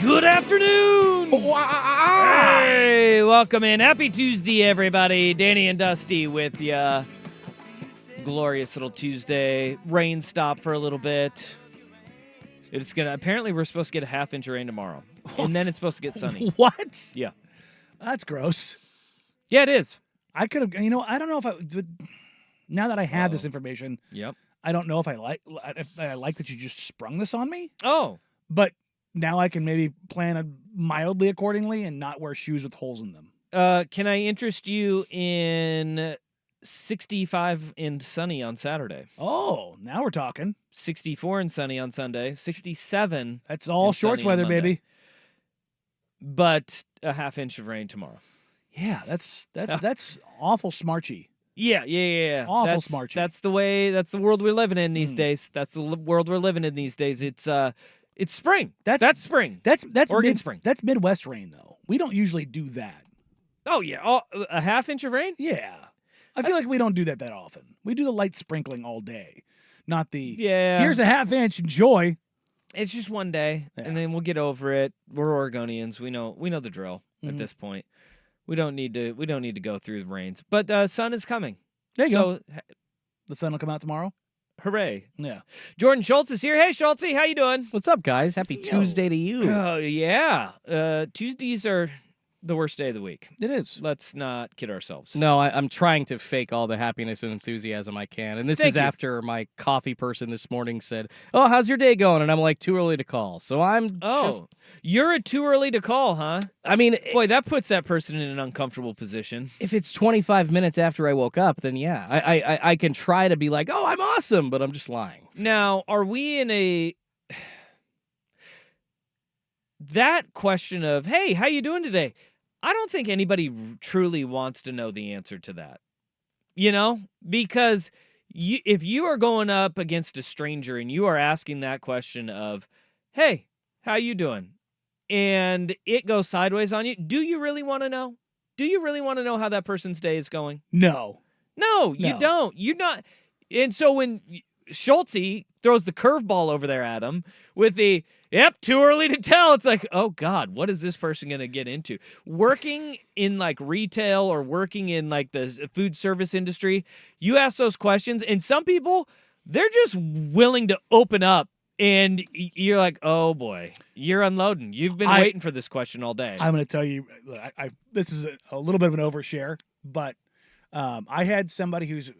Good afternoon. Hey, welcome in. Happy Tuesday, everybody. Danny and Dusty with ya. Glorious little Tuesday. Rain stopped for a little bit. It's gonna. Apparently, we're supposed to get a half-inch of rain tomorrow, and then it's supposed to get sunny. What? Yeah. That's gross. Yeah, it is. I could have, I don't know if I would. Now that I have this information, Yep. I don't know if I like that you just sprung this on me, Oh, but now I can maybe plan mildly accordingly and not wear shoes with holes in them. can I interest you in 65 and sunny on Saturday? Oh, now we're talking. 64 and sunny on Sunday. 67. That's all And shorts sunny on weather, Monday. baby. But a half-inch of rain tomorrow. Yeah, that's awful smarchy. Yeah. Awful that's, smarchy. That's the way. That's the world we're living in these Mm. days. That's the world we're living in these days. It's spring. That's spring. That's Oregon spring. That's Midwest rain though. We don't usually do that. Oh yeah. A half-inch of rain. Yeah. I feel like we don't do that often. We do the light sprinkling all day, not the Yeah. here's a half inch, enjoy. It's just one day, Yeah. and then we'll get over it. We're Oregonians. We know the drill Mhm. at this point. We don't need to go through the rains. But sun is coming. There you go. So The sun will come out tomorrow. hooray! Yeah. Jordan Schultz is here. Hey, Schultz, how you doing? What's up, guys? Happy Tuesday to you. Oh yeah. Tuesdays are the worst day of the week. It is. Let's not kid ourselves. No, I'm trying to fake all the happiness and enthusiasm I can. And this Thank is you. after my coffee person this morning said, "Oh, how's your day going?" And I'm like, "Too early to call." So I'm Oh, you're too early to call, huh? I mean, Boy, that puts that person in an uncomfortable position. if it's 25 minutes after I woke up, then yeah. I can try to be like, "Oh, I'm awesome," but I'm just lying. Now, are we in a that question of, "Hey, how you doing today?" I don't think anybody truly wants to know the answer to that. You know? Because if you are going up against a stranger and you are asking that question of, "Hey, how you doing?" and it goes sideways on you, do you really want to know? Do you really want to know how that person's day is going? No. No, you No. don't. You're not. And so when Schultze throws the curveball over there at him with the, "Yep, too early to tell," it's like, oh God, what is this person going to get into? Working in like retail or working in like the food service industry, you ask those questions, and some people, they're just willing to open up. And you're like, oh boy, you're unloading. You've been waiting for this question all day. I'm going to tell you, this is a little bit of an overshare, but I had somebody who's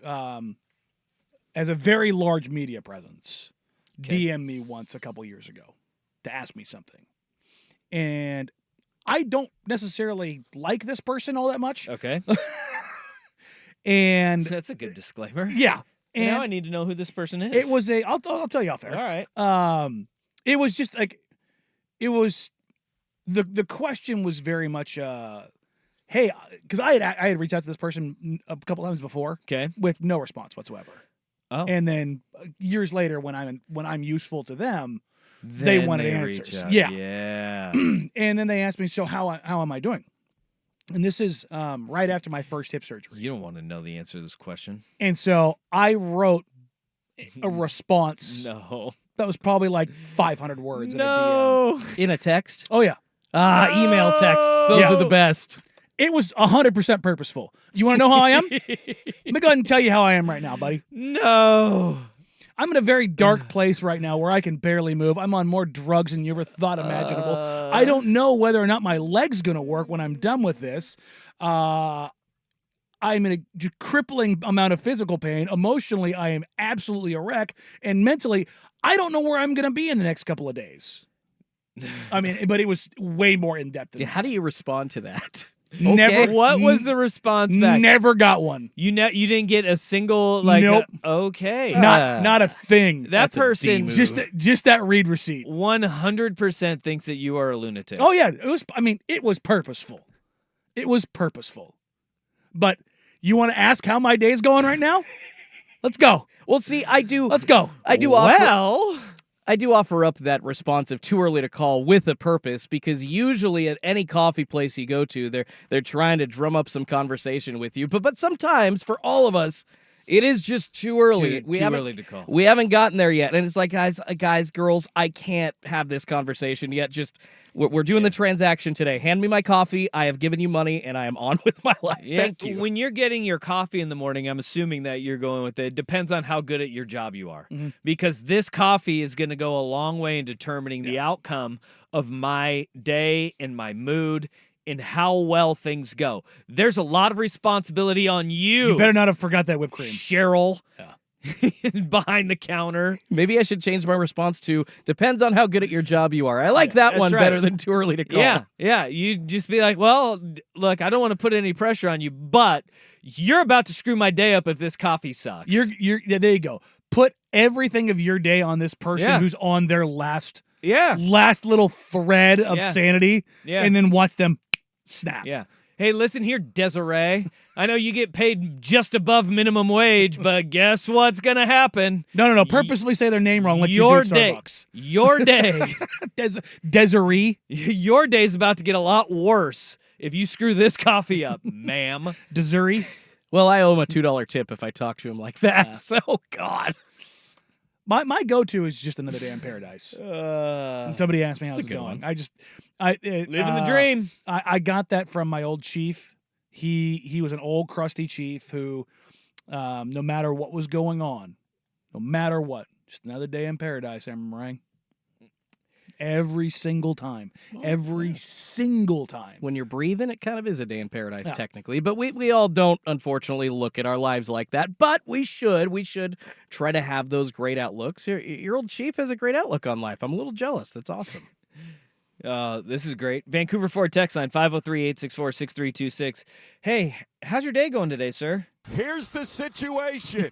has a very large media presence DM me once a couple years ago to ask me something. And I don't necessarily like this person all that much. Okay. And That's a good disclaimer. yeah. And Now I need to know who this person is. it was I'll tell you off air. All right. It was just like, it was, the question was very much, hey, because I had reached out to this person a couple times before Okay. with no response whatsoever. Oh. And then years later, when I'm useful to them, they Then wanted reach answers. out. Yeah. Yeah. and then they asked me, so how am I doing? And this is right after my first hip surgery. You don't want to know the answer to this question. And so I wrote a response No. that was probably like 500 words. in a DM. No. In a text? Oh, yeah. Email texts. Those Yeah. are the best. It was 100% purposeful. You want to know how I am? Let me go ahead and tell you how I am right now, buddy. No. I'm in a very dark place right now where I can barely move. I'm on more drugs than you ever thought imaginable. I don't know whether or not my leg's going to work when I'm done with this. I'm in a crippling amount of physical pain. Emotionally, I am absolutely a wreck. And mentally, I don't know where I'm going to be in the next couple of days. I mean, but it was way more in-depth than Yeah, how do you respond to that? Never. What was the response back? Never got one. You didn't get a single like. Nope. Okay. Not a thing. that that's a person D-move. Just that read receipt. 100% thinks that you are a lunatic. Oh yeah, it was. I mean, it was purposeful. It was purposeful. But you want to ask how my day's going right now? Let's go. Well, see, I do. Let's go. I do offer. Well. I do offer up that response of too early to call with a purpose, because usually at any coffee place you go to, they're trying to drum up some conversation with you. But sometimes for all of us, It is just too early. Too early to call. We haven't gotten there yet, and it's like, guys, girls, I can't have this conversation yet. Just we're doing the transaction today. Hand me my coffee. I have given you money, and I am on with my life. Yeah, Thank you. When you're getting your coffee in the morning, I'm assuming that you're going with it. Depends on how good at your job you are. Because this coffee is going to go a long way in determining the outcome of my day and my mood and how well things go. There's a lot of responsibility on you. You better not have forgot that whipped cream. Cheryl. Behind the counter. Maybe I should change my response to depends on how good at your job you are. I like that That's one right. better than too early to call. Yeah. You just be like, well, look, I don't want to put any pressure on you, but you're about to screw my day up if this coffee sucks. There you go. Put everything of your day on this person who's on their last little thread of sanity, and then watch them snap. Yeah. Hey, listen here, Desiree. I know you get paid just above minimum wage, but guess what's gonna happen? No. Purposely say their name wrong, like your you do at day. Starbucks. Your day. Desiree. Your day's about to get a lot worse if you screw this coffee up, ma'am. Desiree. Well, I owe him a $2 tip if I talk to him like that. So, God. My go-to is just another day in paradise. And somebody asked me how's it going. Living the dream. I got that from my old chief. He was an old crusty chief who, no matter what was going on, no matter what, just another day in paradise, Emerang. Every single time. Every single time. When you're breathing, it kind of is a day in paradise, technically. But we all don't, unfortunately, look at our lives like that. But we should. We should try to have those great outlooks. Your old chief has a great outlook on life. I'm a little jealous. That's awesome. This is great. Vancouver Ford text line 503-864-6326. Hey, how's your day going today, sir? Here's the situation.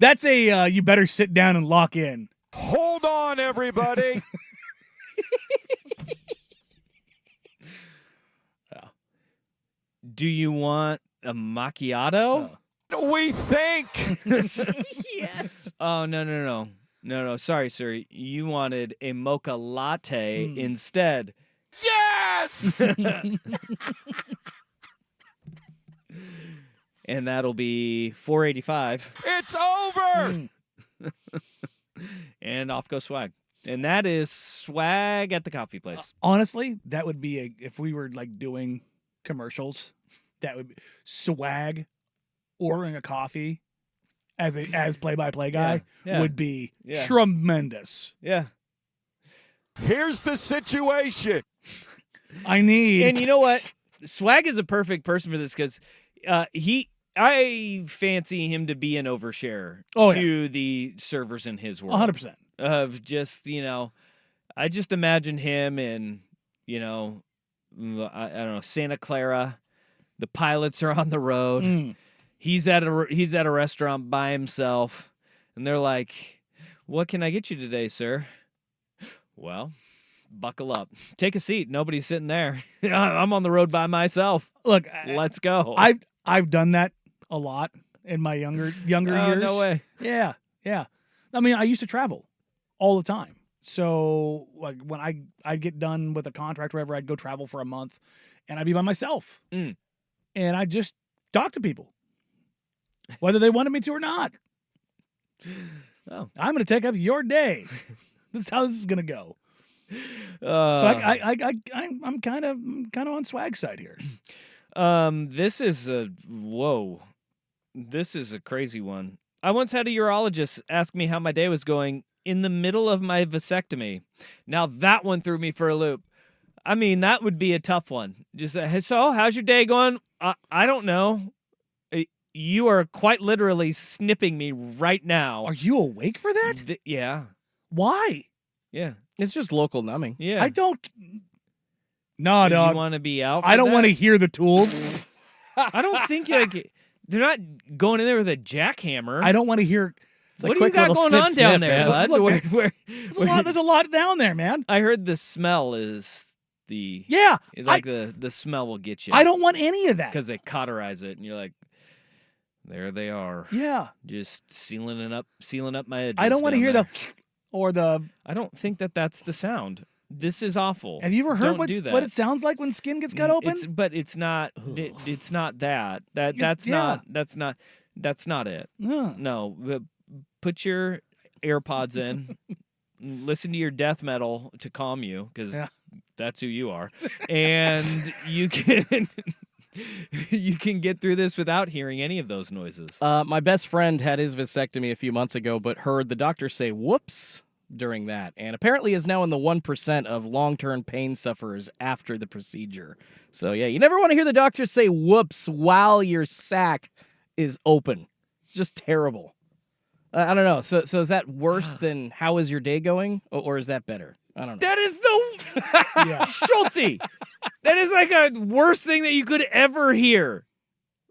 That's a you better sit down and lock in. Hold on, everybody. Do you want a macchiato? We think. Yes. Oh, no. Sorry, sir. You wanted a mocha latte instead. Yes! And that'll be $4.85. It's over. And off goes swag. And that is swag at the coffee place. Honestly, that would be if we were like doing commercials, that would be swag ordering a coffee as play-by-play guy would be tremendous. Yeah. Here's the situation. I need And you know what? Swag is a perfect person for this because I fancy him to be an oversharer to the servers in his world. 100%. Of just, I just imagine him in, I don't know, Santa Clara. The pilots are on the road. He's at a restaurant by himself, and they're like, "What can I get you today, sir?" Well, buckle up. Take a seat. Nobody's sitting there. I'm on the road by myself. Look, Let's go. I've done that a lot in my younger years. No way. Yeah. I mean, I used to travel all the time. So like when I'd get done with a contract or whatever, I'd go travel for a month, and I'd be by myself. And I'd just talk to people, whether they wanted me to or not. Oh. I'm going to take up your day. That's how this is going to go. So I'm kind of on swag side here. This is a crazy one. I once had a urologist ask me how my day was going in the middle of my vasectomy. Now that one threw me for a loop. I mean, that would be a tough one. Just so, how's your day going? I don't know. You are quite literally snipping me right now. Are you awake for that? Yeah. Why? Yeah. It's just local numbing. Yeah. I don't. No, dog. You want to be out? I don't want to hear the tools. I don't think they're not going in there with a jackhammer. I don't want to hear. What do you got going on down there, bud? Look, there's a lot down there, man. I heard the smell is the the smell will get you. I don't want any of that because they cauterize it, and you're like, there they are. Yeah, just sealing up my edges. I don't want to hear there. or the. I don't think that's the sound. This is awful. Have you ever heard Don't do that. what it sounds like when skin gets cut open? But it's not. It's not that. That's yeah. not. That's not it. Ugh. No. Put your AirPods in. Listen to your death metal to calm you, because Yeah. that's who you are, and you can you can get through this without hearing any of those noises. My best friend had his vasectomy a few months ago, but heard the doctor say "whoops" during that, and apparently is now in the 1% of long-term pain sufferers after the procedure. So yeah, you never want to hear the doctor say "whoops" while your sac is open. It's just terrible. I don't know. So is that worse than "how is your day going," or is that better? I don't know. That is the Yeah. Schultze. That is like a worst thing that you could ever hear.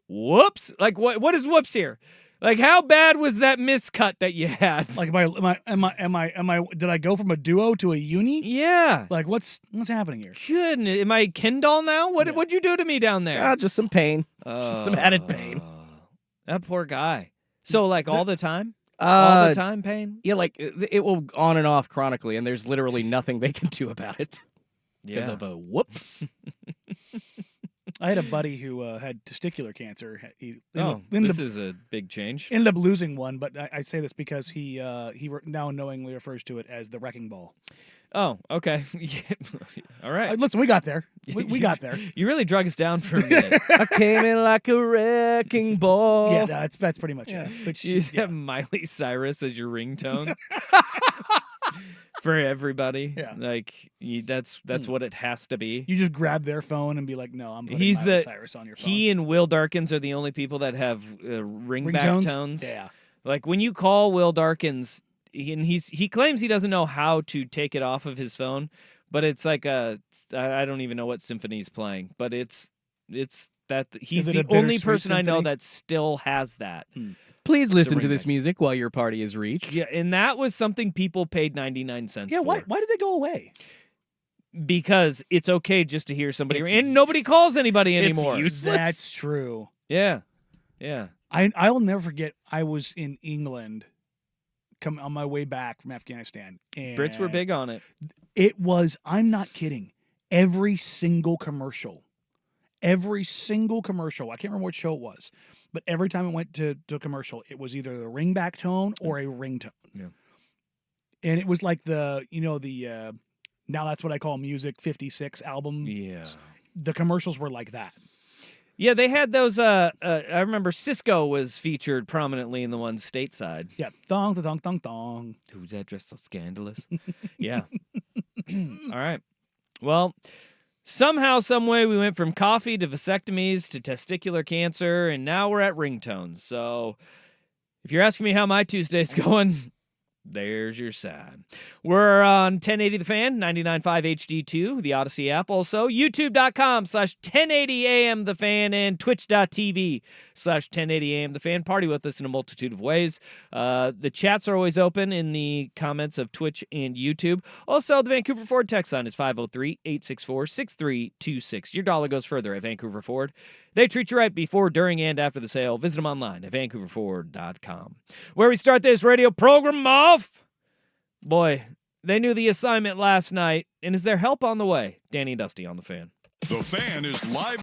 Whoops! Like what is whoops here? Like how bad was that miscut that you had? Like am I did I go from a duo to a uni? Yeah. Like what's happening here? Goodness, am I Ken doll now? What'd you do to me down there? Just some pain. Just some added pain. That poor guy. So like all the time? All the time pain? Yeah, like it will on and off chronically, and there's literally nothing they can do about it because of a whoops. I had a buddy who had testicular cancer. This is a big change. Ended up losing one, but I say this because he now knowingly refers to it as the wrecking ball. Oh, okay. All right. Listen, we got there. We got there. You really drug us down for a minute. I came in like a wrecking ball. Yeah, that's pretty much it. But You just have Miley Cyrus as your ringtone for everybody. Yeah. Like that's what it has to be. you just grab their phone and be like, "No, I'm putting He's Miley the Cyrus on your phone." He and Will Darkins are the only people that have ringback Ringtones? tones. Yeah. Like when you call Will Darkins, he claims he doesn't know how to take it off of his phone, but it's like I don't even know what symphony he's playing, but it's that he's Is it the a only bittersweet person I know symphony? that still has that. Please listen to ring this back. music while your party is reached. Yeah, and that was something people paid 99 cents Yeah, for. why did they go away? Because it's okay just to hear somebody It's- and nobody calls anybody It's anymore. useless. That's true. Yeah. Yeah. I'll never forget. I was in England, on my way back from Afghanistan. And Brits were big on it. It was. I'm not kidding. Every single commercial. I can't remember what show it was, but every time it went to a commercial, it was either the ringback tone or a ringtone. Yeah. And it was like the Now That's What I Call Music 56 album. Yeah. The commercials were like that. Yeah, they had those I remember Cisco was featured prominently in the ones stateside. Yeah. Thong, thong, thong, thong. Who's that dressed so scandalous? Yeah. All right. Well, somehow, some way, we went from coffee to vasectomies to testicular cancer, and now we're at ringtones. So, if you're asking me how my Tuesday's going, there's your sign. We're on 1080 The Fan, 99.5 HD2, the Odyssey app. Also, youtube.com/1080am The Fan and twitch.tv/1080am The Fan. Party with us in a multitude of ways. The chats are always open in the comments of Twitch and YouTube. Also, the Vancouver Ford text line is 503-864-6326. Your dollar goes further at Vancouver Ford. They treat you right before, during, and after the sale. Visit them online at vancouverford.com. Where we start this radio program off, boy, they knew the assignment last night, and is there help on the way? Danny and Dusty on The Fan. The Fan is live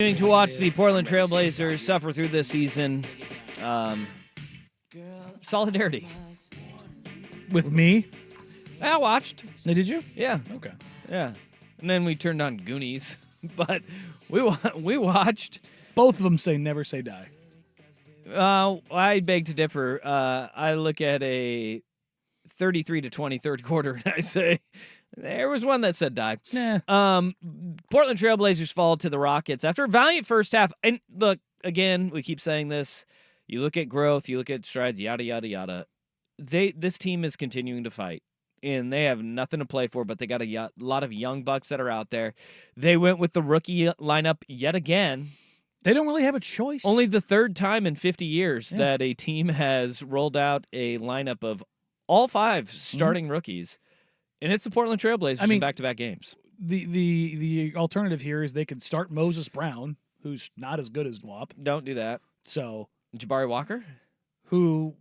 continuing to watch the Portland Trailblazers suffer through this season. Solidarity. With me? I watched. Did you? Yeah, Okay. yeah. And then we turned on Goonies, but we watched. Both of them say never say die. I beg to differ. I look at a 33-20 third quarter, and I say there was one that said die. Nah. Portland Trailblazers fall to the Rockets after a valiant first half. And look, again, we keep saying this. You look at growth, you look at strides, yada yada yada. This team is continuing to fight, and they have nothing to play for. But they got a lot of young bucks that are out there. They went with the rookie lineup yet again. They don't really have a choice. Only the third time in 50 years Yeah. that a team has rolled out a lineup of all 5 starting rookies, and it's the Portland Trailblazers in back-to-back games. The alternative here is they could start Moses Brown, who's not as good as WAP. Don't do that. So Jabari Walker? who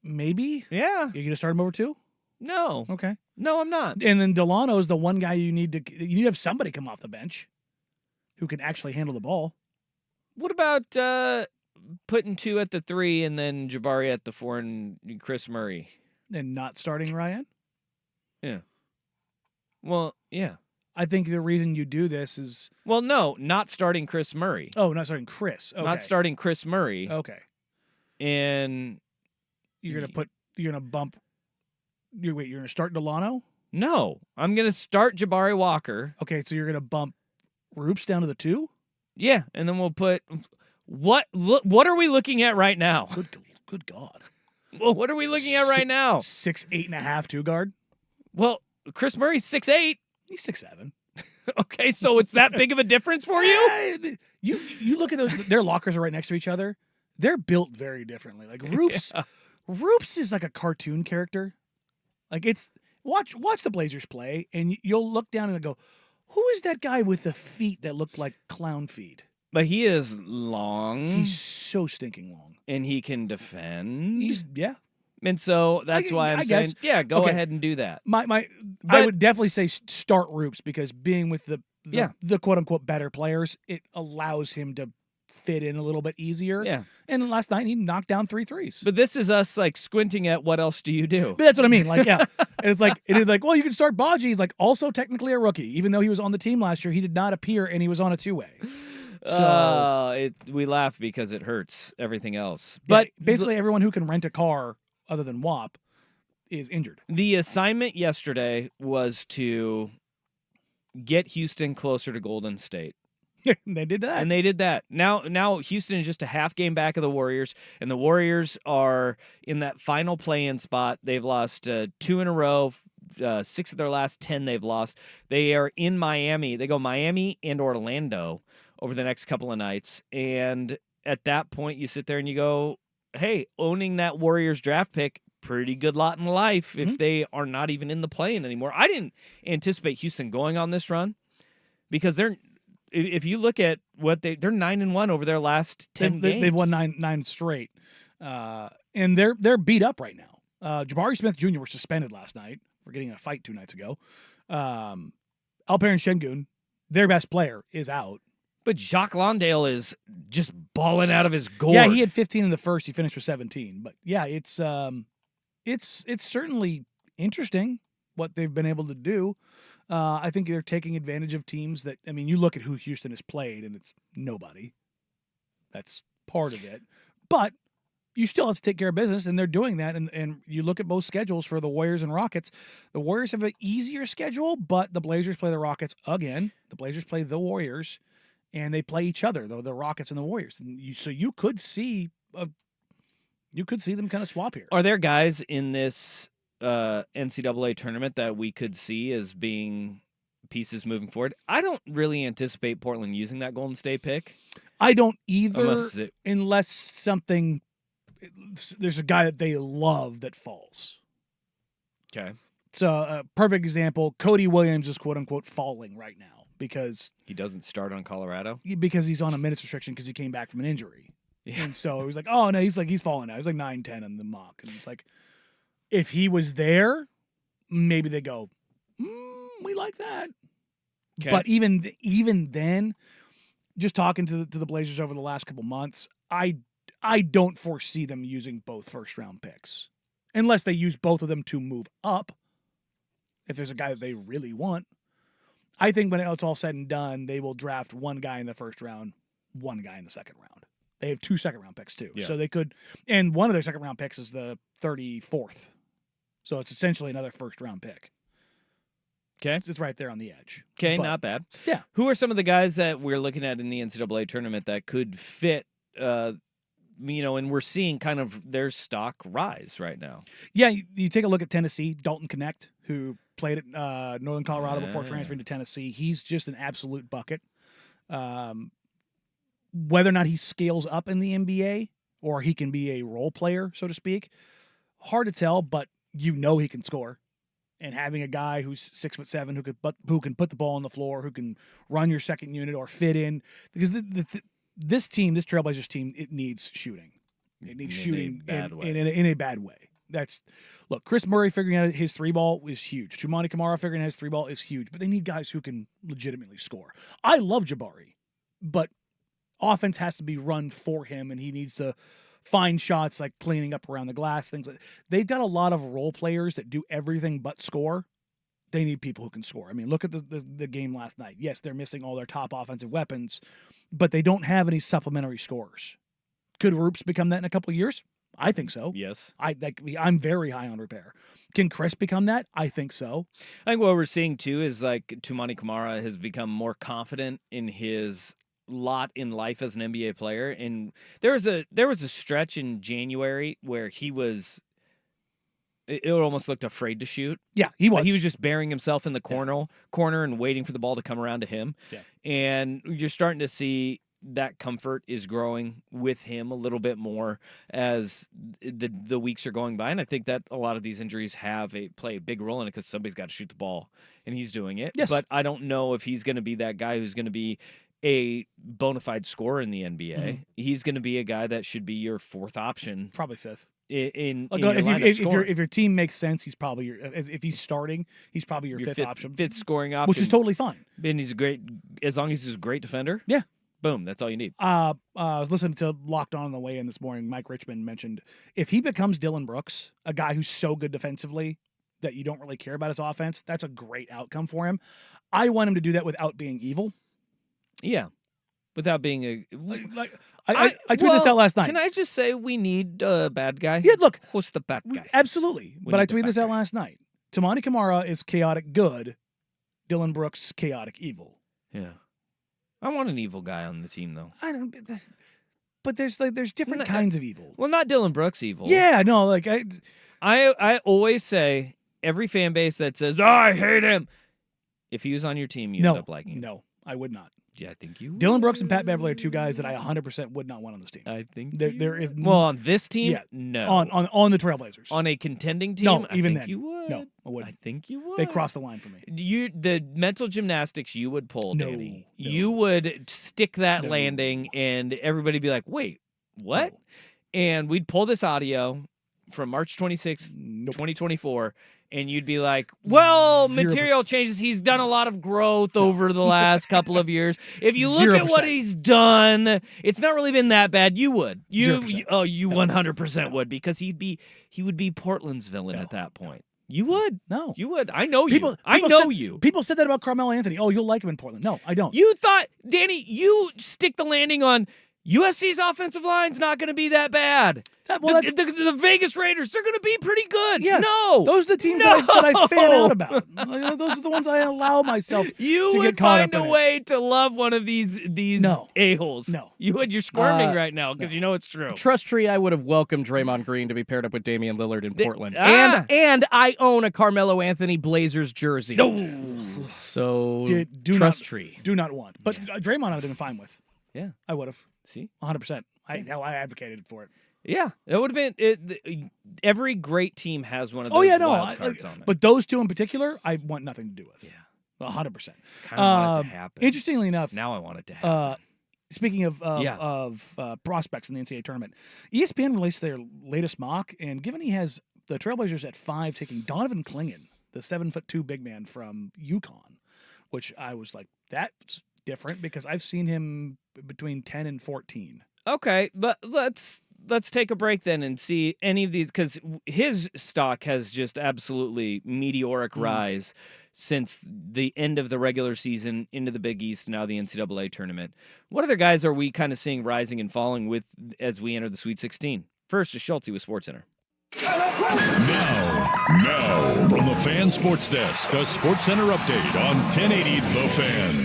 maybe Yeah. you're gonna start him over too? No. Okay. No, I'm not. And then Delano is the one guy you need to have somebody come off the bench who can actually handle the ball. What about putting 2 at the 3 and then Jabari at the 4 and Chris Murray? And not starting Ryan. Well, yeah. I think the reason you do this is Well, no, not starting Chris Murray. not starting Chris. Okay. Not starting Chris Murray. Okay. And You're gonna bump. You're gonna start Delano. no, I'm going to start Jabari Walker. Okay, so you're gonna bump Roops down to the 2. Yeah, and then we'll put what are we looking at right now? Good God. Well, what are we looking at right now? 6'8" and a half 2 guard. Well, Chris Murray's 6'8". He's 6'7". Okay, so it's that big of a difference for you? You look at those. Their lockers are right next to each other. They're built very differently. Like Roops, Roops is like a cartoon character. Like it's watch the Blazers play, and you'll look down and go, "Who is that guy with the feet that look like clown feet?" But he is long He's so stinking long. and he can defend. Yeah. And so that's why I'm I saying, guess. yeah, go Okay. ahead and do that. I But- would definitely say start Roops because being with the quote unquote better players, it allows him to fit in a little bit easier. Yeah. And last night he knocked down 3 threes. But this is us like squinting at what else do you do? But that's what I mean. Like, yeah, it is like, well, you can start Baji. He's like also technically a rookie, even though he was on the team last year. He did not appear, and he was on a 2-way. So We laugh because it hurts everything else. but But basically, everyone who can rent a car other than WAP is injured. the assignment yesterday was to get Houston closer to Golden State. They did that. And they did that. Now Houston is just a half game back of the Warriors, and the Warriors are in that final play-in spot. They've lost 2 in a row. 6 of their last 10 they've lost. They are in Miami. They go Miami and Orlando over the next couple of nights. And at that point, you sit there and you go, hey, owning that Warriors draft pick, pretty good lot in life if they are not even in the play-in anymore. I didn't anticipate Houston going on this run because if you look at what they're 9-1 over their last 10 games. They've won nine straight, and they're beat up right now. Jabari Smith Jr. was suspended last night for getting in a fight 2 nights ago. Alperen Şengün, their best player, is out. But Jacques Landale is just balling out of his gourd. Yeah, he had 15 in the first. He finished with 17. But yeah, it's certainly interesting what they've been able to do. I think they're taking advantage of teams that, I mean, you look at who Houston has played, and it's nobody. That's part of it. But you still have to take care of business, and they're doing that. And you look at both schedules for the Warriors and Rockets. The Warriors have an easier schedule, but the Blazers play the Rockets again. The Blazers play the Warriors, and they play each other, the Rockets and the Warriors. And so you could see them kind of swap here. Are there guys in this NCAA tournament that we could see as being pieces moving forward? I don't really anticipate Portland using that Golden State pick. I don't either, Unless there's a guy that they love that falls. Okay. So a perfect example, Cody Williams is quote unquote falling right now because He doesn't start on Colorado. he's on a minutes restriction because he came back from an injury. Yeah. And so it was like, oh no, he's falling now. He's like 9-10 in the mock. And it's like, if he was there, maybe they go, we like that. Okay. But even then, just talking to the Blazers over the last couple months, I don't foresee them using both first-round picks unless they use both of them to move up. If there's a guy that they really want, I think when it's all said and done, they will draft one guy in the first round, one guy in the second round. They have 2 second-round picks too, Yeah. so they could. And one of their second-round picks is the 34th, so it's essentially another first-round pick. Okay. It's right there on the edge. Okay, But- not bad. Yeah. Who are some of the guys that we're looking at in the NCAA tournament that could fit? And we're seeing kind of their stock rise right now. Yeah, you take a look at Tennessee, Dalton Connect, who played at Northern Colorado before transferring to Tennessee. He's just an absolute bucket. Whether or not he scales up in the NBA or he can be a role player, so to speak, hard to tell, but you know he can score. And having a guy who's 6'7" who can put the ball on the floor, who can run your second unit or fit in, because this team, this Trailblazers team, it needs shooting. It needs shooting in a bad way. Look, Chris Murray figuring out his 3-ball is huge. Tumani Kamara figuring out his 3-ball is huge, but they need guys who can legitimately score. I love Jabari, but offense has to be run for him, and he needs to find shots like cleaning up around the glass, things like that. They've got a lot of role players that do everything but score. They need people who can score. I mean, look at the game last night. Yes, they're missing all their top offensive weapons, but they don't have any supplementary scorers. Could Roops become that in a couple of years? I think so. Yes. I'm very high on Repair. Can Chris become that? I think so. I think what we're seeing too is like Tumani Kamara has become more confident in his lot in life as an NBA player, and there was a stretch in January where it almost looked afraid to shoot. Yeah, he was. He was just burying himself in the corner and waiting for the ball to come around to him. Yeah. And you're starting to see that comfort is growing with him a little bit more as the weeks are going by, and I think that a lot of these injuries play a big role in it because somebody's got to shoot the ball, and he's doing it. Yes. But I don't know if he's going to be that guy who's going to be a bona fide scorer in the NBA. Mm-hmm. He's going to be a guy that should be your fourth option Probably fifth. in Like, your lineup scoring. if your team makes sense, he's probably if he's starting, he's probably your fifth option, fifth scoring option, which is totally fine. And he's as long as he's a great defender. Yeah. Boom, that's all you need. I was listening to Locked On the way in this morning. Mike Richmond mentioned if he becomes Dylan Brooks, a guy who's so good defensively that you don't really care about his offense, that's a great outcome for him. I want him to do that without being evil. Yeah. Without being a I tweeted this out last night. Can I just say we need a bad guy? Yeah, look, Who's the bad guy? absolutely. We But I need the tweeted this bad out guy. last night. Tumani Kamara is chaotic good. Dylan Brooks chaotic evil. Yeah. I want an evil guy on the team though. I don't. But there's different No, kinds of evil. Well, not Dylan Brooks evil. Yeah, no, like I always say every fan base that says, "Oh, I hate him," if he was on your team, you end up liking him. No, I would not. Yeah, I think you. Dylan Brooks and Pat Beverly are two guys that I 100% would not want on this team. I think There is Well, on this team, Yeah. no. on the Trailblazers. On a contending team, No, I even think then. you would. No, I wouldn't. I think you would. They crossed the line for me. The mental gymnastics you would pull, No, Danny. no. You would stick that No. landing, and everybody be like, "Wait, what?" No. And we'd pull this audio from March 26th, Nope. 2024, and you'd be like, "Well, 0%. material changes. He's done a lot of growth over the last couple of years. If you look at what 0%. he's done, it's not really been that bad." You would. 0%. You 100% would, because he would be Portland's villain at that point. You would. No. You would. I know People- you. I people know said- you. People said that about Carmelo Anthony. Oh, you'll like him in Portland. No, I don't. You thought, Danny, you stick the landing on USC's offensive line's not going to be that bad. The Vegas Raiders, they're going to be pretty good. Yeah. No. Those are the teams that I fan out about. Those are the ones I allow myself You to would get caught find up a in it. way to love one of these No. a-holes. No. You would. You're squirming right now because you know it's true. Trust tree, I would have welcomed Draymond Green to be paired up with Damian Lillard in Portland. Ah. And I own a Carmelo Anthony Blazers jersey. No. So Do trust not, tree. Do not want. But Draymond I would have been fine with. Yeah. I would have. See? 100%. I advocated for it. Yeah. It would have been every great team has one of those Oh, yeah, no. wild cards on it. But those two in particular, I want nothing to do with. Yeah. 100%. Kind of want it to happen. Interestingly enough, Now I want it to happen. speaking of Yeah. prospects in the NCAA tournament, ESPN released their latest mock, and given he has the Trailblazers at 5 taking Donovan Clingan, the 7'2" big man from UConn, which I was like, that's different because I've seen him between 10 and 14. Okay, but let's take a break then and see any of these, because his stock has just absolutely meteoric rise since the end of the regular season into the Big East, now the NCAA tournament. What other guys are we kind of seeing rising and falling with as we enter the Sweet 16? First is Schulte with SportsCenter. Now, from the Fan Sports Desk, a SportsCenter update on 1080 The Fan.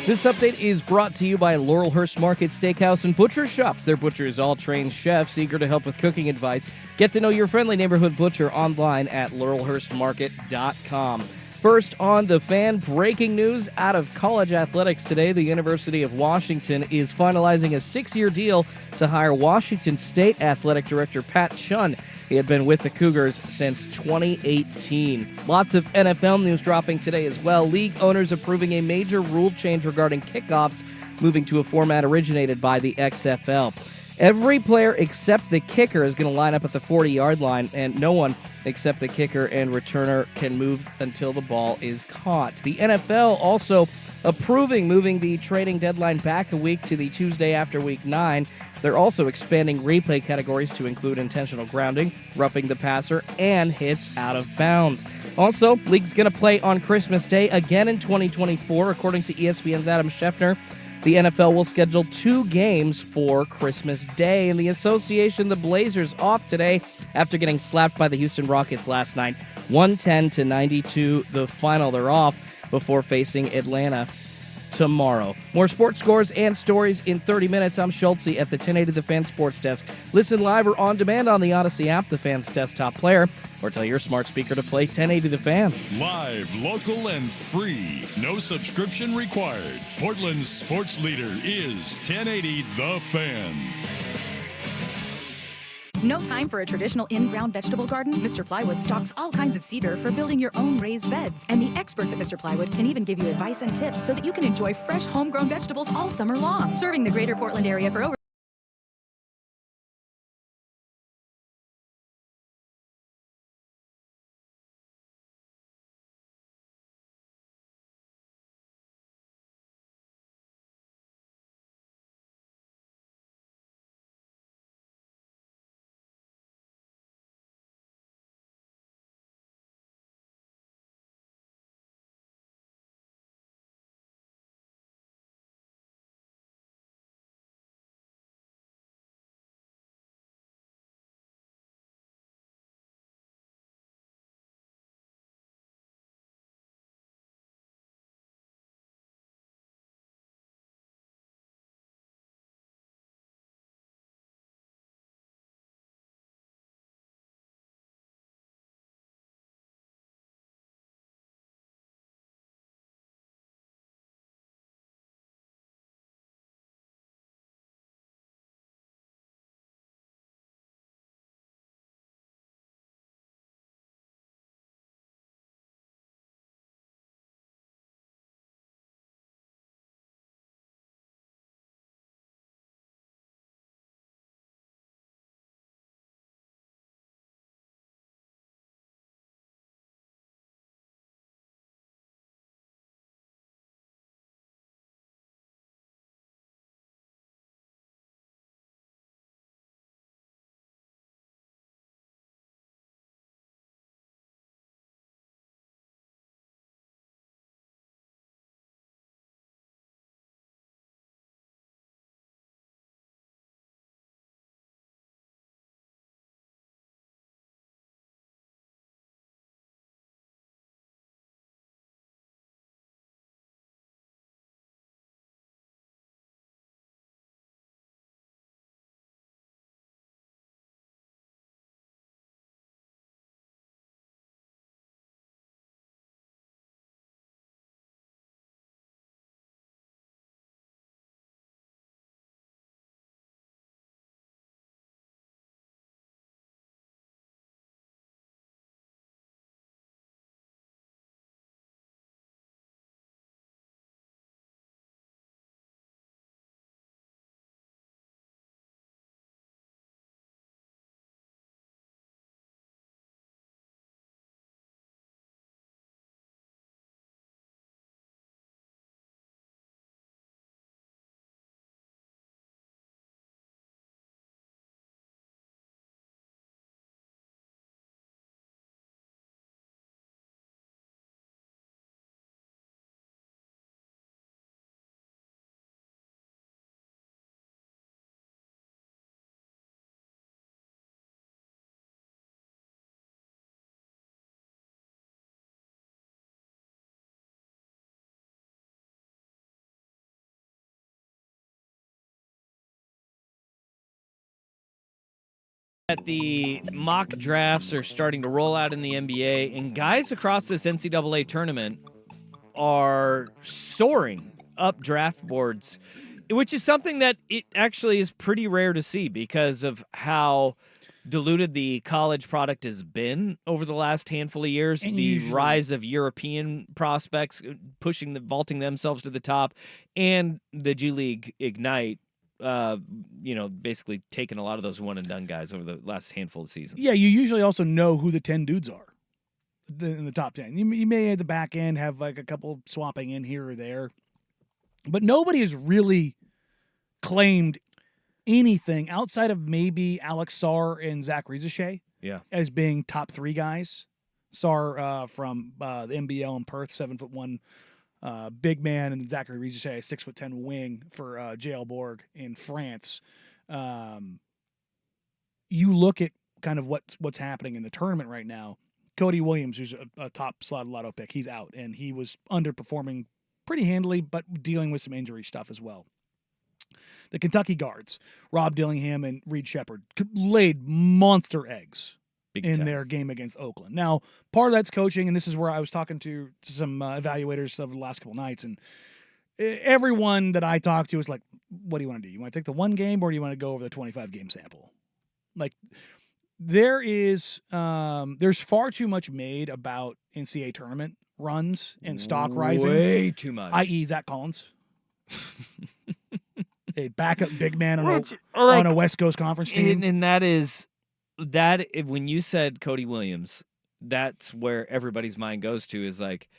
This update is brought to you by Laurelhurst Market Steakhouse and Butcher Shop. Their butchers all trained chefs eager to help with cooking advice. Get to know your friendly neighborhood butcher online at laurelhurstmarket.com. First on the Fan, breaking news out of college athletics today. The University of Washington is finalizing a 6-year deal to hire Washington State Athletic Director Pat Chun. He had been with the Cougars since 2018. Lots of NFL news dropping today as well. League owners approving a major rule change regarding kickoffs, moving to a format originated by the XFL. Every player except the kicker is going to line up at the 40-yard line, and no one except the kicker and returner can move until the ball is caught. The NFL also approving moving the trading deadline back a week to the Tuesday after Week 9. They're also expanding replay categories to include intentional grounding, roughing the passer, and hits out of bounds. Also, league's going to play on Christmas Day again in 2024. According to ESPN's Adam Schefter, the NFL will schedule 2 games for Christmas Day. In the association, the Blazers off today after getting slapped by the Houston Rockets last night. 110-92, the final. They're off before facing Atlanta tomorrow. More sports scores and stories in 30 minutes. I'm Schultze at the 1080 The Fan Sports Desk. Listen live or on demand on the Odyssey app, the Fan's desktop player, or tell your smart speaker to play 1080 The Fan. Live, local, and free. No subscription required. Portland's sports leader is 1080 The Fan. No time for a traditional in-ground vegetable garden? Mr. Plywood stocks all kinds of cedar for building your own raised beds. And the experts at Mr. Plywood can even give you advice and tips so that you can enjoy fresh homegrown vegetables all summer long. Serving the greater Portland area for over that the mock drafts are starting to roll out in the NBA, and guys across this NCAA tournament are soaring up draft boards, which is something that it actually is pretty rare to see because of how diluted the college product has been over the last handful of years. And the usually- rise of European prospects vaulting themselves to the top, and the G League Ignite, basically taking a lot of those one and done guys over the last handful of seasons. Yeah, you usually also know who the 10 dudes are in the top 10. You may at the back end have like a couple swapping in here or there, but nobody has really claimed anything outside of maybe Alex Sarr and Zach Rizachet Yeah. as being top 3 guys. Sarr from the NBL in Perth, 7'1" big man, and Zachary Rizachet, 6'10" wing for JL Borg in France. You look at kind of what's happening in the tournament right now. Cody Williams, who's a top slot lotto pick, he's out, and he was underperforming pretty handily, but dealing with some injury stuff as well. The Kentucky guards, Rob Dillingham and Reed Shepherd, laid monster eggs Big in time. their game against Oakland. Now, part of that's coaching, and this is where I was talking to some evaluators over the last couple nights, and everyone that I talked to was like, what do you want to do? You want to take the one game, or do you want to go over the 25-game sample? Like, there's far too much made about NCAA tournament runs and stock rising, Way too much. i.e. Zach Collins. A backup big man on, Which, on a West Coast Conference team. and when you said Cody Williams, that's where everybody's mind goes to, is like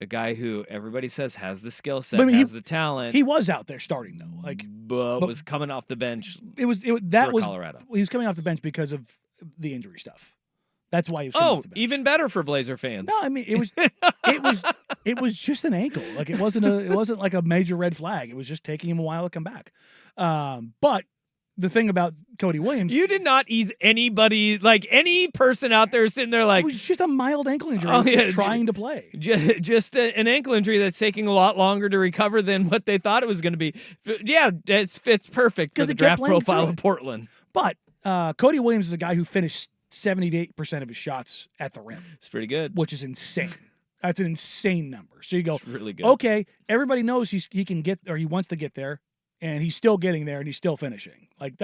a guy who everybody says has the skill set, But I mean, has the talent, He was out there starting though. Like but was coming off the bench it was for Colorado. he was coming off the bench because of the injury stuff. That's why he was coming Oh, off the bench. even better for Blazer fans. No, I mean it was just an ankle. Like it wasn't like a major red flag. It was just taking him a while to come back. But the thing about Cody Williams, You did not ease anybody, like any person out there sitting there like, it was just a mild ankle injury. Oh, He was yeah, trying to play. just an ankle injury that's taking a lot longer to recover than what they thought it was going to be. Yeah, it fits perfect for 'Cause the he kept draft playing profile through of it. Portland. But Cody Williams is a guy who finished 78% of his shots at the rim, It's pretty good. which is insane. That's an insane number. So you go, It's really good. okay, everybody knows he can get, or he wants to get there, and he's still getting there, and he's still finishing. Like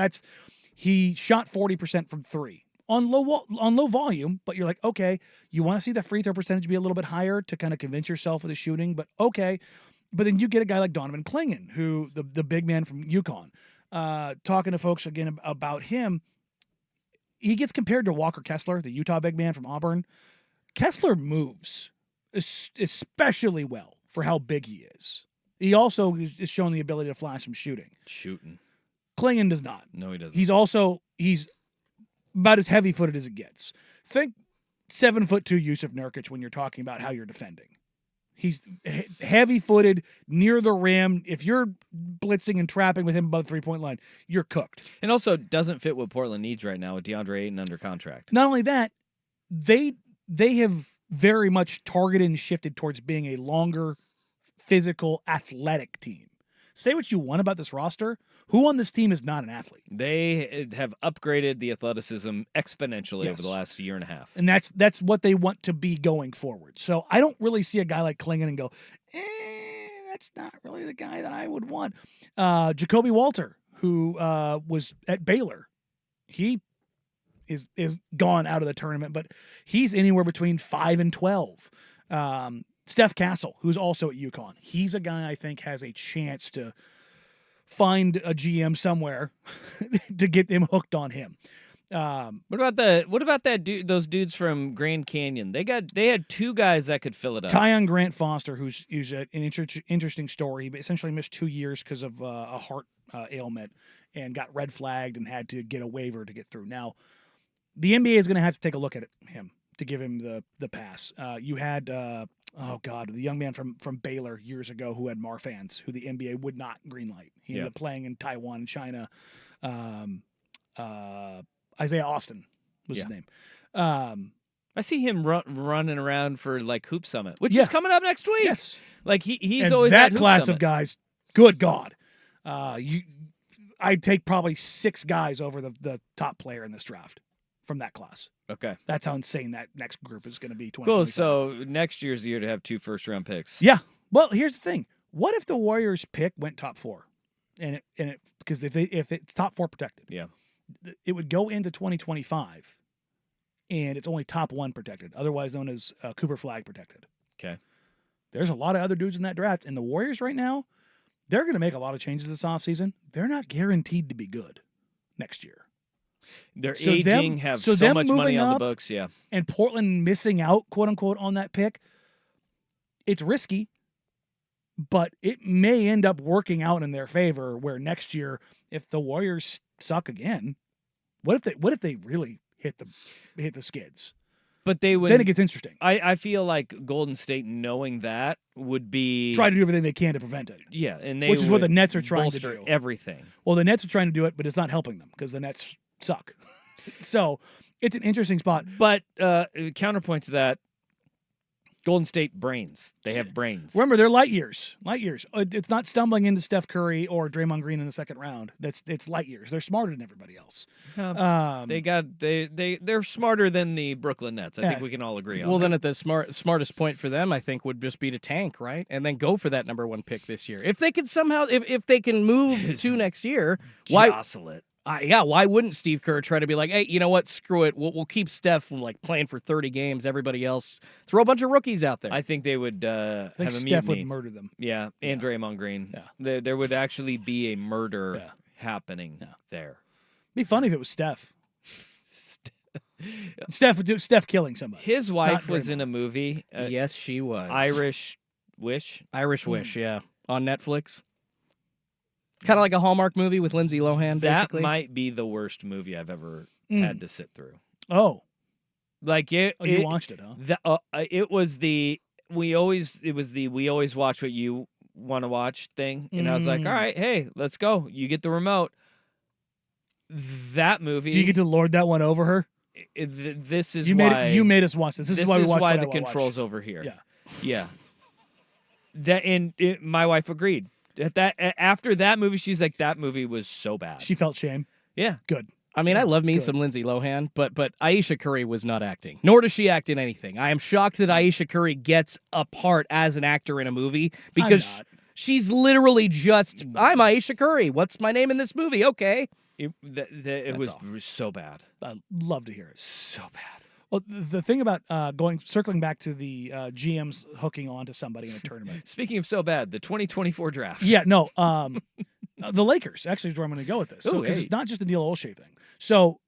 he shot 40% from 3 on low volume, but you're like, okay, you want to see the free throw percentage be a little bit higher to kind of convince yourself of the shooting, but okay. But then you get a guy like Donovan Clingan, who the big man from UConn, talking to folks again about him. He gets compared to Walker Kessler, the Utah big man from Auburn. Kessler moves especially well for how big he is. He also is shown the ability to flash some shooting. Shooting. Klingon does not. No, he doesn't. He's about as heavy-footed as it gets. Think 7'2" Yusuf Nurkic when you're talking about how you're defending. He's heavy-footed, near the rim. If you're blitzing and trapping with him above the three-point line, you're cooked. And also doesn't fit what Portland needs right now with DeAndre Ayton under contract. Not only that, they have very much targeted and shifted towards being a longer, physical, athletic team. Say what you want about this roster. Who on this team is not an athlete? They have upgraded the athleticism exponentially Yes. over the last year and a half. And that's what they want to be going forward. So I don't really see a guy like Klingan and go, that's not really the guy that I would want. Jacoby Walter, who was at Baylor, he is gone out of the tournament, but he's anywhere between 5 and 12. Steph Castle, who's also at UConn, he's a guy I think has a chance to find a GM somewhere to get them hooked on him. What about that dude? Those dudes from Grand Canyon. They had 2 guys that could fill it up. Tyon Grant Foster, who's an interesting story. He essentially missed 2 years because of a heart ailment and got red flagged and had to get a waiver to get through. Now, the NBA is going to have to take a look at him to give him the pass. You had the young man from Baylor years ago who had Marfans, who the NBA would not greenlight. He ended up playing in Taiwan and China. Isaiah Austin was his name. I see him running around for like Hoop Summit, which Yeah. is coming up next week. Yes. Like he's And always that at Hoop class Summit. of guys. Good God, I I'd take probably 6 guys over the top player in this draft from that class. Okay. That's how insane that next group is going to be. Cool. So next year's the year to have 2 first-round picks. yeah. Well, here's the thing. What if the Warriors pick went top 4, and it because if it's top 4 protected, Yeah. it would go into 2025, and it's only top 1 protected, otherwise known as Cooper Flag protected. Okay. There's a lot of other dudes in that draft, and the Warriors right now, they're going to make a lot of changes this offseason. They're not guaranteed to be good next year. They're So aging, them- have so so them much money moving on the up- books. Yeah. And Portland missing out, quote unquote, on that pick, it's risky, but it may end up working out in their favor. Where next year, if the Warriors suck again, what if they really hit the skids? But they would. Then it gets interesting. I feel like Golden State knowing that would be Try to do everything they can to prevent it. Yeah, and they Which is what the would Nets are trying to bolster do. everything. Well, the Nets are trying to do it, but it's not helping them because the Nets suck. So it's an interesting spot. But counterpoint to that, Golden State brains. They have brains. Remember, they're light years. Light years. It's not stumbling into Steph Curry or Draymond Green in the second round. It's light years. They're smarter than everybody else. They're smarter than the Brooklyn Nets. I think we can all agree on Well, that. then at the smartest point for them, I think, would just be to tank, right? And then go for that number 1 pick this year. If they could somehow, if they can move to next year, why? Jostle it. Why wouldn't Steve Kerr try to be like, hey, you know what? Screw it. We'll keep Steph like playing for 30 games. Everybody else, throw a bunch of rookies out there. I think they would I think have a Steph mutiny. would murder them. Yeah, and Draymond Green. Yeah. There would actually be a murder Yeah. happening there. Be funny if it was Steph. Steph killing somebody. His wife Not was Draymond. in a movie, yes, she was Irish Wish. Irish Wish, yeah, on Netflix. Kind of like a Hallmark movie with Lindsay Lohan. That Basically, might be the worst movie I've ever had to sit through. Oh, Like it, you watched it, huh? It was the we always watch what you want to watch thing, and I was like, all right, hey, let's go. You get the remote. That movie. Do you get to lord that one over her? This is You why made us watch this. This is why we watched why What I the Want controls Watch. over here. Yeah. Yeah. My wife agreed. After that movie, she's like, that movie was so bad. She felt shame. Yeah. Good. I mean, I love me some Lindsay Lohan, but Aisha Curry was not acting, nor does she act in anything. I am shocked that Aisha Curry gets a part as an actor in a movie because not. she's literally just, I'm Aisha Curry. What's my name in this movie? Okay. It was so bad. I'd love to hear it. So bad. Well, the thing about circling back to the GMs hooking on to somebody in a tournament. Speaking of so bad, the 2024 draft. Yeah, no. The Lakers actually is where I'm going to go with this. So, Ooh, because hey. it's not just the Neil Olshey thing. So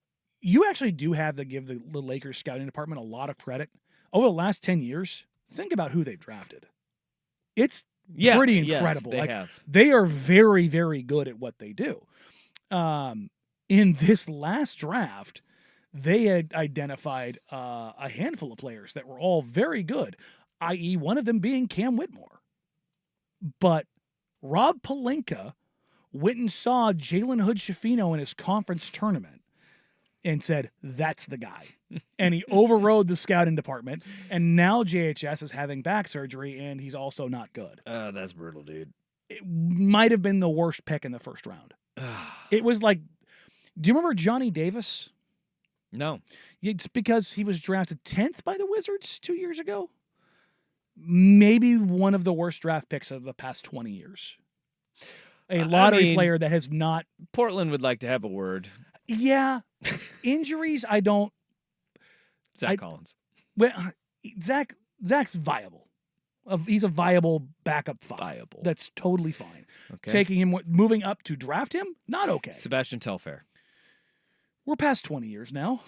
you actually do have to give the Lakers scouting department a lot of credit. Over the last 10 years, think about who they've drafted. It's pretty yes, incredible. they Like, have. they are very, very good at what they do. In this last draft, they had identified a handful of players that were all very good, i.e., one of them being Cam Whitmore. But Rob Pelinka went and saw Jalen Hood-Schifino in his conference tournament and said, that's the guy. And he overrode the scouting department, and now JHS is having back surgery, and he's also not good. That's brutal, dude. It might have been the worst pick in the first round. It was like, do you remember Johnny Davis? No. It's because he was drafted 10th by the Wizards 2 years ago. Maybe one of the worst draft picks of the past 20 years. A lottery player that has not. Portland would like to have a word. Yeah. Injuries, I don't. Zach Collins. Well, Zach's viable. He's a viable backup five. Viable. That's totally fine. Okay. Taking him, moving up to draft him, not okay. Sebastian Telfair. We're past 20 years now.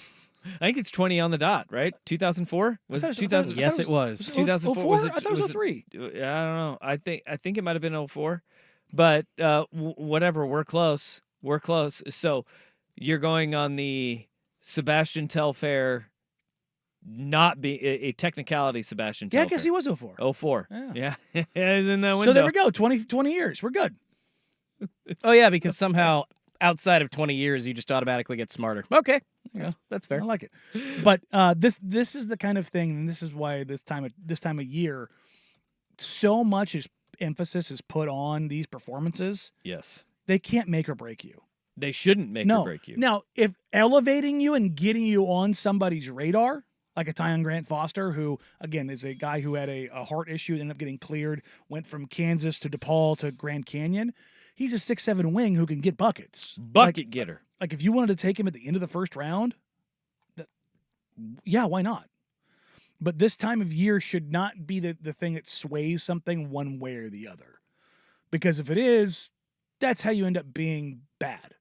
I think it's 20 on the dot, right? 2004? Was it 2000? Yes, it was. 2004? 04? Was it, I thought it was 03. I don't know. I think it might have been 04. But whatever, we're close. We're close. So you're going on the Sebastian Telfair not be a technicality Sebastian Telfair. Yeah, I guess he was 04. 04. Yeah. Yeah. He's in that window. So there we go. 20 years. We're good. Oh, yeah, because somehow outside of 20 years, you just automatically get smarter. Okay. That's fair. I like it. But this is the kind of thing, and this is why this time of year, so much emphasis is put on these performances. Yes. They can't make or break you. They shouldn't make No. or break you. Now, if elevating you and getting you on somebody's radar, like a Tyon Grant Foster, who, again, is a guy who had a heart issue, ended up getting cleared, went from Kansas to DePaul to Grand Canyon. He's a 6'7" wing who can get buckets. Bucket getter. Like if you wanted to take him at the end of the first round, yeah, why not? But this time of year should not be the thing that sways something one way or the other. Because if it is, that's how you end up being bad.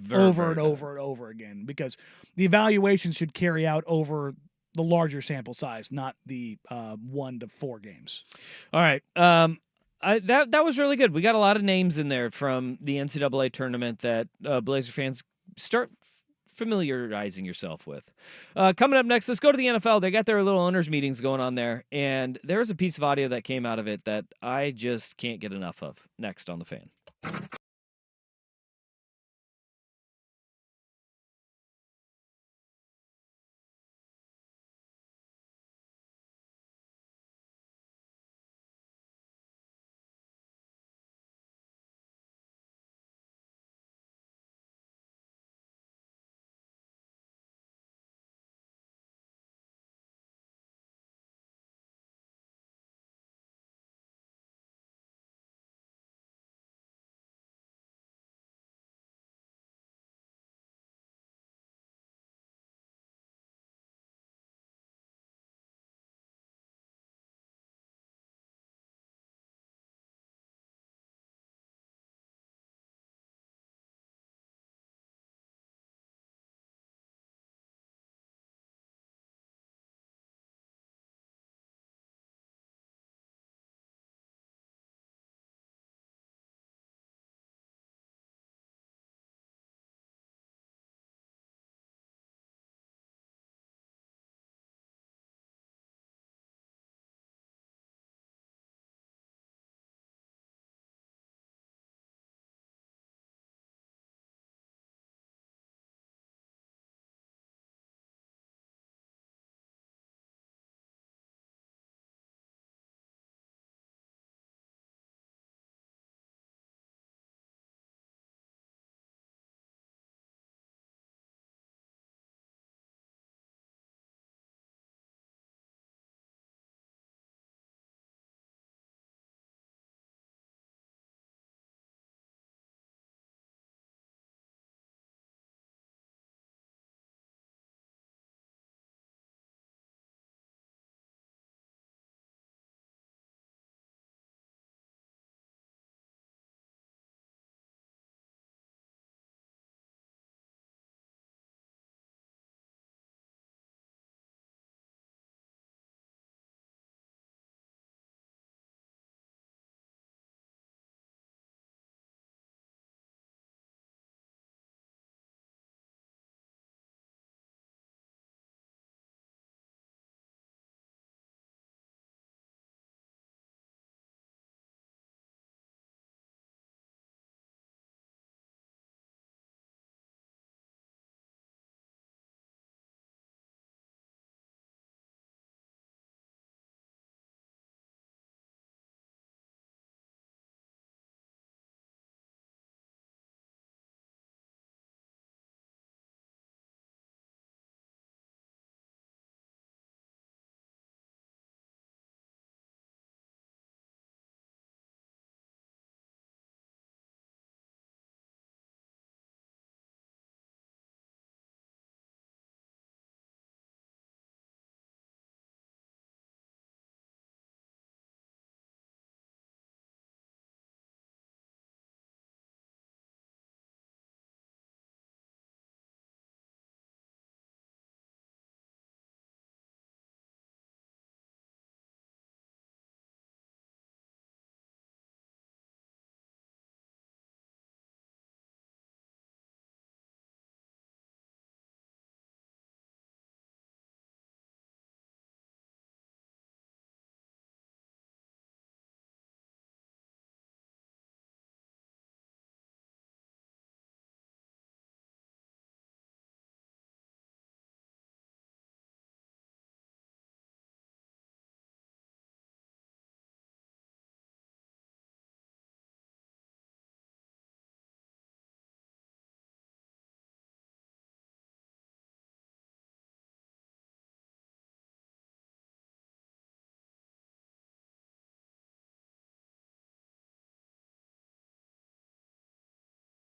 Over and over again. Because the evaluation should carry out over the larger sample size, not the 1 to 4 games. All right. That was really good. We got a lot of names in there from the NCAA tournament that Blazer fans start familiarizing yourself with. Coming up next, let's go to the NFL. They got their little owners meetings going on there, and there's a piece of audio that came out of it that I just can't get enough of. Next on The Fan.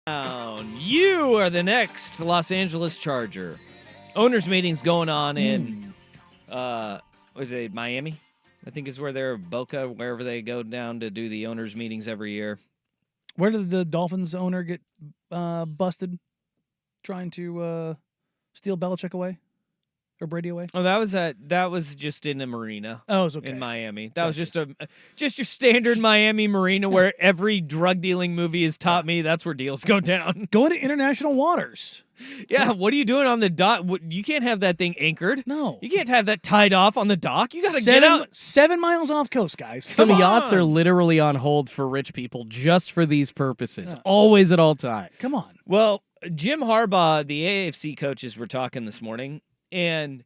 You are the next Los Angeles Charger. Owners meetings going on in what is it, Miami? I think is where they're Boca, wherever they go down to do the owners meetings every year. Where did the Dolphins owner get busted trying to steal Belichick away or Brady away? Oh, that was just in a marina. Oh, it was okay. In Miami. That was just your standard Miami marina where every drug dealing movie has taught me that's where deals go down. Go into international waters. Yeah, what are you doing on the dock? You can't have that thing anchored. No. You can't have that tied off on the dock. You got to get out. 7 miles off coast, guys. Some Come yachts on. are literally on hold for rich people just for these purposes, always at all times. Come on. Well, Jim Harbaugh, the AFC coaches were talking this morning, and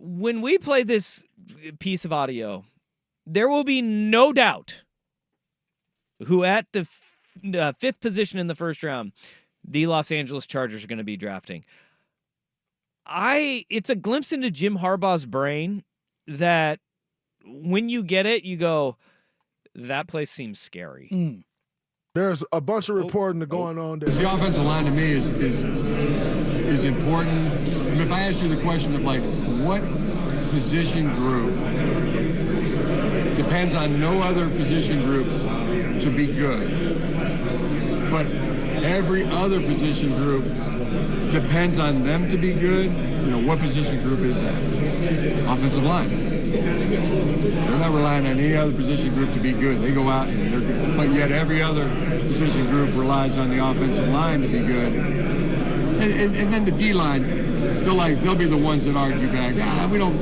when we play this piece of audio, there will be no doubt who at the fifth position in the first round the Los Angeles Chargers are going to be drafting. It's a glimpse into Jim Harbaugh's brain that when you get it, you go, that place seems scary. There's a bunch of reporting going on there. The offensive line to me is important. I mean, if I asked you the question of like what position group depends on no other position group to be good, but every other position group depends on them to be good, what position group is that? Offensive line. They're not relying on any other position group to be good. They go out and they're good. But yet every other position group relies on the offensive line to be good. And then the D-line, they'll be the ones that argue back. We don't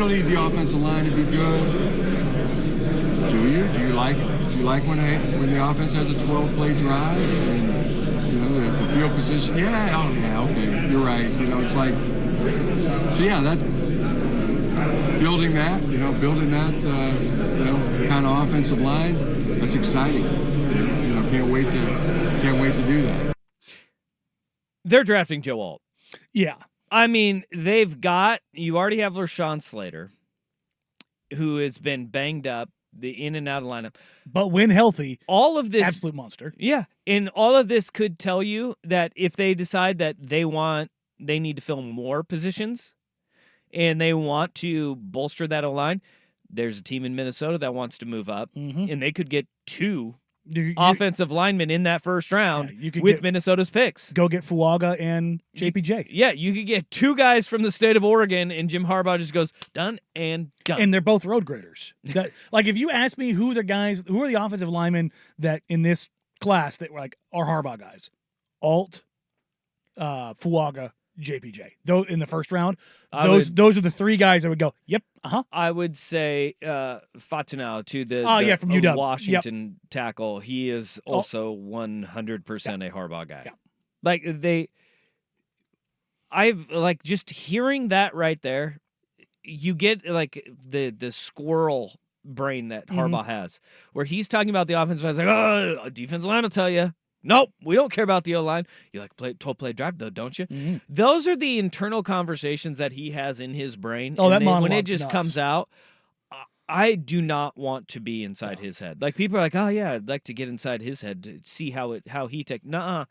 need the offensive line to be good. Do you? Do you like it? Do you like when the offense has a 12-play drive and the field position? Yeah, okay, you're right. It's like, so yeah, that building that kind of offensive line, that's exciting. Can't wait to do that. They're drafting Joe Alt. Yeah. I mean, you already have LaShawn Slater, who has been banged up, the in and out of lineup. But when healthy, all of this absolute monster. Yeah. And all of this could tell you that if they decide that they need to fill more positions and they want to bolster that O-line, there's a team in Minnesota that wants to move up, and they could get two offensive linemen in that first round with Minnesota's picks. Go get Fuaga and JPJ. Yeah, you could get two guys from the state of Oregon, and Jim Harbaugh just goes, done and done. And they're both road graders. Like, if you ask me who are the offensive linemen that in this class that are Harbaugh guys, Alt, Fuaga, JPJ. Those in the first round, those are the three guys I would go, yep, I would say Fatunau to the from UW. Washington tackle. He is also 100% a Harbaugh guy. Yeah. I've just hearing that right there, you get the squirrel brain that Harbaugh has, where he's talking about the offensive line. It's like, a defensive line will tell you. Nope, we don't care about the O-line. You like 12-play drive, though, don't you? Mm-hmm. Those are the internal conversations that he has in his brain. Oh, and that when it just nuts. comes out, I do not want to be inside his head. Like, people are like, oh, yeah, I'd like to get inside his head to see how he ticks. Nuh-uh.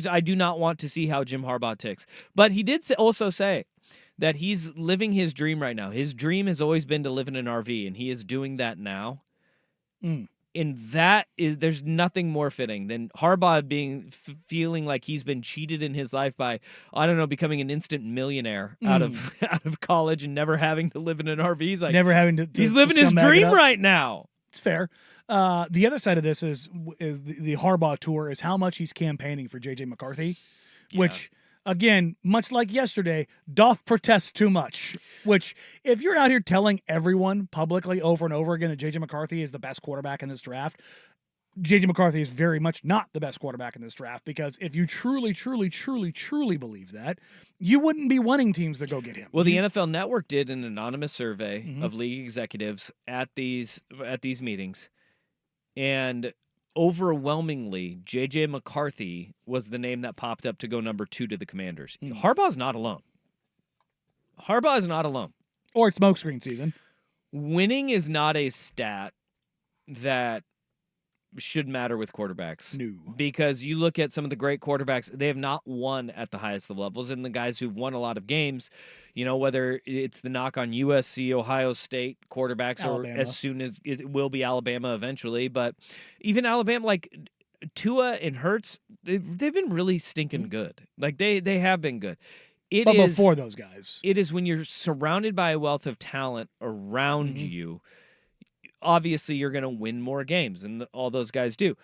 I do not want to see how Jim Harbaugh ticks. But he did also say that he's living his dream right now. His dream has always been to live in an RV, and he is doing that now. And there's nothing more fitting than Harbaugh feeling like he's been cheated in his life by, I don't know, becoming an instant millionaire out of college and never having to live in an RV. He's like, never having to he's living his dream right now. It's fair. The other side of this is the Harbaugh tour is how much he's campaigning for J.J. McCarthy, which, again, much like yesterday, doth protest too much. Which, if you're out here telling everyone publicly over and over again that J.J. McCarthy is the best quarterback in this draft, J.J. McCarthy is very much not the best quarterback in this draft, because if you truly, truly, truly, truly believe that, you wouldn't be wanting teams to go get him. Well, the NFL Network did an anonymous survey of league executives at these meetings, and overwhelmingly, J.J. McCarthy was the name that popped up to go number 2 to the Commanders. Harbaugh's not alone. Harbaugh is not alone. Or it's smokescreen season. Winning is not a stat that should matter with quarterbacks. No. Because you look at some of the great quarterbacks, they have not won at the highest of levels. And the guys who've won a lot of games, whether it's the knock on USC, Ohio State quarterbacks, Alabama. or as soon as it will be Alabama eventually. But even Alabama, like Tua and Hurts, they've been really stinking good. Like they have been good. But before those guys. It is when you're surrounded by a wealth of talent around you, obviously you're going to win more games, and all those guys do.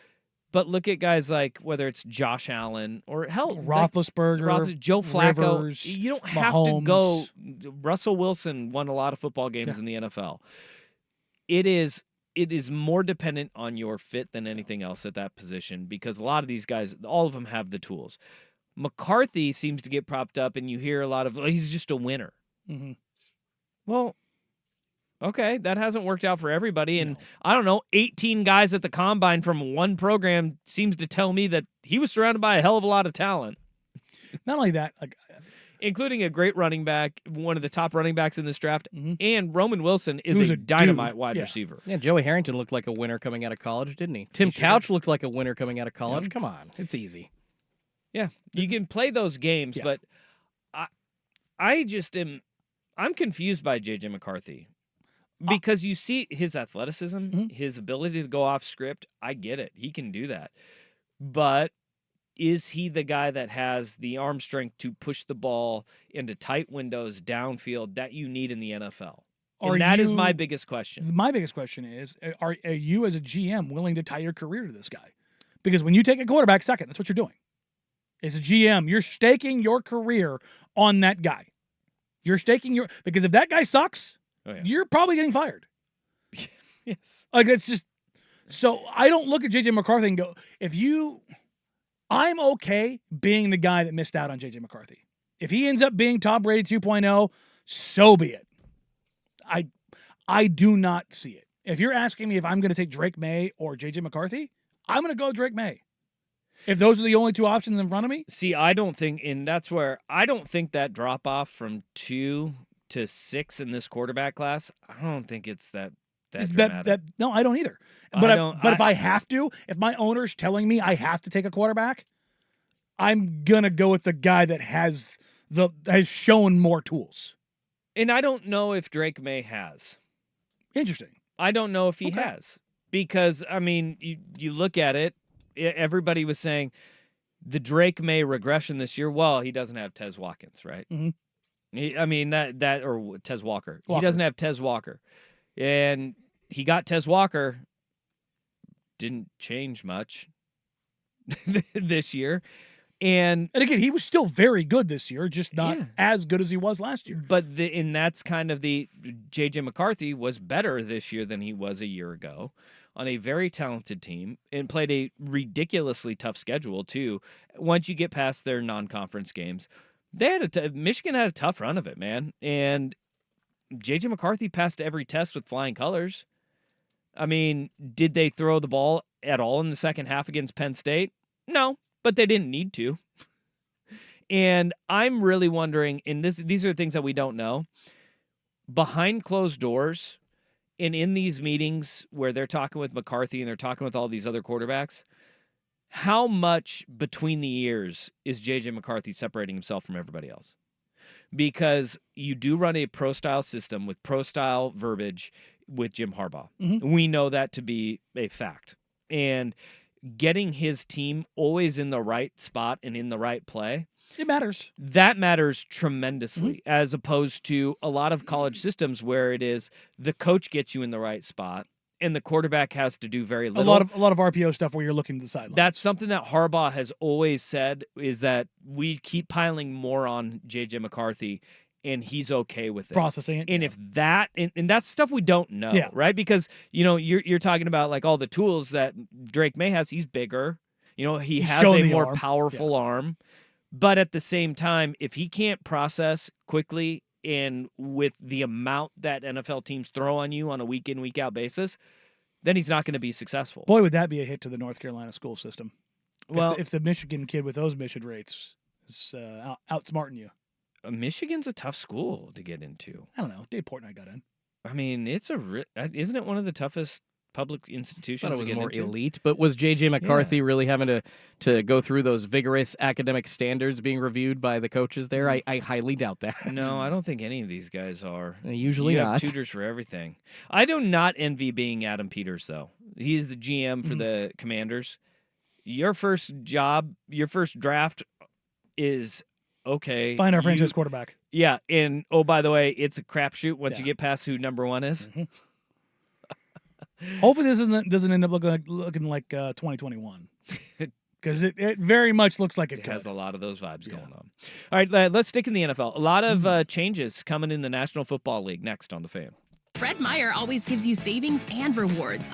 But look at guys like whether it's Josh Allen or hell, Roethlisberger, Joe Flacco. Rivers, You don't have to go. Mahomes. Russell Wilson won a lot of football games in the NFL. It is more dependent on your fit than anything else at that position, because a lot of these guys, all of them have the tools. McCarthy seems to get propped up, and you hear a lot of, he's just a winner. Mm-hmm. Well, okay, that hasn't worked out for everybody. And I don't know, 18 guys at the combine from one program seems to tell me that he was surrounded by a hell of a lot of talent. Not only that, including a great running back, one of the top running backs in this draft, and Roman Wilson is Who's a a dynamite dude. wide Yeah. receiver. Yeah, Joey Harrington looked like a winner coming out of college, didn't he? Tim Couch looked like a winner coming out of college. Come on, it's easy. Yeah, you can play those games, but I'm confused by J.J. McCarthy. Because you see his athleticism, his ability to go off script, I get it. He can do that. But is he the guy that has the arm strength to push the ball into tight windows downfield that you need in the NFL? And that is my biggest question. My biggest question is, are you as a GM willing to tie your career to this guy? Because when you take a quarterback second, that's what you're doing. As a GM, you're staking your career on that guy. You're staking because if that guy sucks, you're probably getting fired. Yes. Like, it's just, so I don't look at J.J. McCarthy and go, I'm okay being the guy that missed out on J.J. McCarthy. If he ends up being Tom Brady 2.0, so be it. I do not see it. If you're asking me if I'm going to take Drake May or J.J. McCarthy, I'm going to go Drake May. If those are the only two options in front of me. See, I don't think, and that's where I don't think that drop off from 2 to 6 in this quarterback class, I don't think it's that dramatic. No, I don't either. But if I have to, if my owner's telling me I have to take a quarterback, I'm gonna go with the guy that has shown more tools. And I don't know if Drake May has. Interesting. I don't know if he has. Because, I mean, you look at it, everybody was saying the Drake May regression this year, well, he doesn't have Tez Watkins, right? Mm-hmm. Or Tez Walker. He doesn't have Tez Walker. And he got Tez Walker. Didn't change much this year. And again, he was still very good this year, just not as good as he was last year. But and that's kind of the J.J. McCarthy was better this year than he was a year ago on a very talented team and played a ridiculously tough schedule too. Once you get past their non-conference games, Michigan had a tough run of it, man. And J.J. McCarthy passed every test with flying colors. I mean, did they throw the ball at all in the second half against Penn State? No, but they didn't need to. And I'm really wondering, and these are things that we don't know, behind closed doors and in these meetings where they're talking with McCarthy and they're talking with all these other quarterbacks, how much between the ears is J.J. McCarthy separating himself from everybody else? Because you do run a pro-style system with pro-style verbiage with Jim Harbaugh. Mm-hmm. We know that to be a fact. And getting his team always in the right spot and in the right play, it matters. That matters tremendously, as opposed to a lot of college systems where it is the coach gets you in the right spot and the quarterback has to do very little. A lot of RPO stuff where you're looking to the sidelines. That's something that Harbaugh has always said, is that we keep piling more on J.J. McCarthy, and he's okay with it. Processing it. And if that, and that's stuff we don't know, right? Because, you're talking about like all the tools that Drake May has. He's bigger. He has a more powerful arm. But at the same time, if he can't process quickly and with the amount that NFL teams throw on you on a week in, week out basis, then he's not going to be successful. Boy, would that be a hit to the North Carolina school system. Well, if the Michigan kid with those admission rates is outsmarting you. Michigan's a tough school to get into. I don't know. Dave Portnoy got in. I mean, isn't it one of the toughest public I institutions thought it to was get more into. elite, but was J.J. McCarthy really having to go through those vigorous academic standards being reviewed by the coaches there? I highly doubt that. No, I don't think any of these guys are. Usually you not. have tutors for everything. I do not envy being Adam Peters, though. He's the GM for the Commanders. Your first job, your first draft is okay. Find our you- franchise quarterback. Yeah, and oh, by the way, it's a crapshoot once you get past who number one is. Hopefully, this doesn't end up looking like 2021. Because it very much looks like it It could. has a lot of those vibes going on. All right, let's stick in the NFL. A lot of changes coming in the National Football League next on The Fan. Fred Meyer always gives you savings and rewards.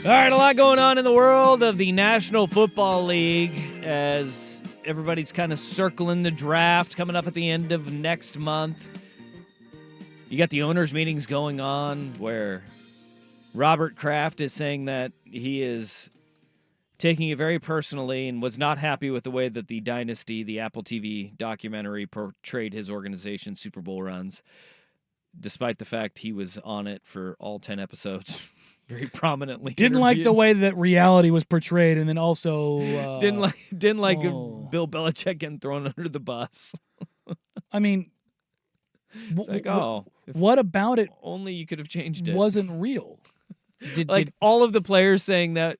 All right, a lot going on in the world of the National Football League as everybody's kind of circling the draft coming up at the end of next month. You got the owners' meetings going on where Robert Kraft is saying that he is taking it very personally and was not happy with the way that the Dynasty, the Apple TV documentary, portrayed his organization's Super Bowl runs, despite the fact he was on it for all 10 episodes. Very prominently. Didn't like the way that reality was portrayed, and then also didn't like oh. Bill Belichick getting thrown under the bus. I mean, It's like, oh, if what about it only you could have changed it. wasn't real? Like all of the players saying that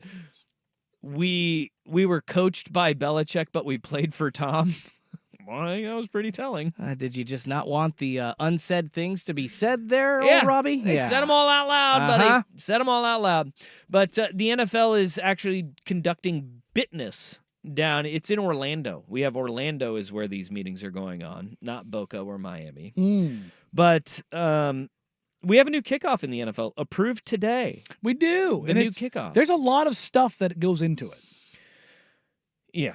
we were coached by Belichick, but we played for Tom. Well, I think that was pretty telling. Did you just not want the unsaid things to be said there, Yeah, old Robbie? They said them all out loud, buddy. Said them all out loud. But the NFL is actually conducting Bitness down. It's in Orlando. We have Orlando is where these meetings are going on, not Boca or Miami. But we have a new kickoff in the NFL approved today. We do. The new kickoff. There's a lot of stuff that goes into it. Yeah.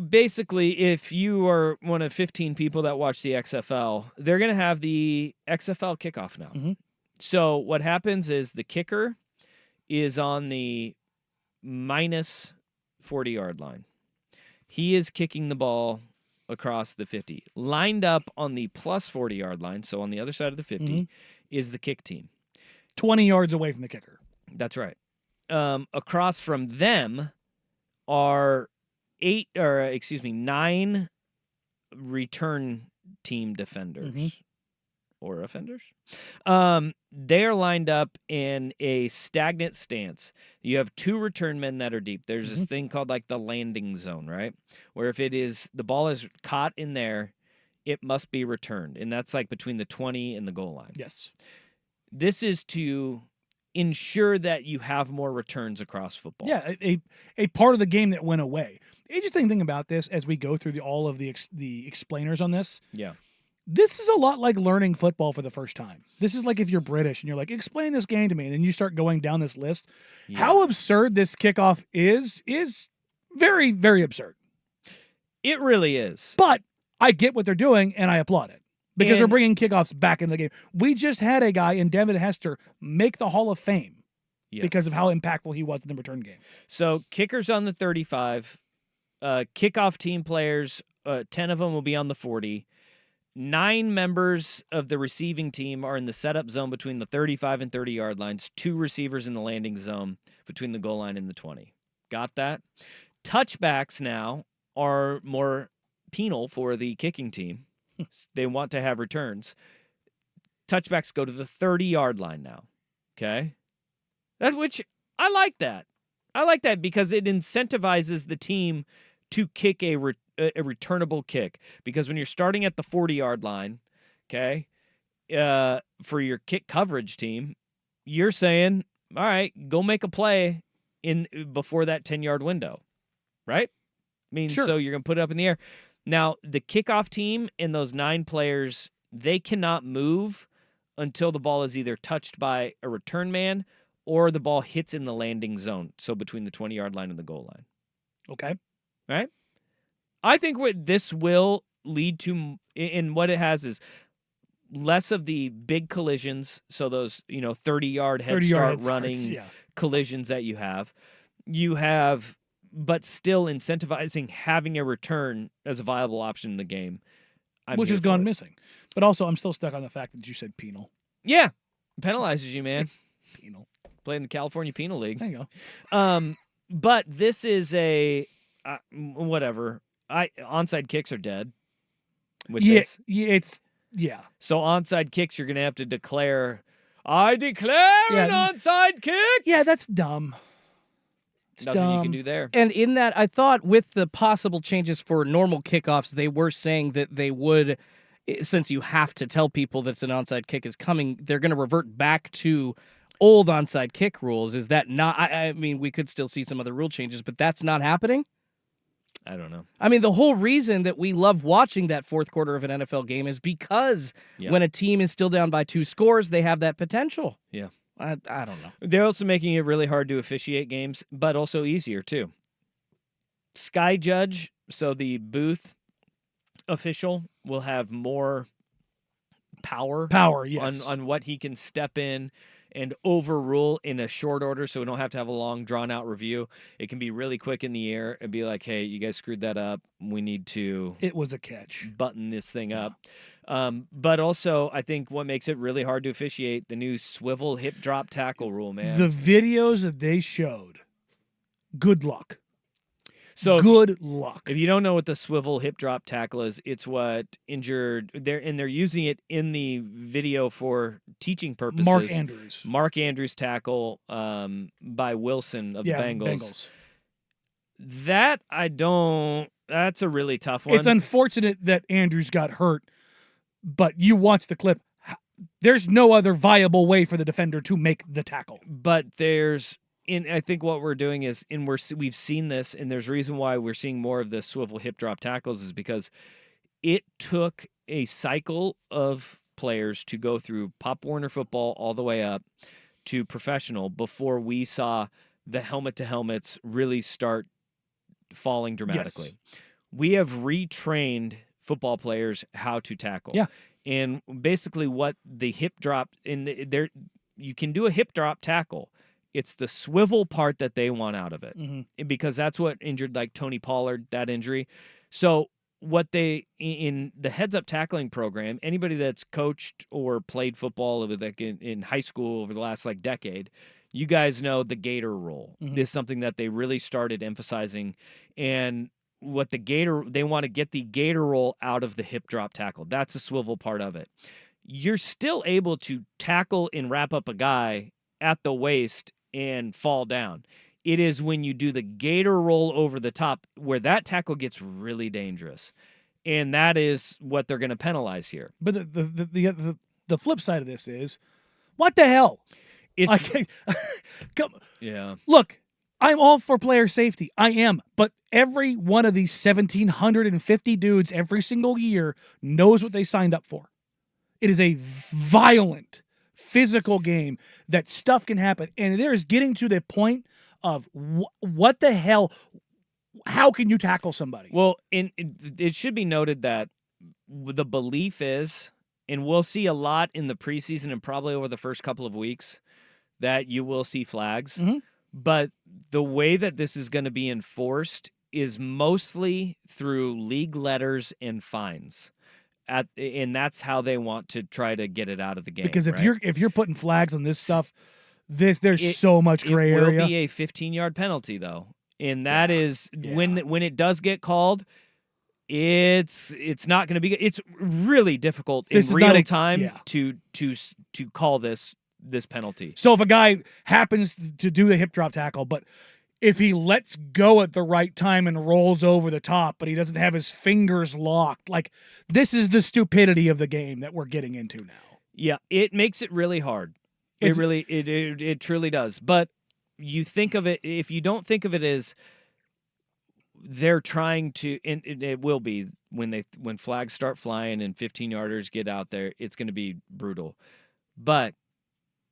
Basically, if you are one of 15 people that watch the XFL, they're going to have the XFL kickoff now. Mhm. So what happens is the kicker is on the minus 40-yard line. He is kicking the ball across the 50. Lined up on the plus 40-yard line, so on the other side of the 50, is the kick team. 20 yards away from the kicker. That's right. Across from them are 9 return team defenders or offenders. They're lined up in a stagnant stance. You have 2 return men that are deep. There's this thing called like the landing zone, right? Where if the ball is caught in there, it must be returned. And that's like between the 20 and the goal line. Yes. This is to ensure that you have more returns across football. Yeah, a part of the game that went away. The interesting thing about this, as we go through all of the explainers on this, Yeah. this is a lot like learning football for the first time. This is like if you're British and you're like, explain this game to me, and then you start going down this list. Yeah. How absurd this kickoff is very, very absurd. It really is. But I get what they're doing, and I applaud it. Because they're And- bringing kickoffs back into the game. We just had a guy in Devin Hester make the Hall of Fame Yes. because of how impactful he was in the return game. So kickers on the 35, kickoff team players, 10 of them will be on the 40. 9 members of the receiving team are in the setup zone between the 35 and 30-yard lines. 2 receivers in the landing zone between the goal line and the 20. Got that? Touchbacks now are more penal for the kicking team. They want to have returns. Touchbacks go to the 30-yard line now. Okay? Which I like that. I like that because it incentivizes the team to kick a returnable kick. Because when you're starting at the 40-yard line, okay, for your kick coverage team, you're saying, all right, go make a play before that 10-yard window, right? I mean, Sure. So you're going to put it up in the air. Now, the kickoff team and those 9 players, they cannot move until the ball is either touched by a return man or the ball hits in the landing zone, so between the 20-yard line and the goal line. Okay. Right? I think what this will lead to, and what it has is less of the big collisions, so those 30-yard head 30-yard start head starts, running yeah. collisions that you have. You have, but still incentivizing having a return as a viable option in the game. Which has gone missing. But also, I'm still stuck on the fact that you said penal. Yeah. Penalizes you, man. Penal. Playing the California Penal League. There you go. But this is a whatever. Onside kicks are dead with this. Yeah. So onside kicks, you're gonna have to declare. I declare an onside kick. Yeah, that's dumb. It's Nothing dumb. you can do there. And in that, I thought with the possible changes for normal kickoffs, they were saying that they would, since you have to tell people that an onside kick is coming, they're going to revert back to old onside kick rules. Is that not? I mean, we could still see some other rule changes, but that's not happening. I don't know. I mean, the whole reason that we love watching that fourth quarter of an NFL game is because when a team is still down by 2 scores, they have that potential. Yeah. I don't know. They're also making it really hard to officiate games, but also easier too. Sky Judge, so the booth official, will have more power. Yes. On what he can step in and overrule in a short order, so we don't have to have a long, drawn-out review. It can be really quick in the air and be like, hey, you guys screwed that up. We need to It was a catch. button this thing up. But also, I think what makes it really hard to officiate, the new swivel hip drop tackle rule, man. The videos that they showed, good luck. So good luck. If you don't know what the swivel hip drop tackle is, it's what injured they're using it in the video for teaching purposes. Mark Andrews tackle by Wilson of the Bengals. That's a really tough one. It's unfortunate that Andrews got hurt, but you watch the clip. There's no other viable way for the defender to make the tackle. But I think what we're doing is, we've seen this, and there's a reason why we're seeing more of the swivel hip drop tackles is because it took a cycle of players to go through Pop Warner football all the way up to professional before we saw the helmet-to-helmets really start falling dramatically. Yes. We have retrained football players how to tackle. Yeah. And basically what the hip drop, you can do a hip drop tackle. It's the swivel part that they want out of it, because that's what injured like Tony Pollard, that injury. So what in the heads up tackling program, anybody that's coached or played football like in high school over the last like decade, you guys know the gator roll is something that they really started emphasizing. And what they want to get the gator roll out of the hip drop tackle. That's the swivel part of it. You're still able to tackle and wrap up a guy at the waist and fall down. It is when you do the gator roll over the top where that tackle gets really dangerous. And that is what they're going to penalize here. But the flip side of this is, what the hell? Yeah. Look, I'm all for player safety. I am. But every one of these 1,750 dudes every single year knows what they signed up for. It is a violent, physical game that stuff can happen. And there is getting to the point of what the hell? How can you tackle somebody? Well, it should be noted that the belief is, and we'll see a lot in the preseason and probably over the first couple of weeks, that you will see flags. But the way that this is going to be enforced is mostly through league letters and fines. And that's how they want to try to get it out of the game. Because if you're putting flags on this stuff, there's so much gray area. It will be a 15-yard penalty though, and that is when it does get called. It's not going to be. It's really difficult in real time to call this penalty. So if a guy happens to do the hip drop tackle, but if he lets go at the right time and rolls over the top, but he doesn't have his fingers locked, like this is the stupidity of the game that we're getting into now. Yeah, it makes it really hard. It truly does. But you think of it, if you don't think of it as they're trying to, and it will be when flags start flying and 15-yarders get out there, it's going to be brutal. But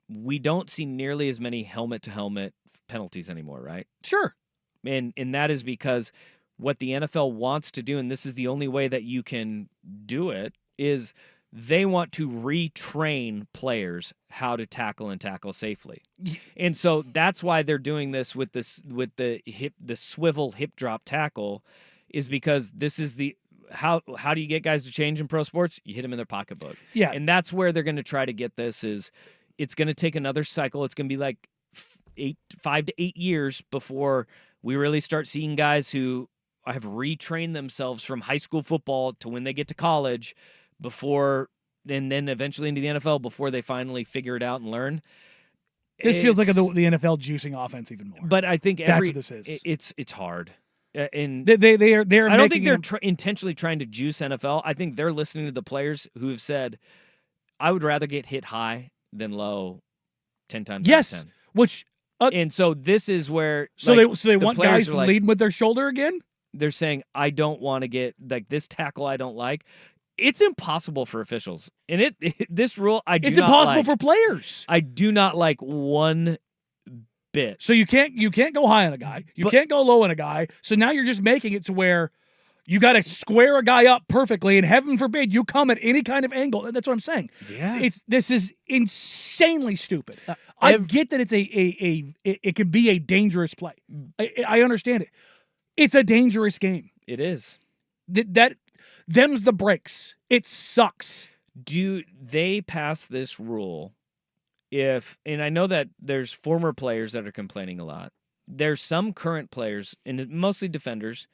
we don't see nearly as many helmet-to-helmet penalties anymore, right? Sure. And that is because what the NFL wants to do, and this is the only way that you can do it, is they want to retrain players how to tackle and tackle safely. And so that's why they're doing this with the swivel hip drop tackle, is because this is how do you get guys to change in pro sports? You hit them in their pocketbook. Yeah. And that's where they're going to try to get this is it's going to take another cycle. It's going to be like 5 to 8 years before we really start seeing guys who have retrained themselves from high school football to when they get to college and then eventually into the NFL before they finally figure it out and learn. This feels like the NFL juicing offense even more. But I think that's what this is. It's hard. And they're I don't think they're intentionally trying to juice NFL. I think they're listening to the players who have said, I would rather get hit high than low 10 times out of 10. Which and so this is where they want guys leading with their shoulder again? They're saying, I don't want to get like this tackle I don't like. it's impossible for officials. And this rule, It's impossible for players. I do not like one bit. So you can't go high on a guy. You can't go low on a guy. So now you're just making it to where you got to square a guy up perfectly, and heaven forbid you come at any kind of angle. That's what I'm saying. Yeah. This is insanely stupid. I get that it can be a dangerous play. I understand it. It's a dangerous game. It is. Them's the breaks. It sucks. Do they pass this rule and I know that there's former players that are complaining a lot. There's some current players, and mostly defenders,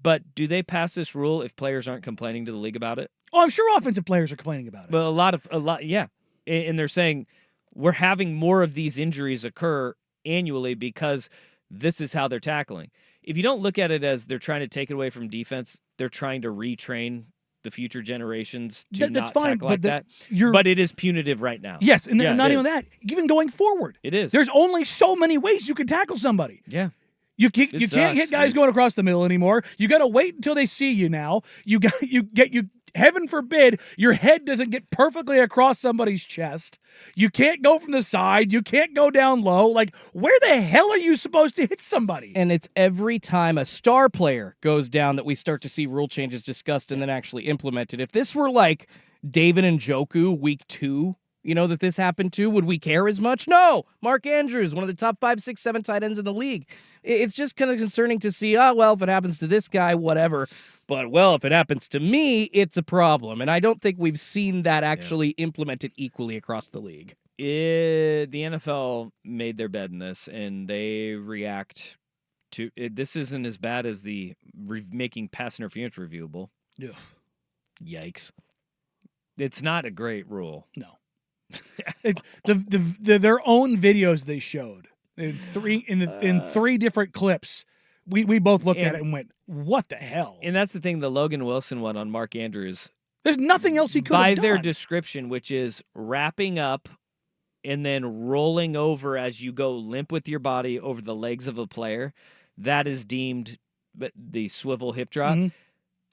but do they pass this rule if players aren't complaining to the league about it? Oh, I'm sure offensive players are complaining about it. Well, a lot, yeah. And they're saying we're having more of these injuries occur annually because this is how they're tackling. If you don't look at it as they're trying to take it away from defense, they're trying to retrain the future generations to That's not fine, tackle like that. You're, But it is punitive right now. yes, and Yeah, not it even is. that. Even going forward, It is. there's only so many ways you can tackle somebody. Yeah. You can't It hit sucks, guys dude. going across the middle anymore. You got to wait until they see you now. You heaven forbid your head doesn't get perfectly across somebody's chest. You can't go from the side. You can't go down low. Like, where the hell are you supposed to hit somebody? And it's every time a star player goes down that we start to see rule changes discussed and then actually implemented. If this were like David Njoku week 2, that this happened to, would we care as much? No. Mark Andrews, one of the top 5, 6, 7 tight ends in the league. It's just kind of concerning to see, if it happens to this guy, whatever. But, if it happens to me, it's a problem. And I don't think we've seen that actually implemented equally across the league. The NFL made their bed in this, and they react to it. This isn't as bad as the making pass interference reviewable. Yeah. Yikes. It's not a great rule. No. It's their own videos they showed in three different clips. We both looked at it and went, "What the hell?" And that's the thing. The Logan Wilson one on Mark Andrews. There's nothing else he could By have done. their description, which is wrapping up and then rolling over as you go limp with your body over the legs of a player, that is deemed the swivel hip drop. Mhm.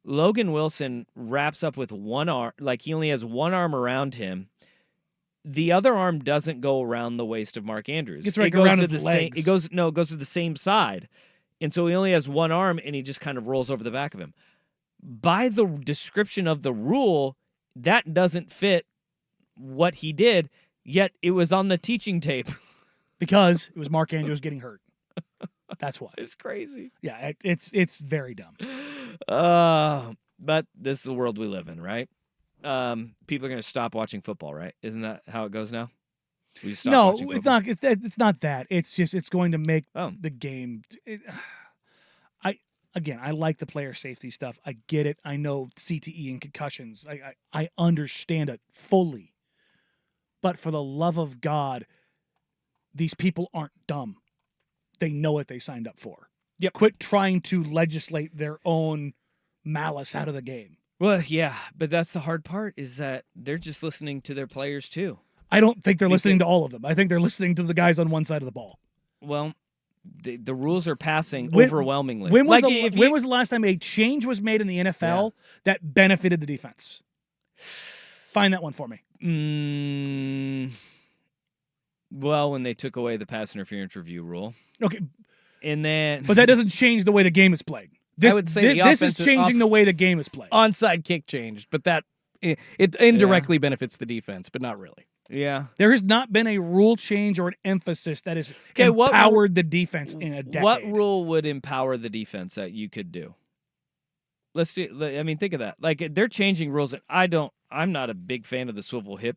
Logan Wilson wraps up with one arm, like he only has one arm around him. The other arm doesn't go around the waist of Mark Andrews. It's right it goes around to his the same. legs. It goes to the same side, and so he only has one arm, and he just kind of rolls over the back of him. By the description of the rule, that doesn't fit what he did. Yet it was on the teaching tape. Because it was Mark Andrews getting hurt. That's why. It's crazy. Yeah, it's very dumb. But this is the world we live in, right? People are going to stop watching football, right? Isn't that how it goes now? We just stop No, watching it's football? not. It's not that. It's just it's going to make Oh. the game. I like the player safety stuff. I get it. I know CTE and concussions. I understand it fully. But for the love of God, these people aren't dumb. They know what they signed up for. Yep. Quit trying to legislate their own malice out of the game. Well, yeah, but that's the hard part is that they're just listening to their players too. I don't think they're listening to all of them. I think they're listening to the guys on one side of the ball. Well, the rules are passing When- overwhelmingly. When was, Like, when was the last time a change was made in the NFL that benefited the defense? Find that one for me. Well, when they took away the pass interference review rule. Okay, And then but that doesn't change the way the game is played. This, I would say the this is offensive- changing the way the game is played. Onside kick changed, but that it indirectly benefits the defense, but not really. Yeah. There has not been a rule change or an emphasis that has Okay, what ru- empowered the defense in a decade. What rule would empower the defense that you could do? Let's do. I mean, think of that. Like they're changing rules, and I'm not a big fan of the swivel hip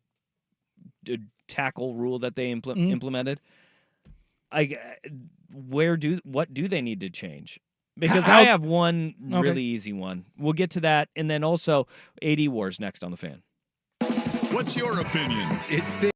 tackle rule that they implemented. What do they need to change? Because How- I have one Okay. really easy one. We'll get to that, and then also AD Wars next on the Fan. What's your opinion? It's the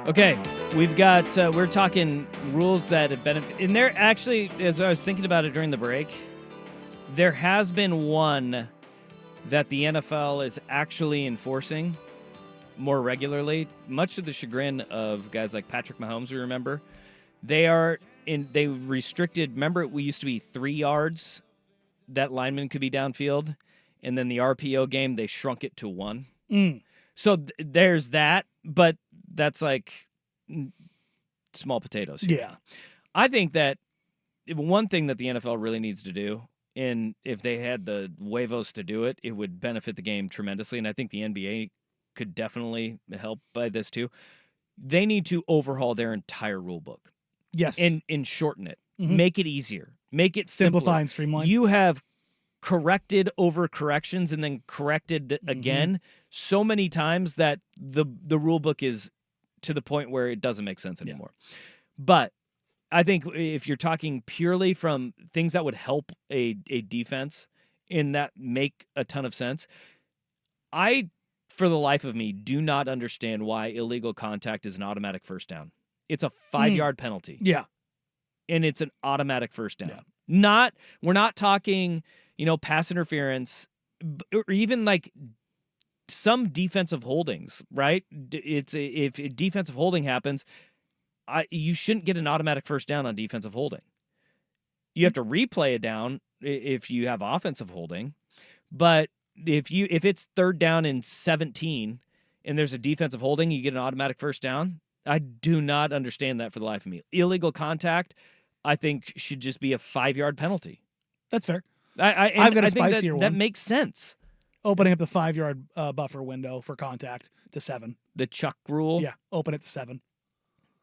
Okay, we've got, we're talking rules that have benefit. And there actually, as I was thinking about it during the break, there has been one that the NFL is actually enforcing more regularly, much to the chagrin of guys like Patrick Mahomes, we remember. They restricted, remember we used to be 3 yards that lineman could be downfield, and then the RPO game, they shrunk it to 1. So there's that, but that's like small potatoes here. Yeah. I think that one thing that the NFL really needs to do, and if they had the huevos to do it, it would benefit the game tremendously, and I think the NBA could definitely help by this too. They need to overhaul their entire rule book. Yes. And shorten it. Make it easier. Make it simpler. Simplify and streamline. You have corrected over corrections and then corrected again so many times that the rule book is to the point where it doesn't make sense anymore. But I think if you're talking purely from things that would help a defense and that make a ton of sense, I, for the life of me, do not understand why illegal contact is an automatic first down. It's a 5-yard penalty. Yeah. And it's an automatic first down. Yeah. We're not talking, pass interference or even like some defensive holdings, right? If a defensive holding happens, you shouldn't get an automatic first down on defensive holding. You have to replay it down if you have offensive holding, but if it's 3rd down and 17 and there's a defensive holding, you get an automatic first down. I do not understand that for the life of me. Illegal contact, I think, should just be a 5-yard penalty. That's fair. I've got a think spicier one. That makes sense. Opening up the 5-yard buffer window for contact to 7. The Chuck rule. Yeah, open it to 7.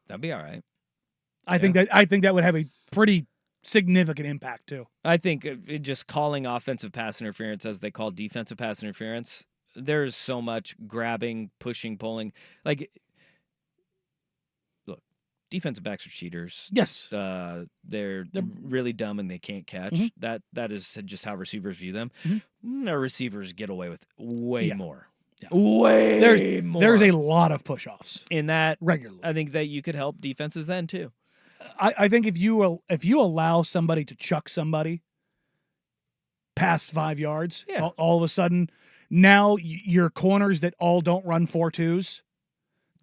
That'd be all right. I think that would have a pretty significant impact too. I think just calling offensive pass interference as they call defensive pass interference, there's so much grabbing, pushing, pulling. Like, look, defensive backs are cheaters. Yes. They're really dumb and they can't catch. That is just how receivers view them. Our receivers get away with way more. Yeah. Way more. There's a lot of push-offs in that regularly. I think that you could help defenses then too. I think if you allow somebody to chuck somebody past 5 yards, all of a sudden now your corners that all don't run 4.2s,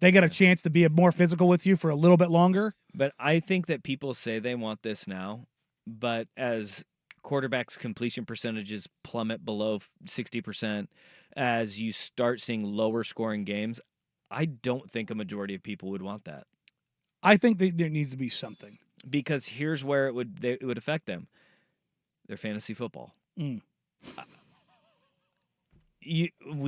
they got a chance to be more physical with you for a little bit longer. But I think that people say they want this now, but as quarterbacks' completion percentages plummet below 60%, as you start seeing lower scoring games, I don't think a majority of people would want that. I think there needs to be something. Because here's where it would affect them. Their fantasy football. We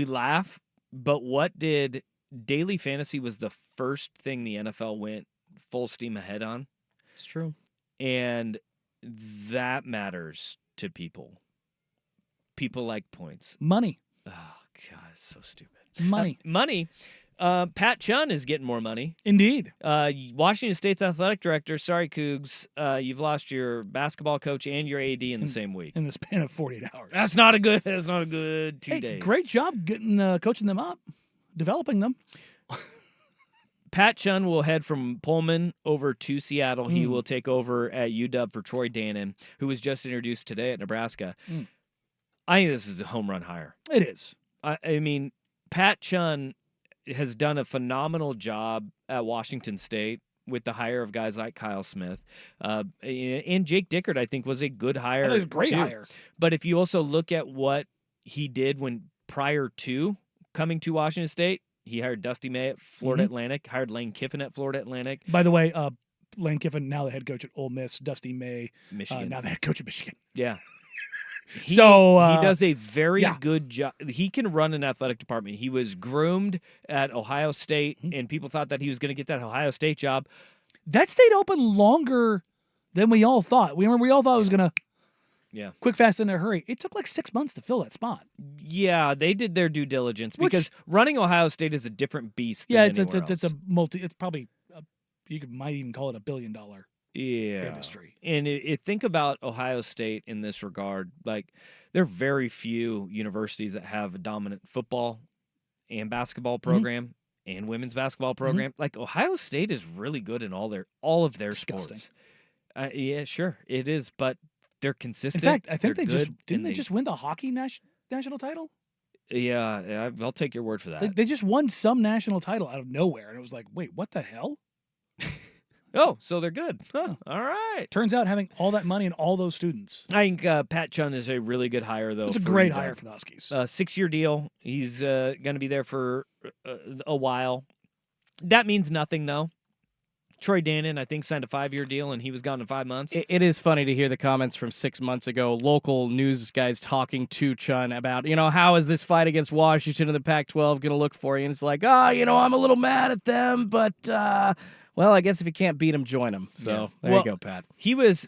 laugh, but what did daily fantasy was the first thing the NFL went full steam ahead on? It's true. And that matters to people. People like points. Money. Oh, God, it's so stupid. Money. Pat Chun is getting more money. Indeed. Washington State's athletic director, sorry, Cougs, you've lost your basketball coach and your AD in the same week. In the span of 48 hours. That's not a good 2 days. Great job getting coaching them up, developing them. Pat Chun will head from Pullman over to Seattle. He will take over at UW for Troy Danon, who was just introduced today at Nebraska. I think this is a home run hire. It is. I mean, Pat Chun has done a phenomenal job at Washington State with the hire of guys like Kyle Smith. And Jake Dickert, I think, was a good hire. That was a great hire. But if you also look at what he did prior to coming to Washington State, he hired Dusty May at Florida Atlantic, hired Lane Kiffin at Florida Atlantic. By the way, Lane Kiffin, now the head coach at Ole Miss, Dusty May, Michigan. now the head coach at Michigan. Yeah. He does a very good job. He can run an athletic department. He was groomed at Ohio State, and people thought that he was going to get that Ohio State job. That stayed open longer than we all thought. We all thought it was going to quick, fast, in a hurry. It took like 6 months to fill that spot. Yeah, they did their due diligence because running Ohio State is a different beast than it's else. It's probably, might even call it $1 billion industry. And think about Ohio State in this regard. Like, there are very few universities that have a dominant football and basketball program, and women's basketball program. Like Ohio State is really good in all of their Disgusting. sports. Yeah, sure, it is, but they're In consistent. fact, I think they're they just good, didn't and they just win the hockey national title? Yeah, I'll take your word for that. They just won some national title out of nowhere, and it was like, wait, what the hell? Oh, so they're good. Huh, all right. Turns out having all that money and all those students. I think Pat Chun is a really good hire, though. It's a for great UW. hire for the Huskies. 6-year deal. He's going to be there for a while. That means nothing, though. Troy Dannon, I think, signed a 5-year deal, and he was gone in 5 months. It is funny to hear the comments from 6 months ago. Local news guys talking to Chun about, how is this fight against Washington in the Pac-12 going to look for you? And it's like, I'm a little mad at them, but, well, I guess if you can't beat them, join them. So there you go, Pat. He was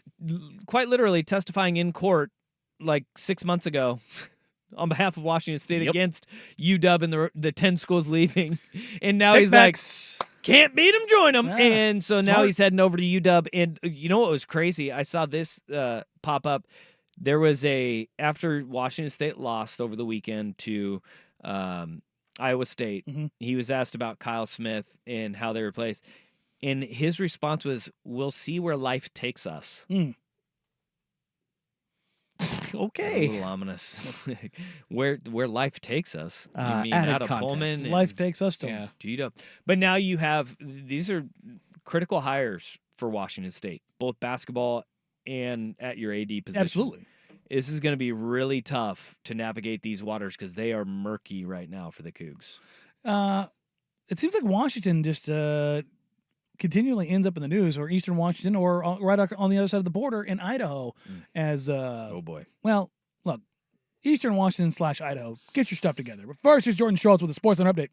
quite literally testifying in court like 6 months ago on behalf of Washington State against UW and the 10 schools leaving. And now he's like, can't beat them, join them. And so now he's heading over to UW. And you know what was crazy? I saw this pop up. There was after Washington State lost over the weekend to Iowa State, he was asked about Kyle Smith and how they replaced. And his response was, "We'll see where life takes us." Okay. A little ominous. where life takes us. You mean added out of context. Pullman? Life takes us to UW. But now you have, these are critical hires for Washington State, both basketball and at your AD position. Absolutely. This is going to be really tough to navigate these waters because they are murky right now for the Cougs. It seems like Washington just continually ends up in the news, or Eastern Washington, or right on the other side of the border in Idaho as oh boy. Well, look, Eastern Washington / Idaho, get your stuff together. But first, here's Jordan Schultz with the Sports Center update.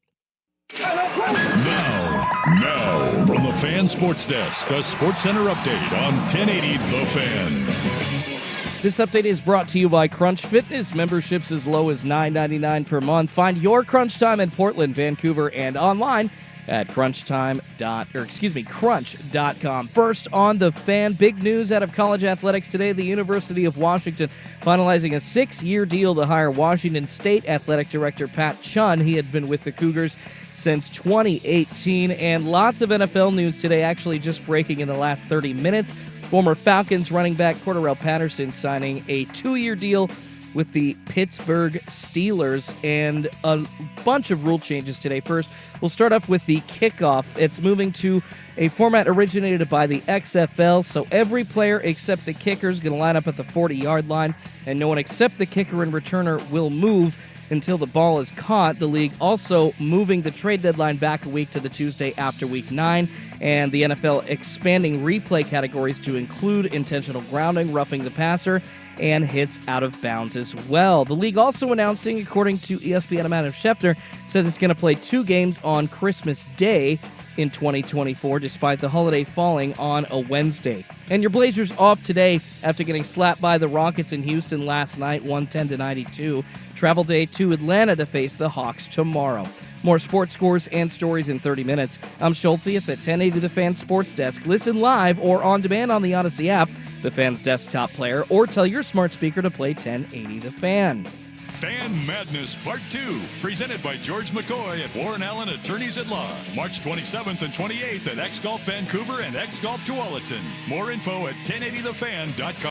Now, from the Fan Sports Desk, a Sports Center update on 1080 The Fan. This update is brought to you by Crunch Fitness. Memberships as low as $9.99 per month. Find your Crunch Time in Portland, Vancouver, and online at crunch.com. First on the Fan, big news out of college athletics today. The University of Washington finalizing a 6-year deal to hire Washington State Athletic Director Pat Chun. He had been with the Cougars since 2018, and lots of NFL news today, actually just breaking in the last 30 minutes. Former Falcons running back Cordarrelle Patterson signing a 2-year deal with the Pittsburgh Steelers, and a bunch of rule changes today. First, we'll start off with the kickoff. It's moving to a format originated by the XFL, so every player except the kicker is going to line up at the 40-yard line, and no one except the kicker and returner will move until the ball is caught. The league also moving the trade deadline back a week to the Tuesday after Week 9, and the NFL expanding replay categories to include intentional grounding, roughing the passer, and hits out of bounds as well. The league also announcing, according to ESPN Adam Schefter, says it's going to play 2 games on Christmas Day in 2024, despite the holiday falling on a Wednesday. And your Blazers off today after getting slapped by the Rockets in Houston last night, 110-92. Travel day to Atlanta to face the Hawks tomorrow. More sports scores and stories in 30 minutes. I'm Schulte at the 1080 The Fan Sports Desk. Listen live or on demand on the Odyssey app, the Fan's desktop player, or tell your smart speaker to play 1080 The Fan. Fan Madness Part 2, presented by George McCoy at Warren Allen Attorneys at Law. March 27th and 28th at X Golf Vancouver and X Golf Tualatin. More info at 1080thefan.com.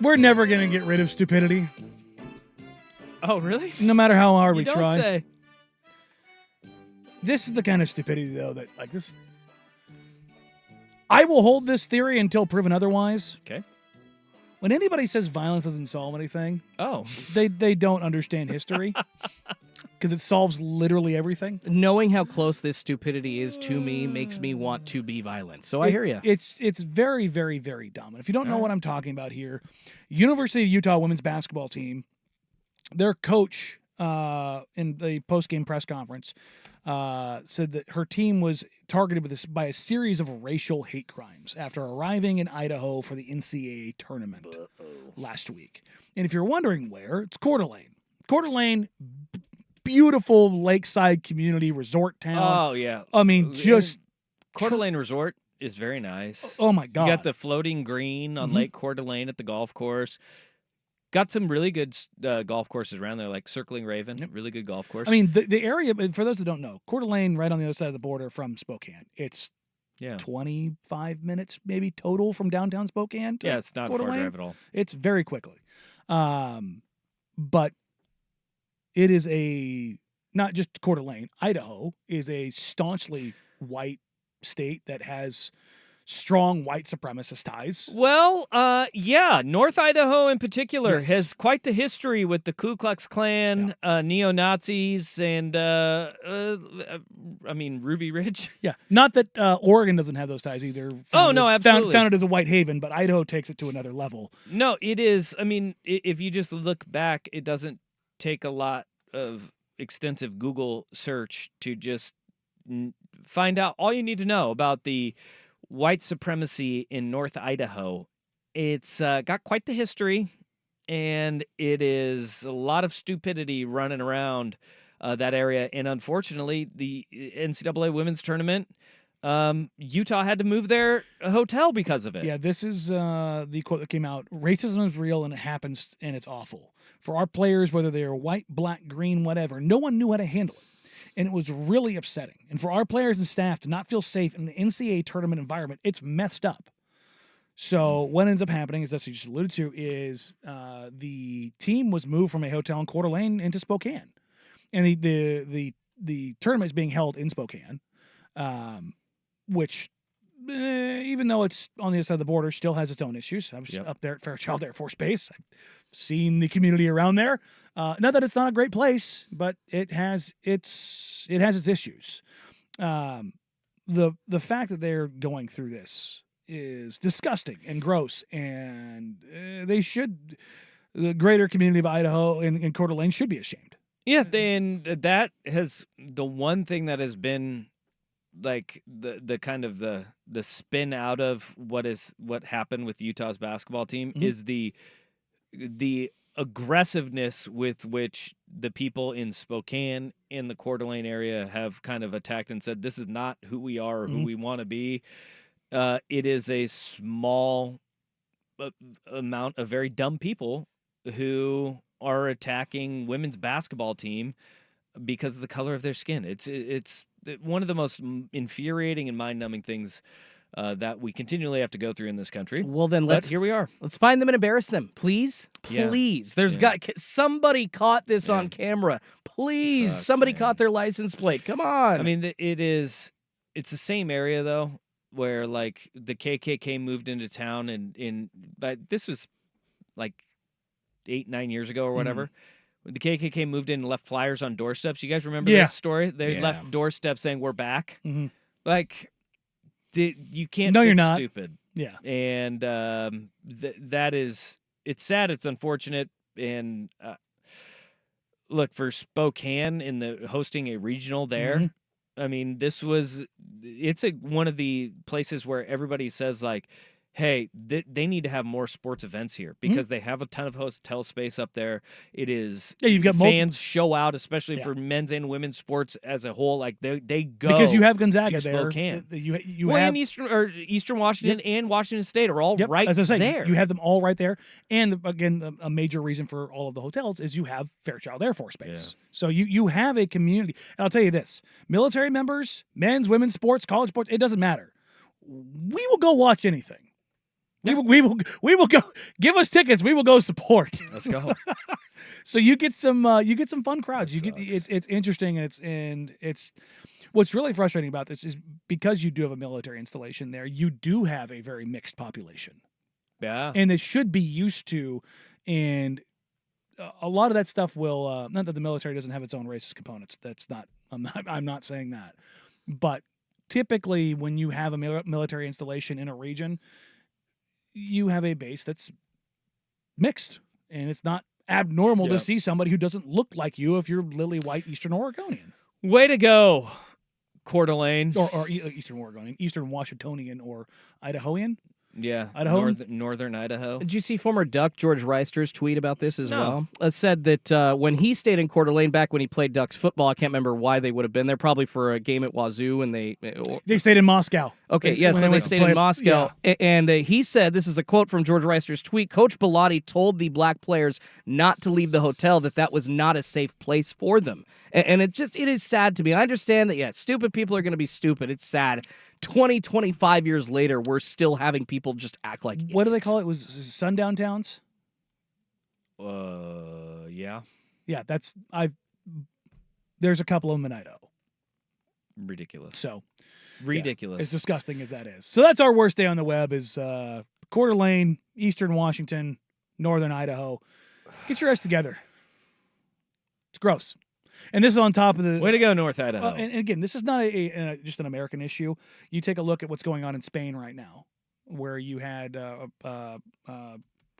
We're never going to get rid of stupidity, Oh, really? no matter how hard You we don't try. say. This is the kind of stupidity, though, that like this. I will hold this theory until proven otherwise. Okay. When anybody says violence doesn't solve anything, Oh. they don't understand history because it solves literally everything. Knowing how close this stupidity is to me makes me want to be violent. So I hear you. It's very, very, very dumb. And if you don't know what I'm talking about here, University of Utah women's basketball team, their coach in the post-game press conference said that her team was targeted by a series of racial hate crimes after arriving in Idaho for the NCAA tournament last week. And if you're wondering where, it's Coeur d'Alene. Coeur d'Alene, beautiful lakeside community resort town. Oh, yeah. I mean, just Coeur d'Alene Resort is very nice. oh my god. You got the floating green on Lake Coeur d'Alene at the golf course. Got some really good golf courses around there, like Circling Raven, really good golf course. I mean, the area, for those that don't know, Coeur d'Alene, right on the other side of the border from Spokane. It's 25 minutes maybe total from downtown Spokane. To it's not Coeur a far d'Alene. drive at all. It's very quickly. But it is not just Coeur d'Alene. Idaho is a staunchly white state that has strong white supremacist ties. Well, North Idaho in particular Yes. has quite the history with the Ku Klux Klan, neo-Nazis, and Ruby Ridge. Yeah, not that Oregon doesn't have those ties either. Oh, no, absolutely. Founded as a white haven, but Idaho takes it to another level. No, it is. I mean, if you just look back, it doesn't take a lot of extensive Google search to just find out all you need to know about the white supremacy in North Idaho. It's got quite the history, and it is a lot of stupidity running around that area. And unfortunately, the NCAA women's tournament, Utah had to move their hotel because of it. Yeah, this is the quote that came out. Racism is real and it happens and it's awful. For our players, whether they are white, black, green, whatever, no one knew how to handle it. And it was really upsetting. And for our players and staff to not feel safe in the NCAA tournament environment, it's messed up. So what ends up happening, as you just alluded to, is the team was moved from a hotel in Coeur d'Alene into Spokane. And the tournament is being held in Spokane, which, even though it's on the other side of the border, still has its own issues. I was up there at Fairchild Air Force Base. I've seen the community around there. Not that it's not a great place, but it has its issues. The fact that they're going through this is disgusting and gross, and the greater community of Idaho and Coeur d'Alene should be ashamed. Yeah, then that has the one thing that has been like the kind of the spin out of what happened with Utah's basketball team is the aggressiveness with which the people in Spokane in the Coeur d'Alene area have kind of attacked and said, this is not who we are or who we want to be. It is a small amount of very dumb people who are attacking women's basketball team because of the color of their skin. It's one of the most infuriating and mind-numbing things that we continually have to go through in this country. Well, then here we are. Let's find them and embarrass them, please. Yeah. Please. Somebody caught this on camera. Please, somebody caught their license plate. Come on. I mean, it's the same area though, where like the KKK moved into town, but this was like 8-9 years ago or whatever. The KKK moved in and left flyers on doorsteps. You guys remember this story? They left doorsteps saying "We're back." Like, you can't. No, fix you're not. Stupid. Yeah, and that is, it's sad. It's unfortunate. And look, for Spokane in the hosting a regional there. I mean, it's one of the places where everybody says like, hey, they need to have more sports events here because they have a ton of hotel space up there. It is you've got fans show out, especially for men's and women's sports as a whole. Like they go because you have Gonzaga to there. Spokane. You have Eastern Washington and Washington State are all right as I say, there. You have them all right there. And again, a major reason for all of the hotels is you have Fairchild Air Force Base. Yeah. So you have a community. And I'll tell you this: military members, men's, women's sports, college sports, it doesn't matter. We will go watch anything. We will go. Give us tickets. We will go support. Let's go. So you get some fun crowds. It's interesting, and it's what's really frustrating about this is because you do have a military installation there, you do have a very mixed population. Yeah. And they should be used to, and a lot of that stuff will not that the military doesn't have its own racist components. That's not. I'm not saying that, but typically when you have a military installation in a region, you have a base that's mixed, and it's not abnormal to see somebody who doesn't look like you if you're lily white Eastern Oregonian. Way to go, Coeur d'Alene. Or Eastern Oregonian, Eastern Washingtonian, or Idahoan. Yeah, Idaho? Northern Idaho. Did you see former Duck George Reister's tweet about this as No. well? Said that when he stayed in Coeur d'Alene back when he played Ducks football, I can't remember why they would have been there, probably for a game at Wazoo, and they stayed in Moscow. Okay, yes, when so they went to stayed play- in Moscow. And he said, this is a quote from George Reister's tweet, Coach Bellotti told the black players not to leave the hotel, that was not a safe place for them. And it is sad to me. I understand that, stupid people are going to be stupid. It's sad. 25 years later, we're still having people just act like What do they call it? Was sundown towns? Yeah. Yeah, there's a couple of them in Idaho. Ridiculous. So ridiculous. as disgusting as that is. So that's our worst day on the web is Coeur d'Alene, Eastern Washington, Northern Idaho. Get your ass together. It's gross. And this is on top of the Way to go, North Idaho. and again, this is not just an American issue. You take a look at what's going on in Spain right now, where you had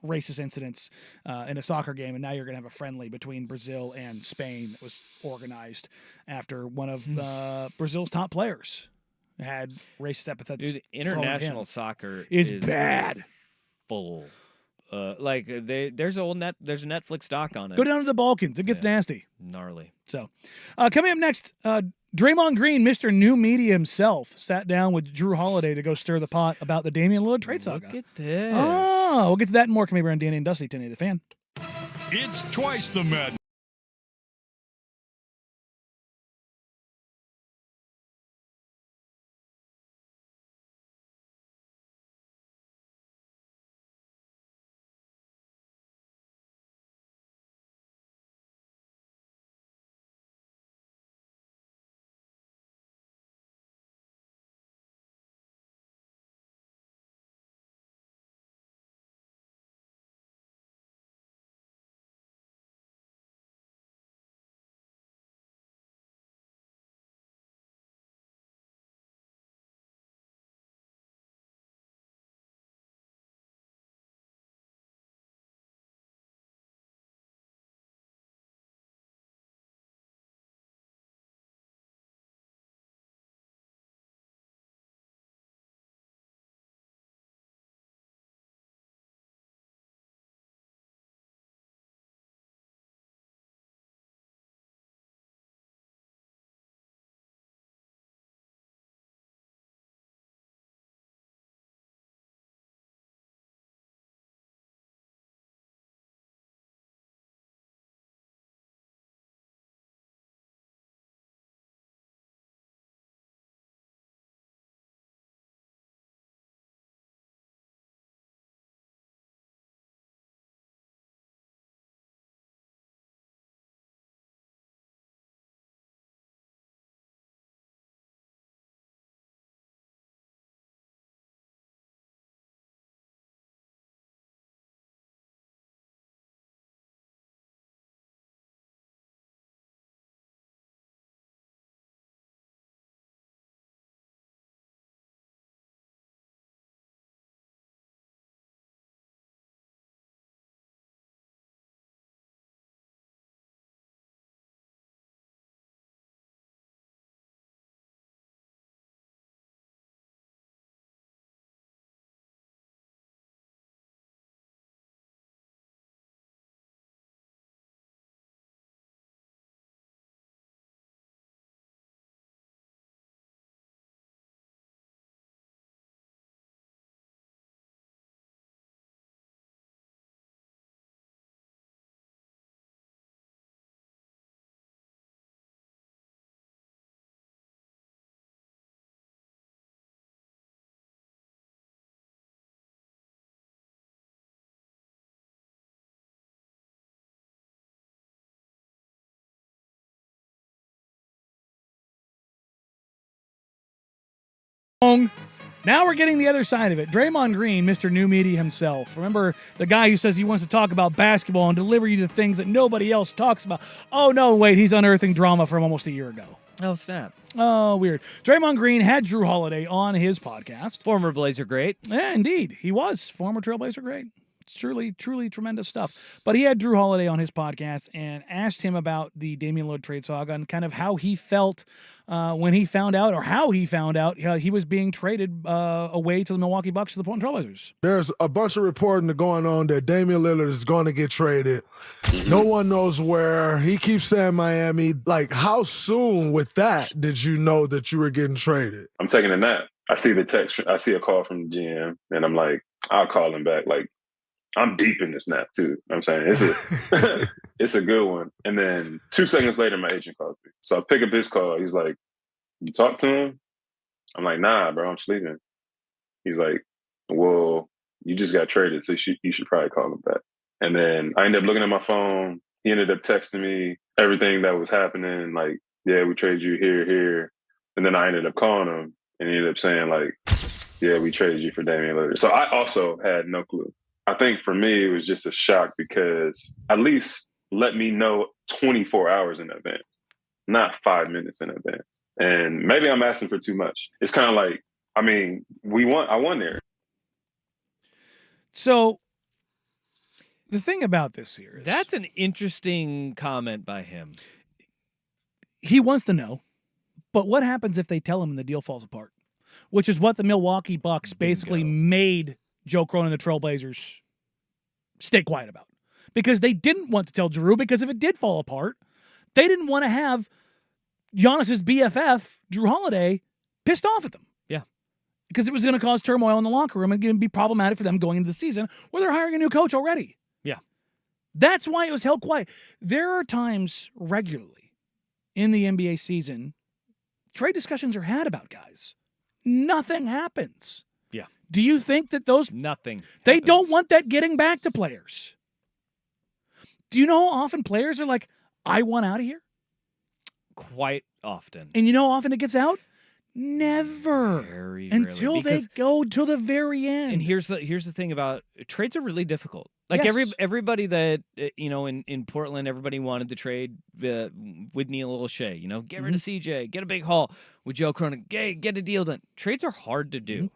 racist incidents in a soccer game, and now you're going to have a friendly between Brazil and Spain that was organized after one of Brazil's top players had racist epithets. Dude, thrown at international him. soccer is bad. Full. There's a Netflix doc on it. Go down to the Balkans. It gets nasty. Gnarly. So, coming up next, Draymond Green, Mr. New Media himself, sat down with Drew Holiday to go stir the pot about the Damian Lillard trade saga. Look at this. Oh, we'll get to that and more coming over on Danny and Dusty, 1080 The Fan. It's twice the madness. Now we're getting the other side of it. Draymond Green, Mr. New Media himself. Remember the guy who says he wants to talk about basketball and deliver you the things that nobody else talks about. Oh, no, wait, he's unearthing drama from almost a year ago. Oh, snap. Oh, weird. Draymond Green had Drew Holiday on his podcast. Former Blazer great. Yeah, indeed. He was. Former Trailblazer great. It's truly, truly tremendous stuff. But he had Drew Holiday on his podcast and asked him about the Damian Lillard trade saga and kind of how he felt when he found out, or how he found out he was being traded away to the Milwaukee Bucks to the Portland Trailblazers. There's a bunch of reporting going on that Damian Lillard is going to get traded. No one knows where. He keeps saying Miami. Like, how soon with that did you know that you were getting traded? I'm taking a nap. I see the text. I see a call from the GM, and I'm like, I'll call him back. Like, I'm deep in this nap too. You know what I'm saying it's a good one. And then 2 seconds later, my agent calls me. So I pick up his call. He's like, "You talk to him?" I'm like, "Nah, bro, I'm sleeping." He's like, "Well, you just got traded, so you should probably call him back." And then I ended up looking at my phone. He ended up texting me everything that was happening. Like, "Yeah, we traded you here." And then I ended up calling him, and he ended up saying like, "Yeah, we traded you for Damian Lillard." So I also had no clue. I think for me, it was just a shock because at least let me know 24 hours in advance, not 5 minutes in advance. And maybe I'm asking for too much. It's kind of like, I mean, I won there. So the thing about this here is That's an interesting comment by him. he wants to know, but what happens if they tell him and the deal falls apart? Which is what the Milwaukee Bucks basically made Joe Cronin and the Trailblazers stay quiet about. Because they didn't want to tell Drew, because if it did fall apart, they didn't want to have Giannis's BFF, Drew Holiday, pissed off at them. Yeah. Because it was going to cause turmoil in the locker room and going to be problematic for them going into the season where they're hiring a new coach already. Yeah. That's why it was held quiet. There are times regularly in the NBA season, trade discussions are had about guys. Nothing happens. Yeah. Do you think that those... Nothing. They happens. don't want that getting back to players. Do you know how often players are like, I want out of here? Quite often. And you know how often it gets out? Never. Very Until rarely, they because- go to the very end. And here's the thing about trades are really difficult. Like Yes. everybody that in Portland, everybody wanted to trade with Neil O'Shea. Get rid of CJ, get a big haul with Joe Cronin, get a deal done. Trades are hard to do,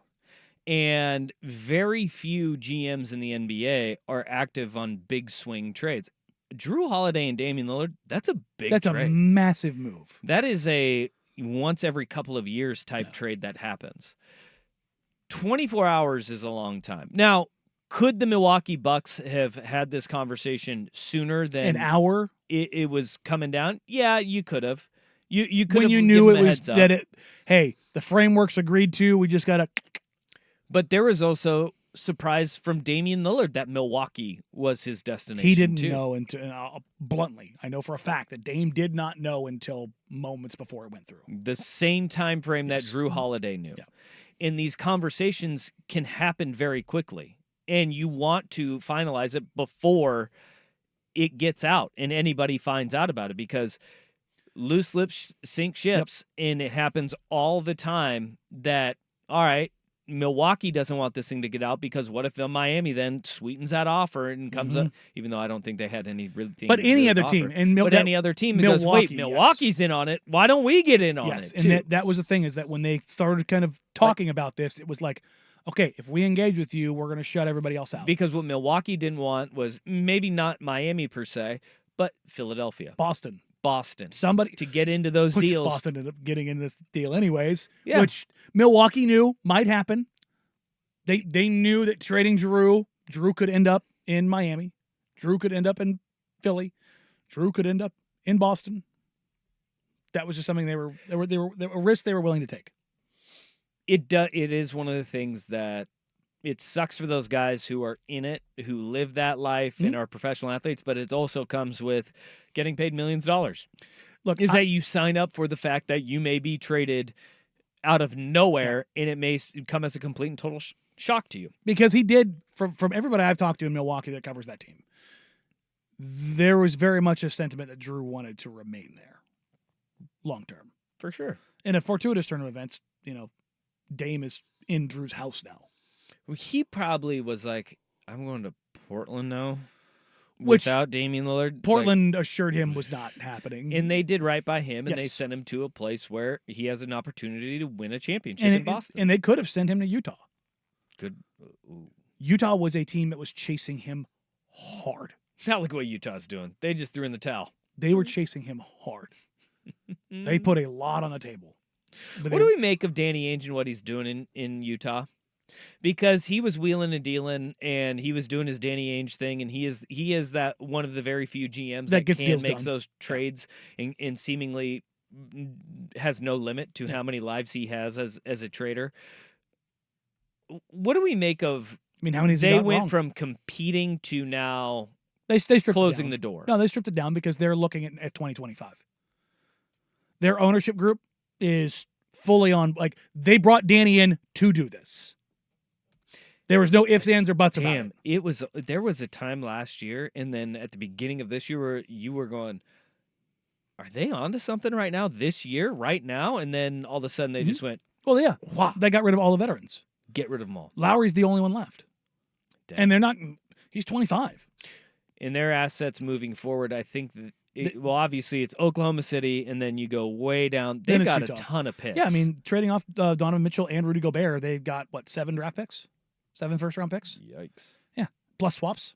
and very few GMs in the NBA are active on big swing trades. Drew Holiday and Damian Lillard, that's a big That's trade. a massive move. That is a once every couple of years type trade that happens. 24 hours is a long time. Now, could the Milwaukee Bucks have had this conversation sooner than An hour? it was coming down? Yeah, you could have. You could When have you knew given it them a was heads up. that it, hey, the framework's agreed to, we just got to... But there was also surprise from Damian Lillard that Milwaukee was his destination. He didn't too. know until, bluntly, I know for a fact that Dame did not know until moments before it went through. The same time frame that Drew Holiday knew. Yeah. And these conversations can happen very quickly. And you want to finalize it before it gets out and anybody finds out about it, because loose lips sink ships. And it happens all the time that, all right, Milwaukee doesn't want this thing to get out, because what if Miami then sweetens that offer and comes up, even though I don't think they had any really thing. But any really other to team, offer. and but any other team goes, wait, Milwaukee, yes. Milwaukee's in on it. Why don't we get in on Yes, it too? and that was the thing, is that when they started kind of talking about this, it was like, okay, if we engage with you, we're going to shut everybody else out. Because what Milwaukee didn't want was maybe not Miami per se, but Philadelphia, Boston. somebody to get into those Which deals. Boston ended up getting in this deal anyways, Yeah. which Milwaukee knew might happen. They knew that trading Drew could end up in Miami. Drew could end up in Philly. Drew could end up in Boston. That was just something they were a risk they were willing to take. It is one of the things that it sucks for those guys who are in it, who live that life and are professional athletes, but it also comes with getting paid millions of dollars. Look, that you sign up for the fact that you may be traded out of nowhere, and it may come as a complete and total shock to you. Because he did, from everybody I've talked to in Milwaukee that covers that team, there was very much a sentiment that Drew wanted to remain there long term. For sure. In a fortuitous turn of events, Dame is in Drew's house now. Well, he probably was like, I'm going to Portland now. Which without Damian Lillard. Portland assured him was not happening. And they did right by him, and they Yes. sent him to a place where he has an opportunity to win a championship in Boston. And they could have sent him to Utah. Good. Utah was a team that was chasing him hard. Now look what Utah's doing. They just threw in the towel. They were chasing him hard. They put a lot on the table. But What do we make of Danny Ainge and what he's doing in Utah? Because he was wheeling and dealing, and he was doing his Danny Ainge thing, and he is that one of the very few GMs that gets can deals makes done. those trades and seemingly has no limit to how many lives he has as a trader. What do we make of? I mean, how many? They went from competing to now they stripped closing it down. the door. No, they stripped it down because they're looking at 2025. Their ownership group is fully on. Like, they brought Danny in to do this. There was no ifs, ands, or buts about it. There was a time last year, and then at the beginning of this year, you were going, "Are they onto something right now? This year, right now?" And then all of a sudden, they just went, Well, yeah. Wow. They got rid of all the veterans. "Get rid of them all." Lowry's the only one left. Dang. And they're not. He's 25. In their assets moving forward, I think that obviously it's Oklahoma City, and then you go way down. Then They've it's got Utah. a ton of picks. Yeah, I mean, trading off Donovan Mitchell and Rudy Gobert, they've got, 7 draft picks? 7 first-round picks? Yikes. Yeah, plus swaps.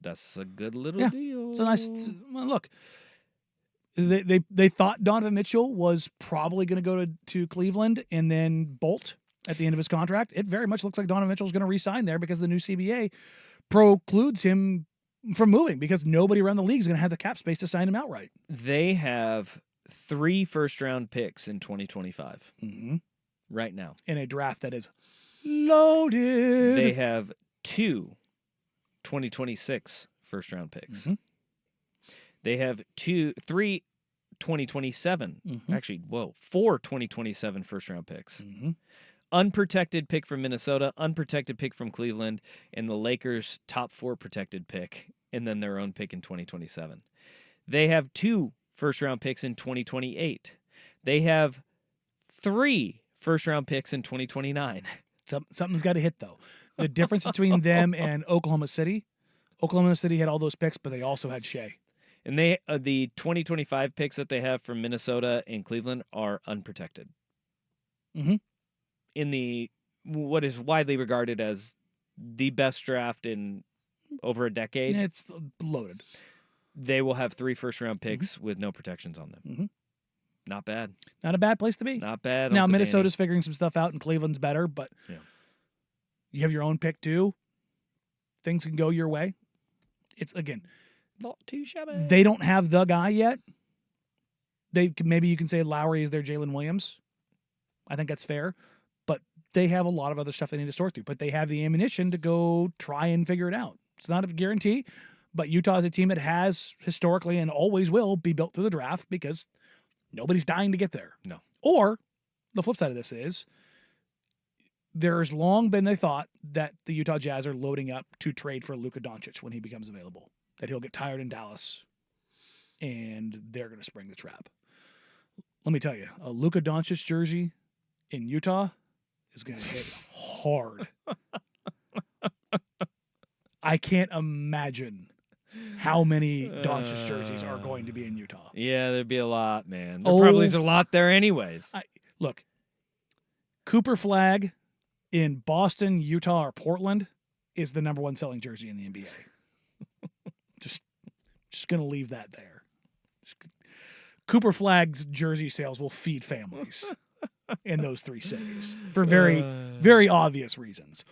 That's a good little Yeah, deal. it's a nice look. They thought Donovan Mitchell was probably going to go to Cleveland and then bolt at the end of his contract. It very much looks like Donovan Mitchell's going to re-sign there because the new CBA precludes him from moving because nobody around the league is going to have the cap space to sign him outright. They have 3 first-round picks in 2025 right now. In a draft that is loaded. They have 2 2026 first-round picks. They have 3 2027. Actually, 4 2027 first-round picks. Unprotected pick from Minnesota, unprotected pick from Cleveland, and the Lakers' top 4 protected pick, and then their own pick in 2027. They have 2 first-round picks in 2028. They have 3 first-round picks in 2029. Something's got to hit, though. The difference between them and Oklahoma City had all those picks, but they also had Shea. And they the 2025 picks that they have from Minnesota and Cleveland are unprotected. In the what is widely regarded as the best draft in over a decade. It's loaded. They will have 3 first-round picks with no protections on them. Not bad. Not a bad place to be. Not bad. Now, Uncle Minnesota's figuring some stuff out, and Cleveland's better, but you have your own pick, too. Things can go your way. It's, again, not too shabby. They don't have the guy yet. Maybe you can say Lowry is their Jalen Williams. I think that's fair. But they have a lot of other stuff they need to sort through. But they have the ammunition to go try and figure it out. It's not a guarantee, but Utah is a team that has historically and always will be built through the draft because nobody's dying to get there. No. Or the flip side of this is there's long been the thought that the Utah Jazz are loading up to trade for Luka Doncic when he becomes available, that he'll get tired in Dallas and they're going to spring the trap. Let me tell you, a Luka Doncic jersey in Utah is going to hit hard. I can't imagine how many Doncic jerseys are going to be in Utah. Yeah, there'd be a lot, man. There probably is a lot there anyways. Look, Cooper Flag in Boston, Utah, or Portland is the number 1 selling jersey in the NBA. just going to leave that there. Cooper Flag's jersey sales will feed families in those 3 cities for very, very obvious reasons.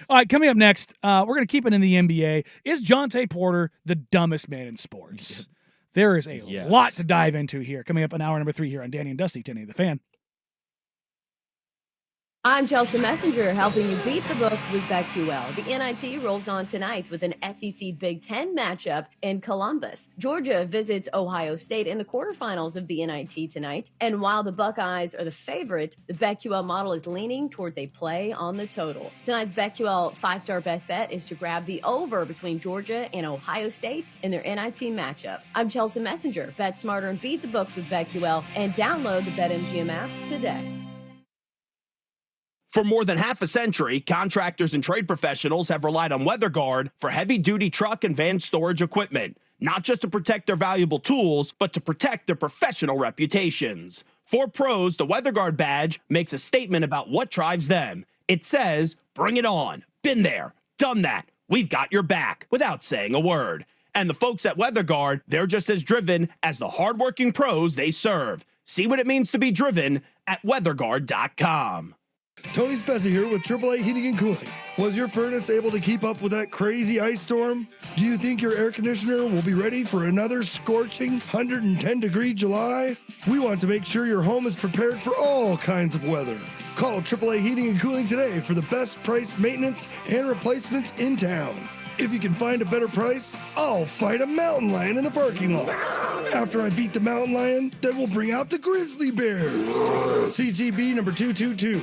All right, coming up next, we're going to keep it in the NBA. Is Jonte Porter the dumbest man in sports? There is a lot to dive into here. Coming up in hour number 3 here on Danny and Dusty, 1080 The Fan. I'm Chelsea Messenger, helping you beat the books with BetQL. The NIT rolls on tonight with an SEC Big Ten matchup in Columbus. Georgia visits Ohio State in the quarterfinals of the NIT tonight. And while the Buckeyes are the favorite, the BetQL model is leaning towards a play on the total. Tonight's BetQL 5-star best bet is to grab the over between Georgia and Ohio State in their NIT matchup. I'm Chelsea Messenger. Bet smarter and beat the books with BetQL, and download the BetMGM app today. For more than half a century, contractors and trade professionals have relied on WeatherGuard for heavy-duty truck and van storage equipment, not just to protect their valuable tools, but to protect their professional reputations. For pros, the WeatherGuard badge makes a statement about what drives them. It says, "Bring it on. Been there. Done that. We've got your back," without saying a word. And the folks at WeatherGuard, they're just as driven as the hardworking pros they serve. See what it means to be driven at WeatherGuard.com. Tony Spezza here with AAA Heating and Cooling. Was your furnace able to keep up with that crazy ice storm? Do you think your air conditioner will be ready for another scorching 110-degree July? We want to make sure your home is prepared for all kinds of weather. Call AAA Heating and Cooling today for the best price maintenance and replacements in town. If you can find a better price, I'll fight a mountain lion in the parking lot. After I beat the mountain lion, then we'll bring out the grizzly bears. CCB number 222.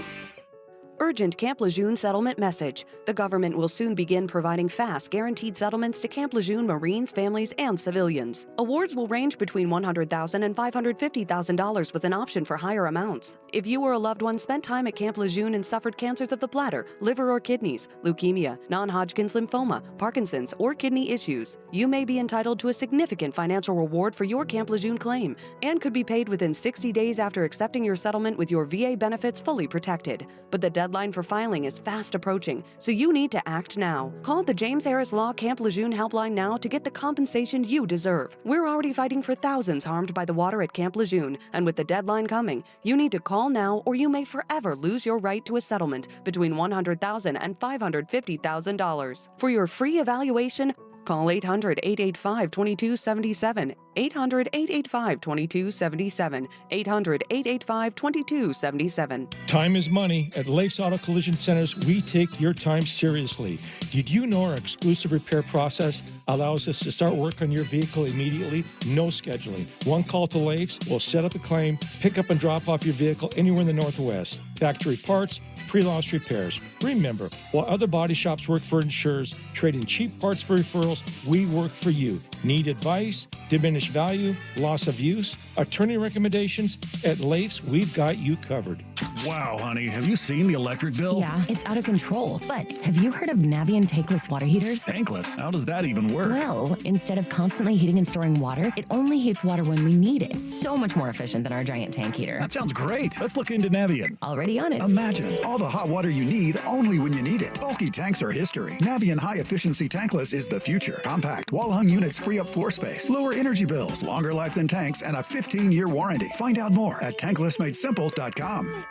Urgent Camp Lejeune settlement message. The government will soon begin providing fast, guaranteed settlements to Camp Lejeune Marines, families, and civilians. Awards will range between $100,000 and $550,000 with an option for higher amounts. If you or a loved one spent time at Camp Lejeune and suffered cancers of the bladder, liver or kidneys, leukemia, non-Hodgkin's lymphoma, Parkinson's, or kidney issues, you may be entitled to a significant financial reward for your Camp Lejeune claim and could be paid within 60 days after accepting your settlement with your VA benefits fully protected. But the deadline for filing is fast approaching, so you need to act now. Call the James Harris Law Camp Lejeune helpline now to get the compensation you deserve. We're already fighting for thousands harmed by the water at Camp Lejeune, and with the deadline coming, you need to call now or you may forever lose your right to a settlement between $100,000 and $550,000. For your free evaluation, call 800-885-2277, 800-885-2277, 800-885-2277. Time is money. At Lafe's Auto Collision Centers, we take your time seriously. Did you know our exclusive repair process allows us to start work on your vehicle immediately? No scheduling. One call to Lafe's, we'll set up a claim, pick up and drop off your vehicle anywhere in the Northwest. Factory parts, pre-loss repairs. Remember, while other body shops work for insurers, trading cheap parts for referrals, we work for you. Need advice, diminished value, loss of use, attorney recommendations? At Lafe's, we've got you covered. Wow, honey, have you seen the electric bill? Yeah, it's out of control. But have you heard of Navien tankless water heaters? Tankless? How does that even work? Well, instead of constantly heating and storing water, it only heats water when we need it. So much more efficient than our giant tank heater. That sounds great. Let's look into Navien. Already on it. Imagine all the hot water you need only when you need it. Bulky tanks are history. Navien high-efficiency tankless is the future. Compact, wall-hung units free up floor space, lower energy bills, longer life than tanks, and a 15-year warranty. Find out more at tanklessmadesimple.com.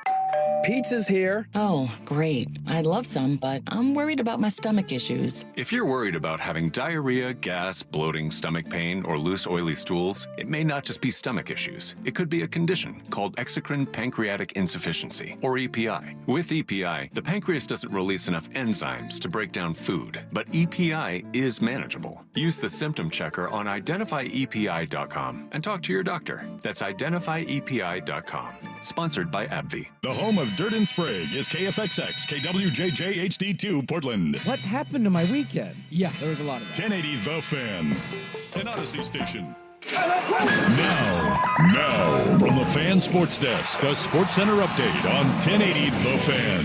Pizza's here. Oh, great. I'd love some, but I'm worried about my stomach issues. If you're worried about having diarrhea, gas, bloating, stomach pain, or loose, oily stools, it may not just be stomach issues. It could be a condition called exocrine pancreatic insufficiency, or EPI. With EPI, the pancreas doesn't release enough enzymes to break down food, but EPI is manageable. Use the symptom checker on identifyepi.com and talk to your doctor. That's identifyepi.com. Sponsored by AbbVie. The home of Dirt and Sprague is KFXX, KWJJ HD2 Portland. What happened to my weekend? Yeah, there was a lot of that. 1080 The Fan, an Odyssey station. Now, from the Fan Sports Desk, a Sports Center update on 1080 The Fan.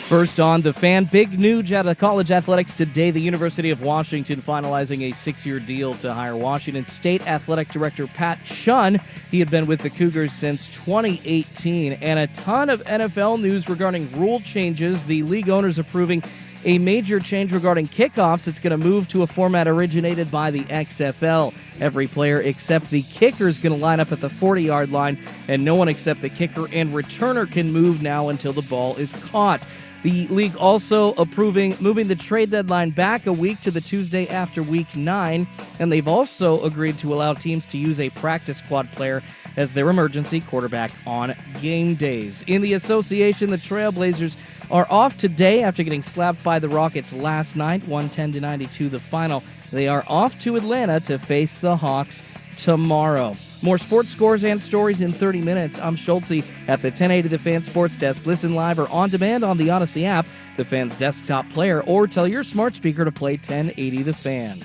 First on The Fan, big news out of college athletics today. The University of Washington finalizing a 6-year deal to hire Washington State Athletic Director Pat Chun. He had been with the Cougars since 2018. And a ton of NFL news regarding rule changes. The league owners approving a major change regarding kickoffs. It's going to move to a format originated by the XFL. Every player except the kicker is going to line up at the 40-yard line, and no one except the kicker and returner can move now until the ball is caught. The league also approving moving the trade deadline back a week to the Tuesday after Week 9, and they've also agreed to allow teams to use a practice squad player as their emergency quarterback on game days. In the association, the Trailblazers are off today after getting slapped by the Rockets last night, 110-92 the final. They are off to Atlanta to face the Hawks tomorrow. More sports scores and stories in 30 minutes. I'm Schultze at the 1080 The Fan Sports Desk. Listen live or on demand on the Odyssey app, the Fan's desktop player, or tell your smart speaker to play 1080 The Fan.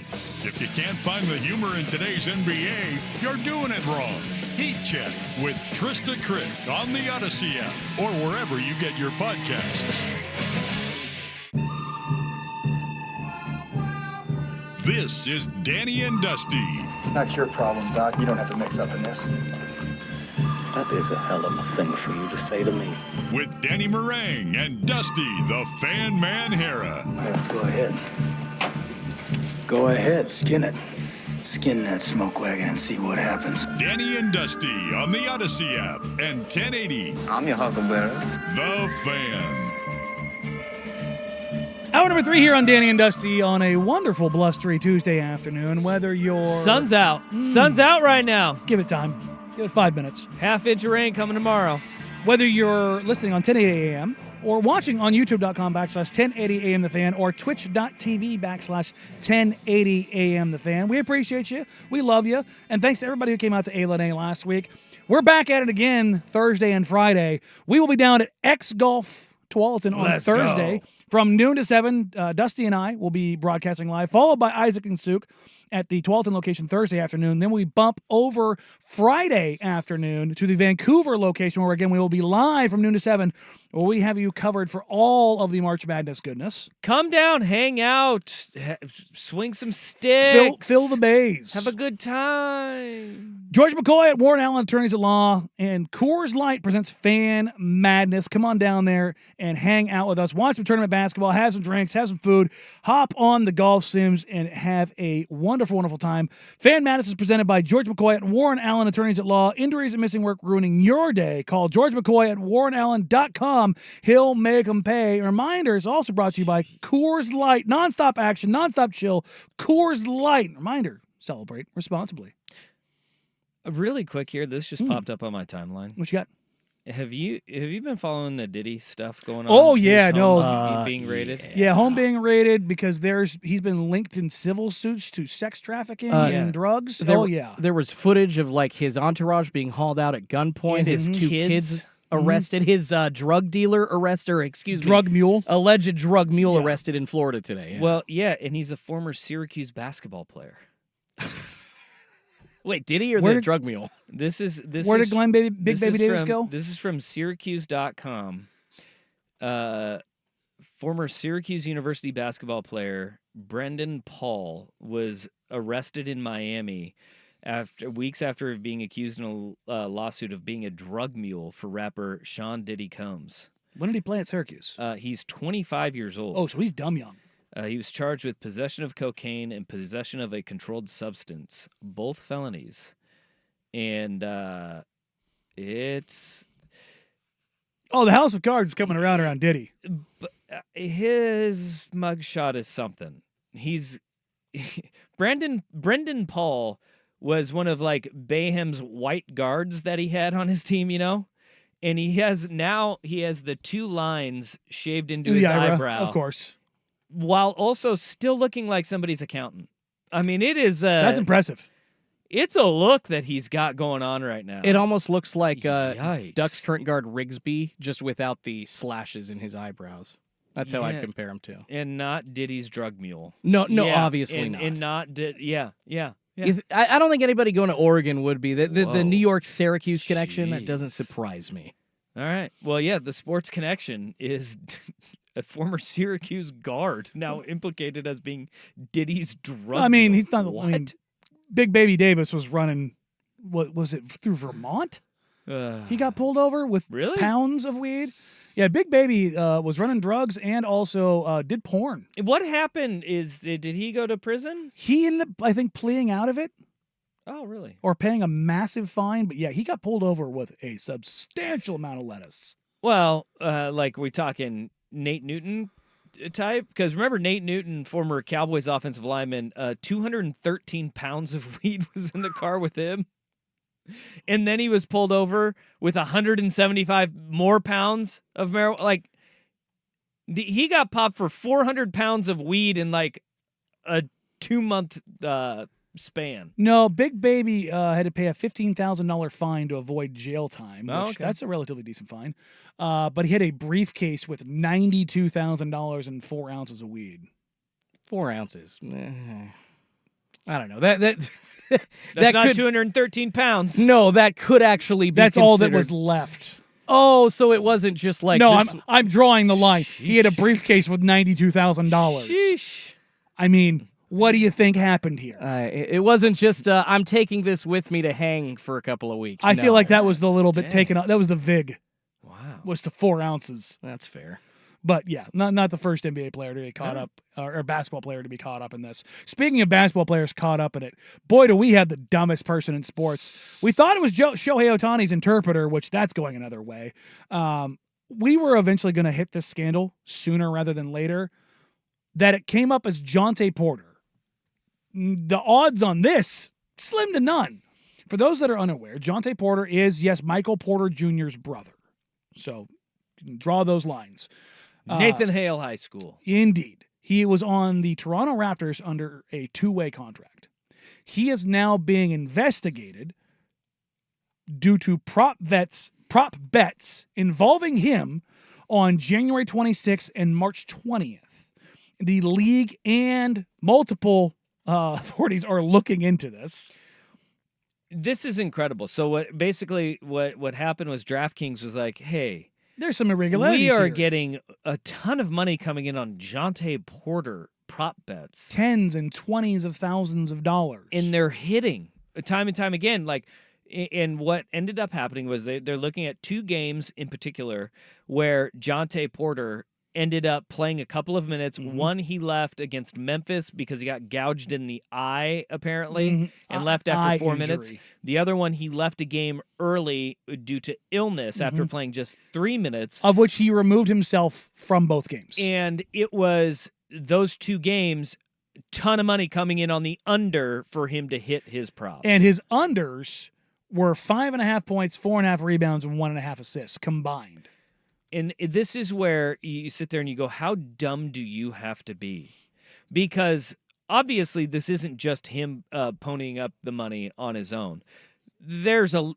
If you can't find the humor in today's NBA, you're doing it wrong. Heat Check with Trista Crick on the Odyssey app or wherever you get your podcasts. This is Danny and Dusty. It's not your problem, Doc. You don't have to mix up in this. That is a hell of a thing for you to say to me. With Danny Meringue and Dusty, the Fan Man Hera. Go ahead. Go ahead, skin it. Skin that smoke wagon and see what happens. Danny and Dusty on the Odyssey app and 1080. I'm your Huckleberry. The Fan. Hour number 3 here on Danny and Dusty on a wonderful blustery Tuesday afternoon. Whether you're... Sun's out. Sun's out right now. Give it time. Give it 5 minutes. Half-inch of rain coming tomorrow. Whether you're listening on 1080 AM or watching on youtube.com/1080 AM The Fan or twitch.tv/1080 AM The Fan, we appreciate you. We love you. And thanks to everybody who came out to A-L-A last week. We're back at it again Thursday and Friday. We will be down at X Golf Tualatin on Thursday. From noon to 7, Dusty and I will be broadcasting live, followed by Isaac and Suk at the Tualatin location Thursday afternoon. Then we bump over Friday afternoon to the Vancouver location, where, again, we will be live from noon to 7, where we have you covered for all of the March Madness goodness. Come down, hang out, swing some sticks. Fill the bays. Have a good time. George McCoy at Warren Allen Attorneys at Law and Coors Light presents Fan Madness. Come on down there and hang out with us. Watch some tournament basketball, have some drinks, have some food, hop on the golf sims, and have a wonderful, wonderful time. Fan Madness is presented by George McCoy at Warren Allen Attorneys at Law. Injuries and missing work ruining your day. Call George McCoy at warrenallen.com. He'll make them pay. A reminder is also brought to you by Coors Light. Nonstop action, nonstop chill. Coors Light. Reminder, celebrate responsibly. Really quick here, this just popped up on my timeline. What you got? Have you been following the Diddy stuff going on? Oh yeah, His no, homes being raided. Yeah, home being raided because he's been linked in civil suits to sex trafficking and drugs. There was footage of like his entourage being hauled out at gunpoint. And his his two kids. kids arrested. His drug dealer drug mule, alleged drug mule arrested in Florida today. Yeah. Well, yeah, and he's a former Syracuse basketball player. Wait, did he or Where the did- drug mule? Big Baby Davis go? This is from Syracuse.com. Former Syracuse University basketball player Brendan Paul was arrested in Miami weeks after being accused in a lawsuit of being a drug mule for rapper Sean Diddy Combs. When did he play at Syracuse? He's 25 years old. Oh, so he's dumb young. He was charged with possession of cocaine and possession of a controlled substance, both felonies. And it's... Oh, the House of Cards is coming around Diddy. But his mugshot is something. He's... Brendan Paul was one of, like, Bayham's white guards that he had on his team, you know? And he has the two lines shaved into his eyebrow. Of course. While also still looking like somebody's accountant. I mean, it is... That's impressive. It's a look that he's got going on right now. It almost looks like Ducks current guard Rigsby, just without the slashes in his eyebrows. That's how I'd compare him to. And not Diddy's drug mule. No, Yeah, obviously and, not. And not yeah. I don't think anybody going to Oregon would be. The New York-Syracuse connection, that doesn't surprise me. All right. Well, yeah, the sports connection is a former Syracuse guard now implicated as being Diddy's drug I mean, mule. he's not. What? I mean, Big Baby Davis was running. What was it, through Vermont? He got pulled over with pounds of weed. Yeah, Big Baby was running drugs and also did porn. What happened is, did he go to prison? He ended up, I think, pleading out of it. Oh, really? Or paying a massive fine. But yeah, he got pulled over with a substantial amount of lettuce. Well, like we talking Nate Newton type? Because remember, Nate Newton, former Cowboys offensive lineman, 213 pounds of weed was in the car with him. And then he was pulled over with 175 more pounds of marijuana. Like, he got popped for 400 pounds of weed in like a 2-month span. No, Big Baby had to pay a $15,000 fine to avoid jail time. Which Oh, okay. That's a relatively decent fine. But he had a briefcase with $92,000 and 4 ounces of weed. 4 ounces. I don't know. That That's that not could, 213 pounds. No, that could actually be That's all that considered- was left. Oh, so it wasn't just like no, this. I'm drawing the line. He had a briefcase with $92,000. Sheesh. I mean, what do you think happened here? It wasn't just I'm taking this with me to hang for a couple of weeks. I No. feel like that was the little bit taken out. That was the VIG. Wow. Was the 4 ounces. That's fair. But yeah, not the first NBA player to be caught up, or basketball player to be caught up in this. Speaking of basketball players caught up in it, boy, do we have the dumbest person in sports. We thought it was Shohei Ohtani's interpreter, which that's going another way. We were eventually going to hit this scandal sooner rather than later. That it came up as Jonte Porter. The odds on this, slim to none. For those that are unaware, Jonte Porter is, yes, Michael Porter Jr.'s brother. So you can draw those lines. Nathan Hale High School. Indeed. He was on the Toronto Raptors under a 2-way contract. He is now being investigated due to prop bets involving him on January 26th and March 20th. The league and multiple authorities are looking into this. This is incredible. So what happened was DraftKings was like, hey, there's some irregularities we are here. getting a ton of money coming in on Jonte Porter prop bets. Tens and 20s of thousands of dollars. And they're hitting time and time again. And what ended up happening was they're looking at 2 games in particular where Jonte Porter ended up playing a couple of minutes. One, he left against Memphis because he got gouged in the eye, apparently, and left after 4 minutes. The other one, he left a game early due to illness after playing just 3 minutes. Of which he removed himself from both games. And it was those 2 games, ton of money coming in on the under for him to hit his props. And his unders were 5.5 points, 4.5 rebounds, and 1.5 assists combined. And this is where you sit there and you go, how dumb do you have to be? Because obviously this isn't just him ponying up the money on his own. There's a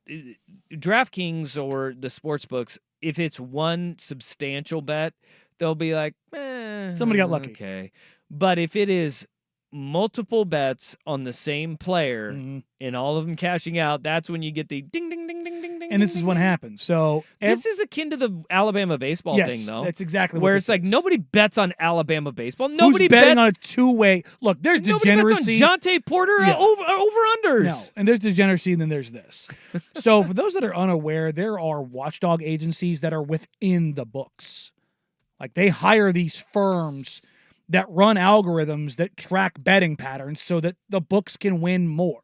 DraftKings or the sports books, if it's one substantial bet, they'll be like, somebody got lucky. Okay. But if it is multiple bets on the same player and all of them cashing out, that's when you get the ding, ding, ding, ding, ding, ding. And this is what happens. So this is akin to the Alabama baseball thing, though. That's exactly where what it's like nobody bets on Alabama baseball. Who's Nobody betting bets on a 2-way? Look, there's degeneracy. Nobody bets on Jonte Porter over-unders. No, and there's degeneracy, and then there's this. So for those that are unaware, there are watchdog agencies that are within the books. Like they hire these firms that run algorithms that track betting patterns so that the books can win more.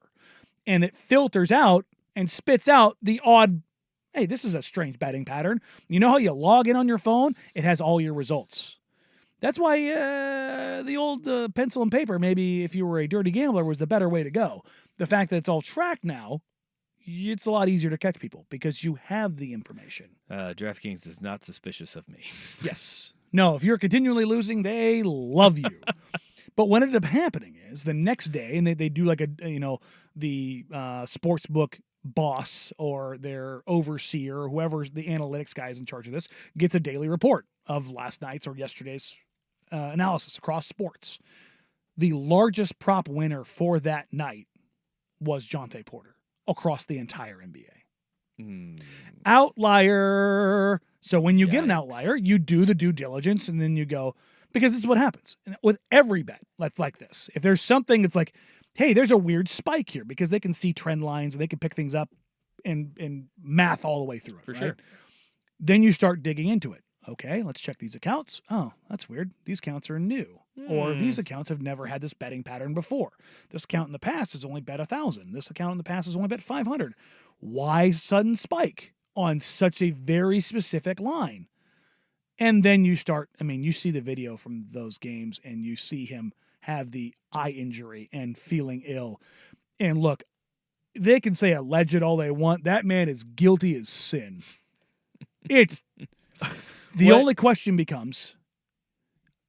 And it filters out and spits out the odd, hey, this is a strange betting pattern. You know how you log in on your phone? It has all your results. That's why the old pencil and paper, maybe if you were a dirty gambler, was the better way to go. The fact that it's all tracked now, it's a lot easier to catch people because you have the information. DraftKings is not suspicious of me. Yes. No, if you're continually losing, they love you. But what ended up happening is the next day, and they do like the sports book boss or their overseer or whoever's the analytics guy is in charge of this gets a daily report of last night's or yesterday's analysis across sports. The largest prop winner for that night was Jonte Porter across the entire NBA. Outlier. So when you get an outlier, you do the due diligence and then you go, because this is what happens with every bet like this. If there's something, it's like, hey, there's a weird spike here because they can see trend lines and they can pick things up and math all the way through it. For right? sure. Then you start digging into it. Okay, let's check these accounts. Oh, that's weird. These accounts are new. Or these accounts have never had this betting pattern before. This account in the past has only bet 1,000. This account in the past has only bet 500. Why sudden spike on such a very specific line? And then you start, you see the video from those games and you see him have the eye injury and feeling ill. And look, they can say alleged all they want. That man is guilty as sin. It's the only question becomes,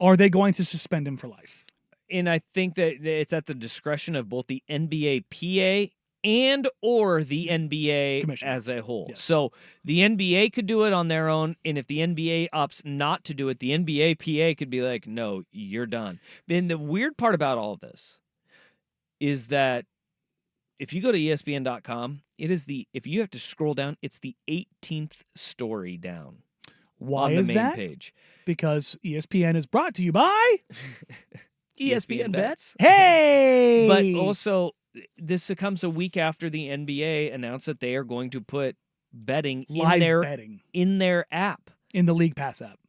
are they going to suspend him for life? And I think that it's at the discretion of both the NBA PA and or the NBA Commission as a whole. Yes. So the NBA could do it on their own, and if the NBA opts not to do it, the NBA PA could be like, no, you're done. And the weird part about all of this is that if you go to ESPN.com, if you have to scroll down, it's the 18th story down. Why on the is main that? page. Because ESPN is brought to you by ESPN Bets. Hey! But also, this comes a week after the NBA announced that they are going to put betting Live betting. in their app. In the League Pass app.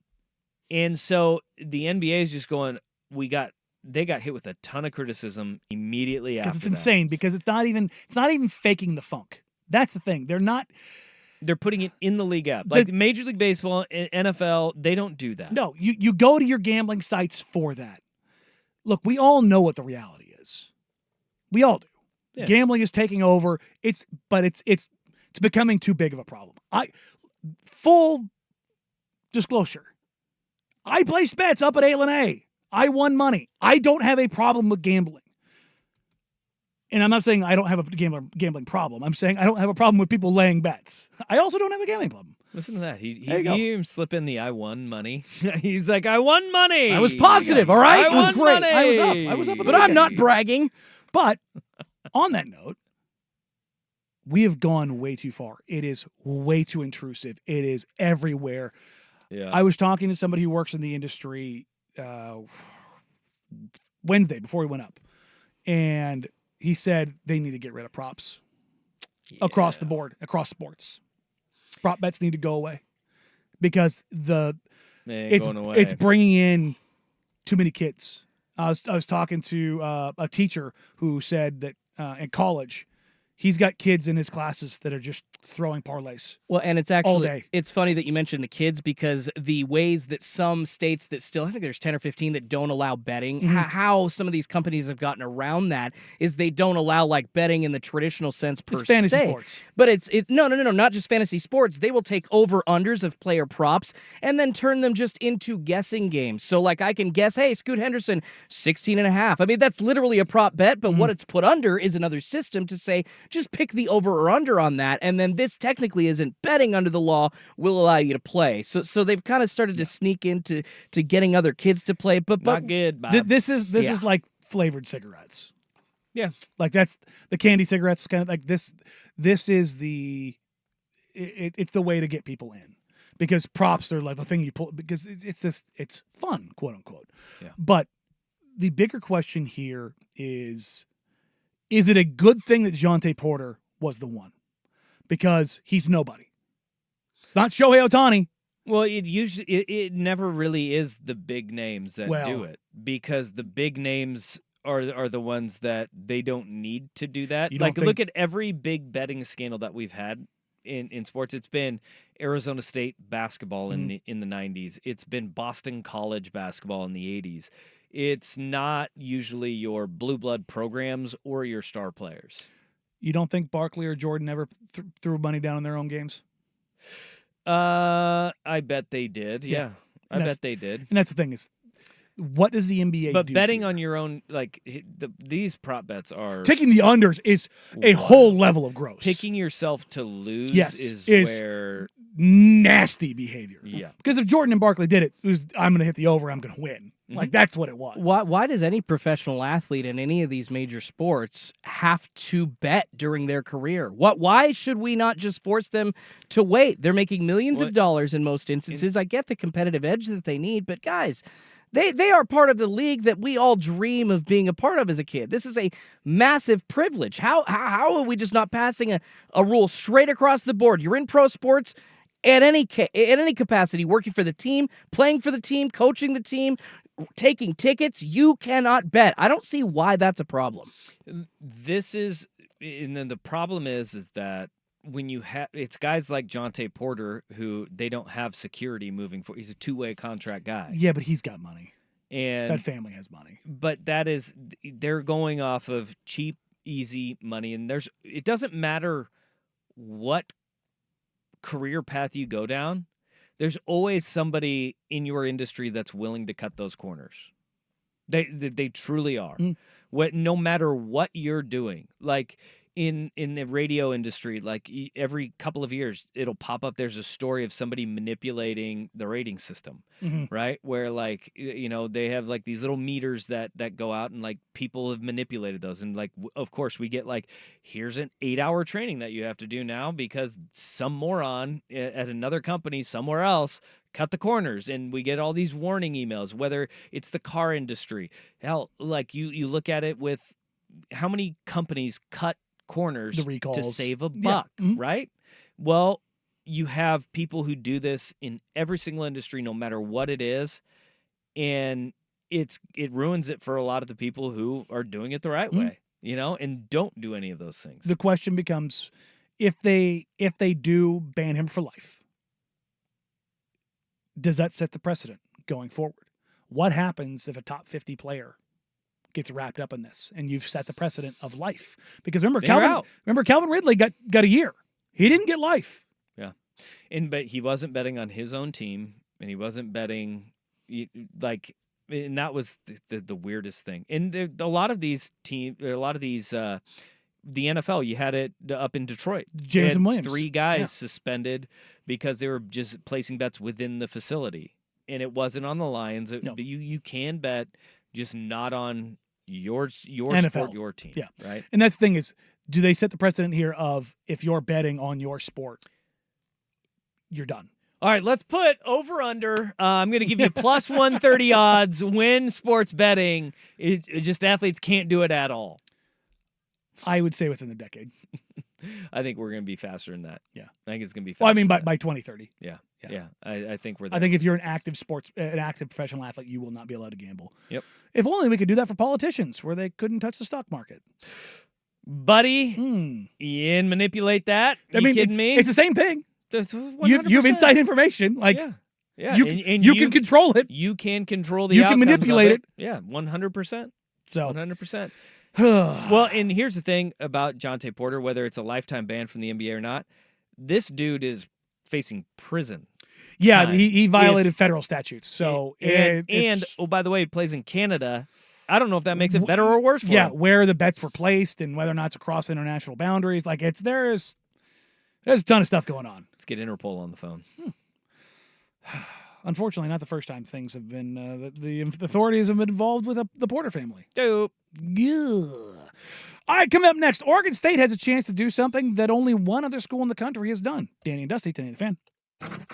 And so the NBA is just going, they got hit with a ton of criticism immediately after Because it's that. insane. Because it's not even faking the funk. That's the thing. They're putting it in the league app. Like Major League Baseball, NFL, they don't do that. No, you go to your gambling sites for that. Look, we all know what the reality is. We all do. Yeah. Gambling is taking over. It's becoming too big of a problem. Full disclosure. I placed bets up at A. I won money. I don't have a problem with gambling. And I'm not saying I don't have a gambling problem. I'm saying I don't have a problem with people laying bets. I also don't have a gambling problem. Listen to that. He There you go. hear him slip in the I won money. He's like, I won money. I was positive, all right? I It was won great. money. I was up. But I'm not bragging. But on that note, we have gone way too far. It is way too intrusive. It is everywhere. Yeah. I was talking to somebody who works in the industry Wednesday before we went up, and he said they need to get rid of props across the board, across sports. Prop bets need to go away because it's bringing in too many kids. I was talking to a teacher who said that in college, he's got kids in his classes that are just throwing parlays. Well, and it's all actually day. it's funny that you mentioned the kids because the ways that some states that still, I think there's 10 or 15 that don't allow betting, how some of these companies have gotten around that is they don't allow like betting in the traditional sense per It's fantasy se. sports. But it's no, not just fantasy sports. They will take over-unders of player props and then turn them just into guessing games. So like I can guess, hey, Scoot Henderson, 16.5. I mean, that's literally a prop bet, but what it's put under is another system to say, just pick the over or under on that, and then this technically isn't betting under the law, will allow you to play. So they've kind of started to sneak into getting other kids to play. But Not good, Bob. This is like flavored cigarettes. Yeah. Like that's the candy cigarettes kind of like this. This is it's the way to get people in because props are like the thing you pull because it's fun, quote unquote. Yeah. But the bigger question here is it a good thing that Jonte Porter was the one? Because he's nobody. It's not Shohei Ohtani. Well, it never really is the big names that do it because the big names are the ones that they don't need to do that. Like look at every big betting scandal that we've had in sports. It's been Arizona State basketball in the 90s. It's been Boston College basketball in the 80s. It's not usually your blue blood programs or your star players. You don't think Barkley or Jordan ever threw money down in their own games? I bet they did. Yeah. I bet they did. And that's the thing is, what does the NBA But do betting here? on your own, like these prop bets are Taking the unders is a whole level of gross. picking yourself to lose. Is Where nasty behavior. Yeah. Because if Jordan and Barkley did it, I'm going to hit the over. I'm going to win. Like that's what it was. Why does any professional athlete in any of these major sports have to bet during their career? Why should we not just force them to wait? They're making millions of dollars in most instances. I get the competitive edge that they need, but guys, they are part of the league that we all dream of being a part of as a kid. This is a massive privilege. How are we just not passing a rule straight across the board? You're in pro sports at any capacity, working for the team, playing for the team, coaching the team, taking tickets, you cannot bet. I don't see why that's a problem. this is, and then the problem is that when you have, it's guys like Jonte Porter who they don't have security moving forward. He's a two-way contract guy. Yeah, but he's got money. And that family has money. But they're going off of cheap, easy money, and it doesn't matter what career path you go down. There's always somebody in your industry that's willing to cut those corners. They truly are. No matter what you're doing. Like in the radio industry, like every couple of years, it'll pop up. There's a story of somebody manipulating the rating system, right? Where like they have like these little meters that go out, and like people have manipulated those, and like of course we get like, here's an 8-hour training that you have to do now because some moron at another company somewhere else cut the corners, and we get all these warning emails. Whether it's the car industry, hell, like you look at it with how many companies cut corners The recalls. to save a buck, right? Well, you have people who do this in every single industry, no matter what it is, and it ruins it for a lot of the people who are doing it the right way, and don't do any of those things. The question becomes, if they do ban him for life, does that set the precedent going forward? What happens if a top 50 player gets wrapped up in this, and you've set the precedent of life? Because remember, Calvin Ridley got a year. He didn't get life. Yeah, but he wasn't betting on his own team, and he wasn't betting and that was the weirdest thing. And a lot of these the NFL, you had it up in Detroit. Jameson Williams. 3 guys suspended because they were just placing bets within the facility, and it wasn't on the Lions. You can bet, just not on your NFL. sport, your team. Yeah, right. And that's the thing is, do they set the precedent here of if you're betting on your sport, you're done? All right, let's put over under. I'm going to give you plus 130 odds. Win sports betting. It just athletes can't do it at all. I would say within the decade. I think we're going to be faster than that. Yeah. I think it's going to be faster. Well, I mean, by 2030. Yeah. I think we're there. I think if you're an active professional athlete, you will not be allowed to gamble. Yep. If only we could do that for politicians, where they couldn't touch the stock market. Buddy, Ian, manipulate that? You kidding me? It's the same thing. 100%. You have inside information. Like, yeah. You can control it. You can control the You outcomes can manipulate of it. Yeah, 100%. So 100%. Well, and here's the thing about Jonte Porter, whether it's a lifetime ban from the NBA or not, this dude is facing prison. Yeah, time. he violated federal statutes. So and oh, by the way, he plays in Canada. I don't know if that makes it better or worse for him. Where the bets were placed and whether or not it's across international boundaries. Like there's a ton of stuff going on. Let's get Interpol on the phone. Unfortunately, not the first time things have been the authorities have been involved with the Porter family. Dope. All right, coming up next, Oregon State has a chance to do something that only one other school in the country has done. Danny and Dusty, 1080 The Fan.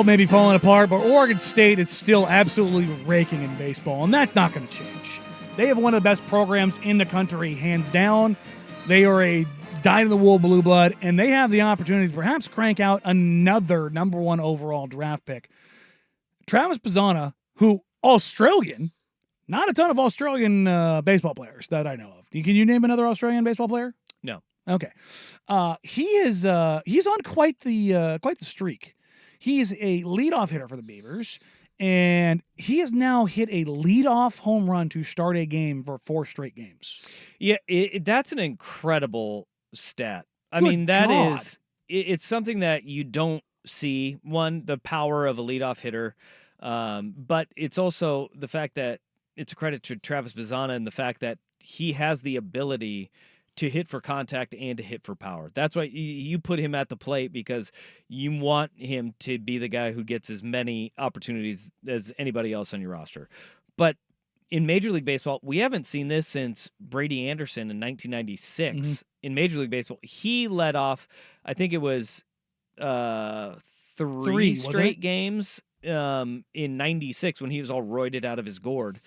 may be falling apart, but Oregon State is still absolutely raking in baseball, and that's not going to change. They have one of the best programs in the country, hands down. They are a dyed-in-the-wool blue blood, and they have the opportunity to perhaps crank out another number 1 overall draft pick. Travis Bazzana, who Australian, not a ton of Australian baseball players that I know of. Can you name another Australian baseball player? No. Okay. He's on quite the streak. He's a leadoff hitter for the Beavers, and he has now hit a leadoff home run to start a game for 4 straight games. Yeah, that's an incredible stat. I Good mean, that God. is it's something that you don't see. One, the power of a leadoff hitter, but it's also the fact that it's a credit to Travis Bazzana and the fact that he has the ability to hit for contact and to hit for power. That's why you put him at the plate, because you want him to be the guy who gets as many opportunities as anybody else on your roster. But in Major League Baseball, we haven't seen this since Brady Anderson in 1996. In Major League Baseball, he led off, I think it was three wasn't straight it? games in 96 when he was all roided out of his gourd.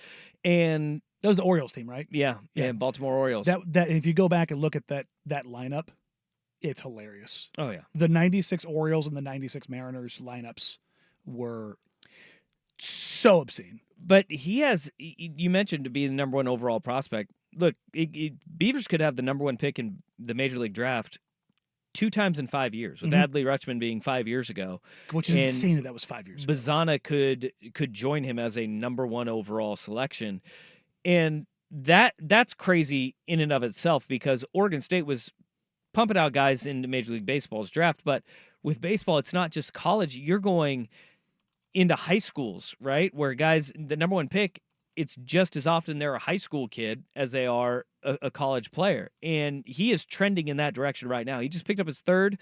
And that was the Orioles team, right? Yeah, Yeah. and Baltimore Orioles. That if you go back and look at that lineup, it's hilarious. Oh, yeah. The 96 Orioles and the 96 Mariners lineups were so obscene. But he has, you mentioned to be the number 1 overall prospect. Look, Beavers could have the number 1 pick in the Major League Draft 2 times in 5 years, with Adley Rutschman being 5 years ago. Which is And insane that was 5 years ago. Bazzana could join him as a number 1 overall selection. And that's crazy in and of itself, because Oregon State was pumping out guys into Major League Baseball's draft. But with baseball, it's not just college. You're going into high schools, right? Where guys, the number 1 pick, it's just as often they're a high school kid as they are a college player. And he is trending in that direction right now. He just picked up his 3rd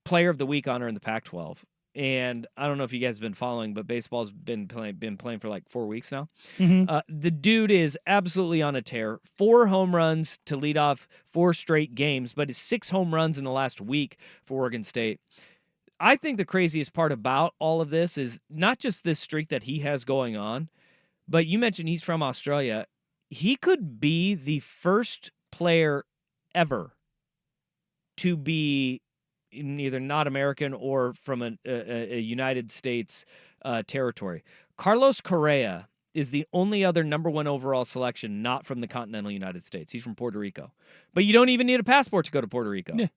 Player of the Week honor in the Pac-12. And I don't know if you guys have been following, but baseball's been playing for like 4 weeks now. The dude is absolutely on a tear. 4 home runs to lead off 4 straight games, but it's 6 home runs in the last week for Oregon State. I think the craziest part about all of this is not just this streak that he has going on, but you mentioned he's from Australia. He could be the first player ever to be either not American or from a United States territory. Carlos Correa is the only other number 1 overall selection not from the continental United States. He's from Puerto Rico. But you don't even need a passport to go to Puerto Rico. Yeah.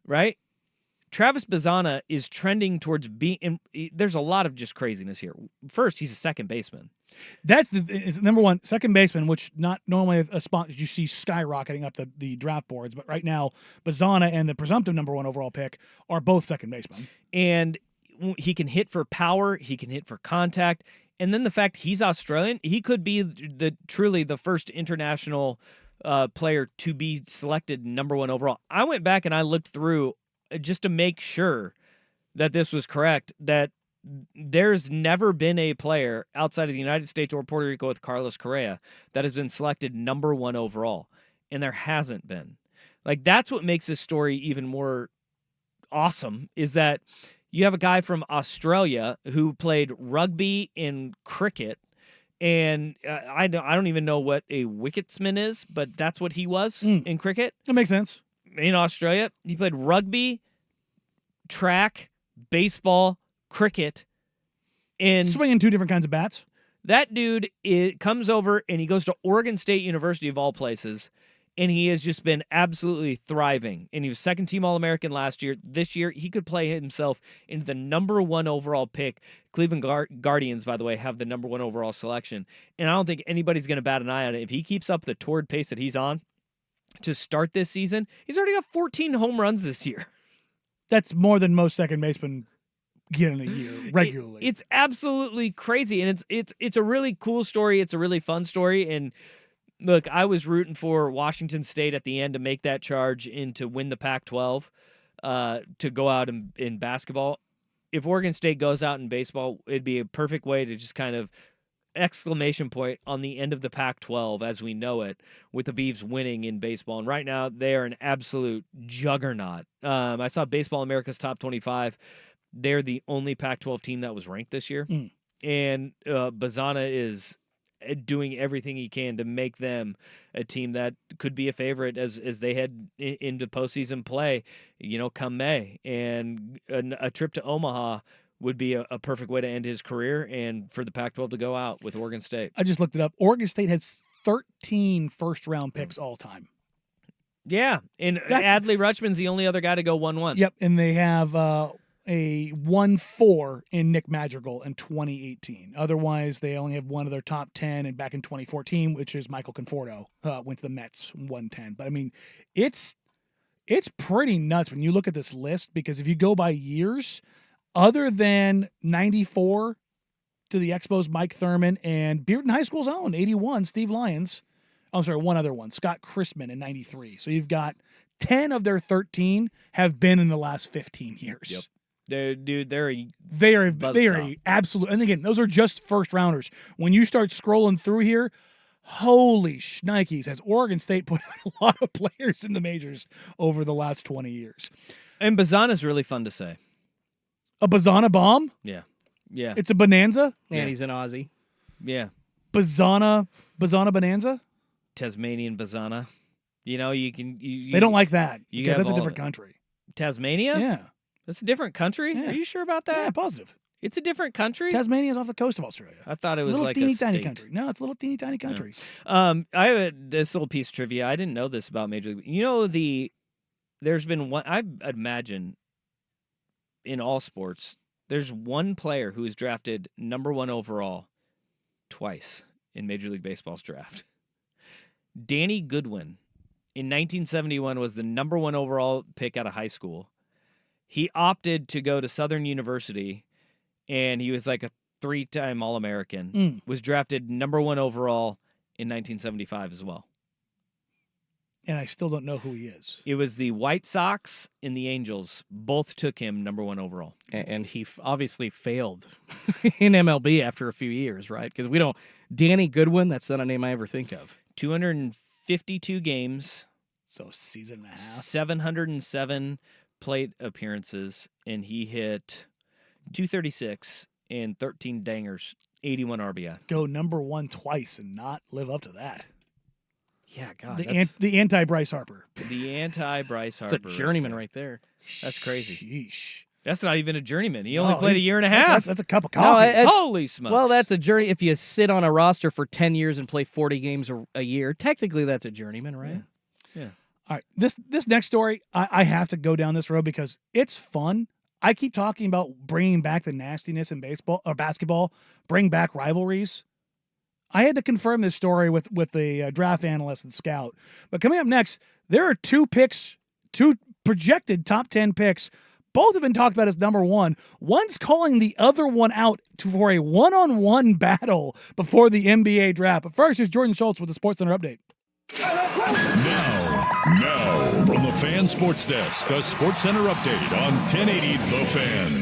Right? Travis Bazzana is trending towards being. There's a lot of just craziness here. First, he's a second baseman. That's it's number 1, second baseman, which not normally a spot that you see skyrocketing up the draft boards, but right now Bazzana and the presumptive number 1 overall pick are both second basemen. And he can hit for power, he can hit for contact, and then the fact he's Australian, he could be truly the first international player to be selected number 1 overall. I went back and I looked through just to make sure that this was correct, that there's never been a player outside of the United States or Puerto Rico with Carlos Correa that has been selected number 1 overall. And there hasn't been. Like, that's what makes this story even more awesome, is that you have a guy from Australia who played rugby and cricket. And I don't even know what a wicketsman is, but that's what he was in cricket. That makes sense. In Australia, he played rugby, track, baseball, cricket, and swinging 2 different kinds of bats. That dude comes over and he goes to Oregon State University of all places, and he has just been absolutely thriving. And he was 2nd team All-American last year. This year, he could play himself into the number 1 overall pick. Cleveland Guardians, by the way, have the number 1 overall selection. And I don't think anybody's going to bat an eye on it. If he keeps up the torrid pace that he's on to start this season, he's already got 14 home runs this year. That's more than most second basemen get in a year regularly. It's absolutely crazy, and it's a really cool story. It's a really fun story, and look, I was rooting for Washington State at the end to make that charge and to win the Pac-12, to go out in basketball. If Oregon State goes out in baseball, it'd be a perfect way to just kind of exclamation point on the end of the Pac-12 as we know it, with the Beavs winning in baseball. And right now, they are an absolute juggernaut. I saw Baseball America's Top 25. they're the only Pac-12 team that was ranked this year. Mm. And Bazana is doing everything he can to make them a team that could be a favorite as they head into postseason play, come May. And a trip to Omaha would be a perfect way to end his career and for the Pac-12 to go out with Oregon State. I just looked it up. Oregon State has 13 first-round picks all time. Yeah, and Adley Rutschman's the only other guy to go 1-1. Yep, and they have a 1-4 in Nick Madrigal in 2018. Otherwise, they only have one of their top 10, and back in 2014, which is Michael Conforto, went to the Mets 110. But I mean, it's pretty nuts when you look at this list, because if you go by years, other than 94 to the Expos, Mike Thurman, and Bearden High School's own 81, Steve Lyons. I'm sorry, one other one, Scott Christman in 93. So you've got 10 of their 13 have been in the last 15 years. Yep. They're absolute. And again, those are just first rounders. When you start scrolling through here, holy shnikes, has Oregon State put out a lot of players in the majors over the last 20 years. And Bazana's really fun to say. A Bazana bomb? Yeah. Yeah. It's a bonanza? And he's an Aussie. Yeah. Bazana bonanza? Tasmanian Bazana. You can. They don't like that because that's a different country. Tasmania? Yeah. That's a different country? Yeah. Are you sure about that? Yeah, positive. It's a different country? Tasmania's off the coast of Australia. I thought it was little like teeny a tiny state. country. No, it's a little teeny tiny country. I have this little piece of trivia. I didn't know this about Major League. There's been one, I imagine, in all sports, there's one player who was drafted number 1 overall twice in Major League Baseball's draft. Danny Goodwin in 1971 was the number 1 overall pick out of high school. He opted to go to Southern University, and he was like a 3-time All-American. Was drafted number 1 overall in 1975 as well. And I still don't know who he is. It was the White Sox and the Angels. Both took him number 1 overall. And he obviously failed in MLB after a few years, right? Because Danny Goodwin, that's not a name I ever think of. 252 games. So season and a half. 707 plate appearances, and he hit 236 and 13 dangers, 81 RBI. Go number 1 twice and not live up to that. Yeah, God. The anti-Bryce Harper. The anti-Bryce Harper. That's a journeyman right there. That's crazy. Sheesh. That's not even a journeyman. He only played a year and a half. That's a cup of coffee. Holy smokes. Well, that's a journey. If you sit on a roster for 10 years and play 40 games a year, technically that's a journeyman, right? Yeah. All right. This next story, I have to go down this road because it's fun. I keep talking about bringing back the nastiness in baseball or basketball, bring back rivalries. I had to confirm this story with the draft analyst and scout. But coming up next, there are 2 projected top 10 picks. Both have been talked about as number 1. One's calling the other one out for a one-on-one battle before the NBA draft. But first, here's Jordan Schultz with the SportsCenter update. Now, from the Fan Sports Desk, a SportsCenter update on 1080 The Fan.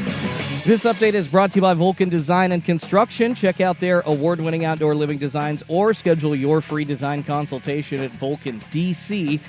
This update is brought to you by Vulcan Design and Construction. Check out their award-winning outdoor living designs or schedule your free design consultation at vulcandc.com.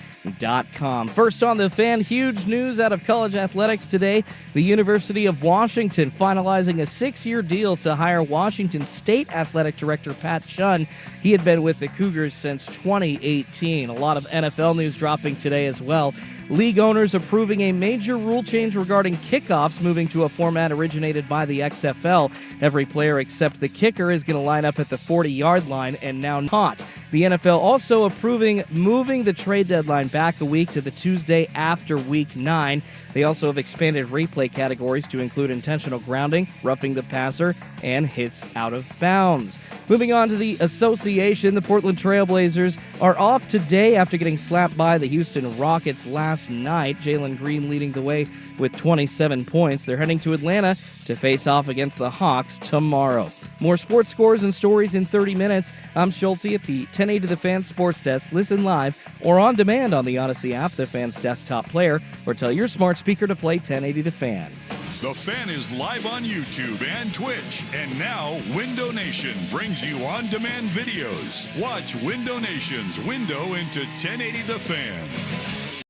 First on the Fan, huge news out of college athletics today. The University of Washington finalizing a 6-year deal to hire Washington State Athletic Director Pat Chun. He had been with the Cougars since 2018. A lot of NFL news dropping today as well. League owners approving a major rule change regarding kickoffs, moving to a format originated by the XFL. Every player except the kicker is going to line up at the 40-yard line and now not. The NFL also approving moving the trade deadline back a week to the Tuesday after Week 9. They also have expanded replay categories to include intentional grounding, roughing the passer, and hits out of bounds. Moving on to the association, the Portland Trail Blazers are off today after getting slapped by the Houston Rockets last night. Jalen Green leading the way with 27 points. They're heading to Atlanta to face off against the Hawks tomorrow. More sports scores and stories in 30 minutes. I'm Schulte at the 1080 The Fan Sports Desk. Listen live or on demand on the Odyssey app, the Fan's desktop player, or tell your smart speaker to play 1080 The Fan. The Fan is live on YouTube and Twitch. And now, Window Nation brings you on-demand videos. Watch Window Nation's window into 1080 The Fan.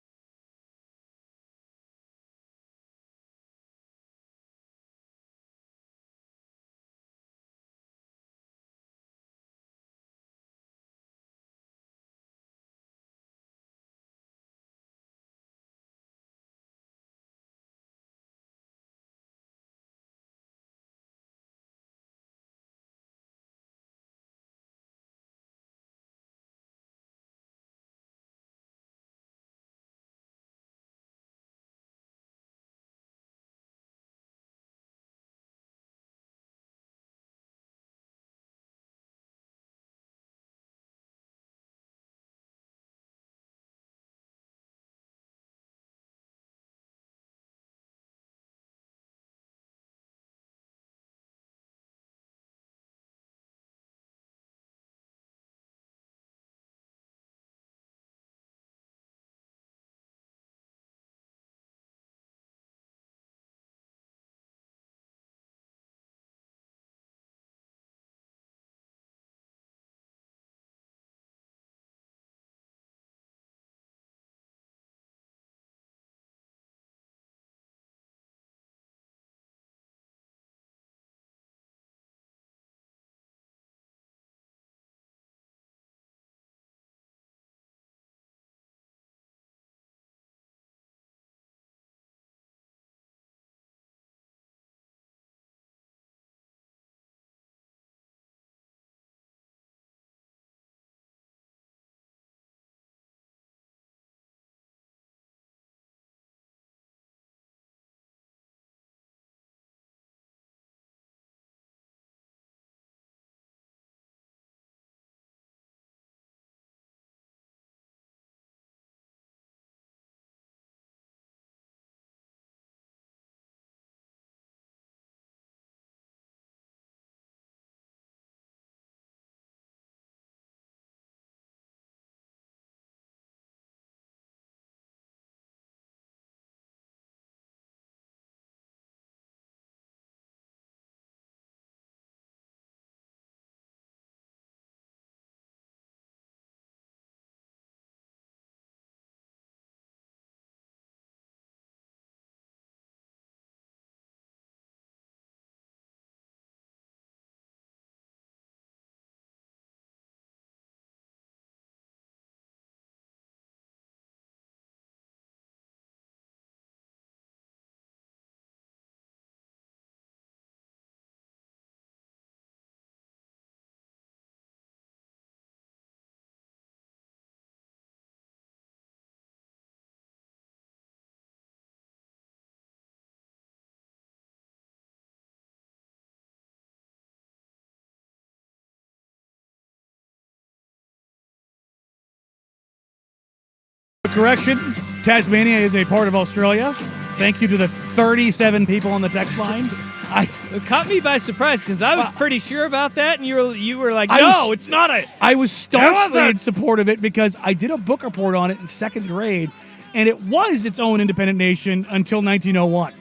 Correction, Tasmania is a part of Australia. Thank you to the 37 people on the text line. It caught me by surprise because I was pretty sure about that, and you were like, "No, it's not it." I was staunchly in support of it because I did a book report on it in second grade, and it was its own independent nation until 1901,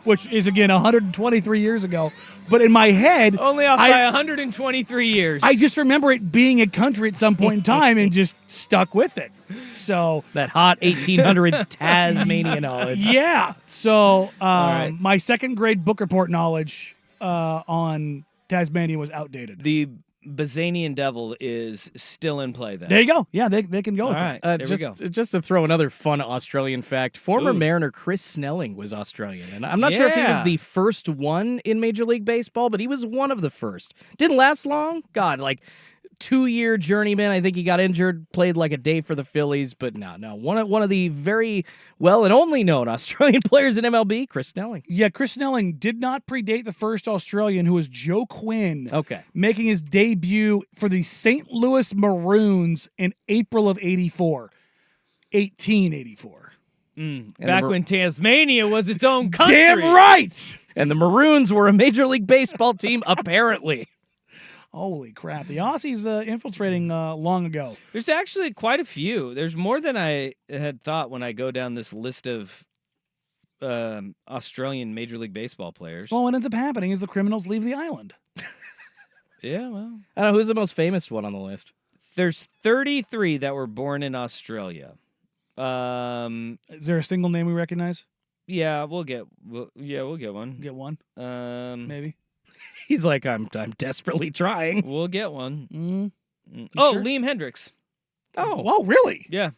which is again 123 years ago. But in my head, Only off by 123 years. I just remember it being a country at some point in time and just stuck with it. So that hot 1800s Tasmania knowledge. Yeah. So right. my second grade book report knowledge on Tasmania was outdated. The Bazanian Devil is still in play then. There you go. Yeah, they can go with All it. right, there we go. Just to throw another fun Australian fact, former Mariner Chris Snelling was Australian. And I'm not sure if he was the first one in Major League Baseball, but he was one of the first. Didn't last long. God, like 2-year journeyman. I think he got injured, played like a day for the Phillies, but no. One of the very well and only known Australian players in MLB, Chris Snelling. Yeah, Chris Snelling did not predate the first Australian, who was Joe Quinn. Okay. Making his debut for the St. Louis Maroons in April of 1884. Back when Tasmania was its own country. Damn right! And the Maroons were a Major League Baseball team, apparently. Holy crap. The Aussies infiltrating long ago. There's actually quite a few. There's more than I had thought when I go down this list of Australian Major League Baseball players. Well, what ends up happening is the criminals leave the island. Yeah, well. I don't know, who's the most famous one on the list? There's 33 that were born in Australia. Is there a single name we recognize? Yeah, we'll get one. Get one? Maybe. He's like, I'm desperately trying. We'll get one. Mm-hmm. Sure? Liam Hendricks. Oh, really? Yeah.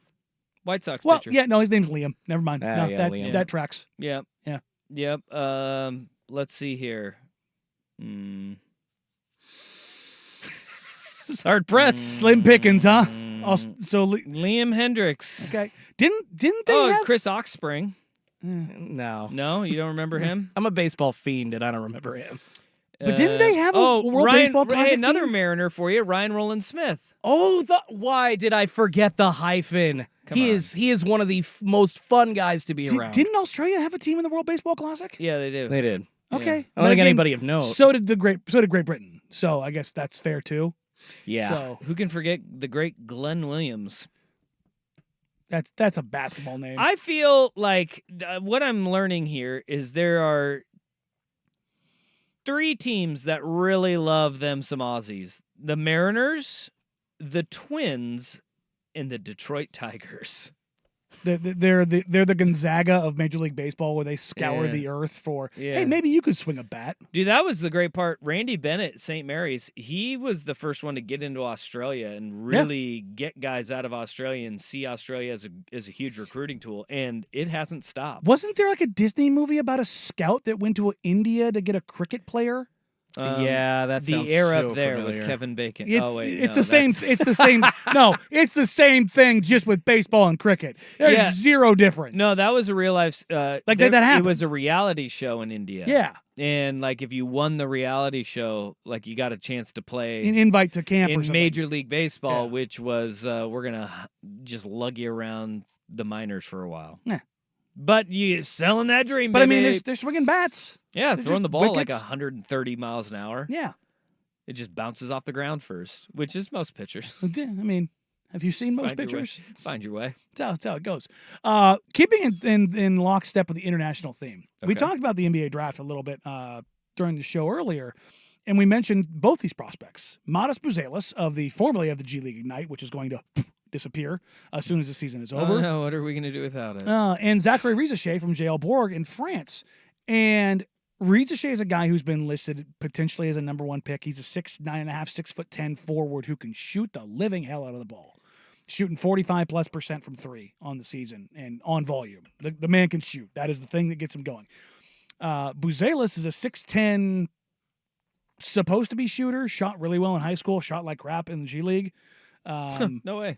White Sox Well, pitcher. yeah, no, his name's Liam. Never mind. Liam. That tracks. Yeah. Yeah. Yep. Let's see here. It's hard press. Slim pickings, huh? So Liam Hendricks. Okay. Didn't they have Chris Oxspring. No. No, you don't remember him? I'm a baseball fiend, and I don't remember him. But didn't they have a World Ryan, Baseball Classic hey, another team? Mariner for you, Ryan Roland Smith. Oh, why did I forget the hyphen? He is one of the most fun guys to be around. Didn't Australia have a team in the World Baseball Classic? Yeah, they do. They did. Okay. I don't think anybody of note. So did Great Britain. So I guess that's fair too. Yeah. So Who can forget the great Glenn Williams? that's a basketball name. I feel like what I'm learning here is there are 3 teams that really love them some Aussies. The Mariners, the Twins, and the Detroit Tigers. They're the Gonzaga of Major League Baseball, where they scour Yeah. the earth for, Yeah. hey, maybe you could swing a bat. Dude, that was the great part. Randy Bennett at St. Mary's, he was the first one to get into Australia and really get guys out of Australia and see Australia as a huge recruiting tool, and it hasn't stopped. Wasn't there like a Disney movie about a scout that went to India to get a cricket player? Yeah, that sounds the air so up there familiar. with Kevin Bacon. It's the same. It's the same. No, it's the same thing, just with baseball and cricket. There's zero difference. No, that was a real life. That happened. It was a reality show in India. Yeah. And like, if you won the reality show, like you got a chance to play An invite to camp or in something. Major League Baseball, which was we're gonna just lug you around the minors for a while. Yeah. But you selling that dream, But I baby. mean, they're swinging bats. Yeah, They're throwing just the ball like wickets. 130 miles an hour. Yeah. It just bounces off the ground first, which is most pitchers. I mean, have you seen most Find your way. pitchers? Find your way. That's how it goes. Keeping it in lockstep with the international theme, we Okay. talked about the NBA draft a little bit during the show earlier, and we mentioned both these prospects. Modest Buzelis formerly of the G League Ignite, which is going to disappear as soon as the season is over. Oh, no, what are we going to do without it? And Zachary Rizachet from JL Borg in France. And Rizachet is a guy who's been listed potentially as a number 1 pick. He's a 6'9.5", 6'10" forward who can shoot the living hell out of the ball. Shooting 45+% from 3 on the season and on volume. The man can shoot. That is the thing that gets him going. Buzelis is a 6'10", supposed to be shooter, shot really well in high school, shot like crap in the G League. No way.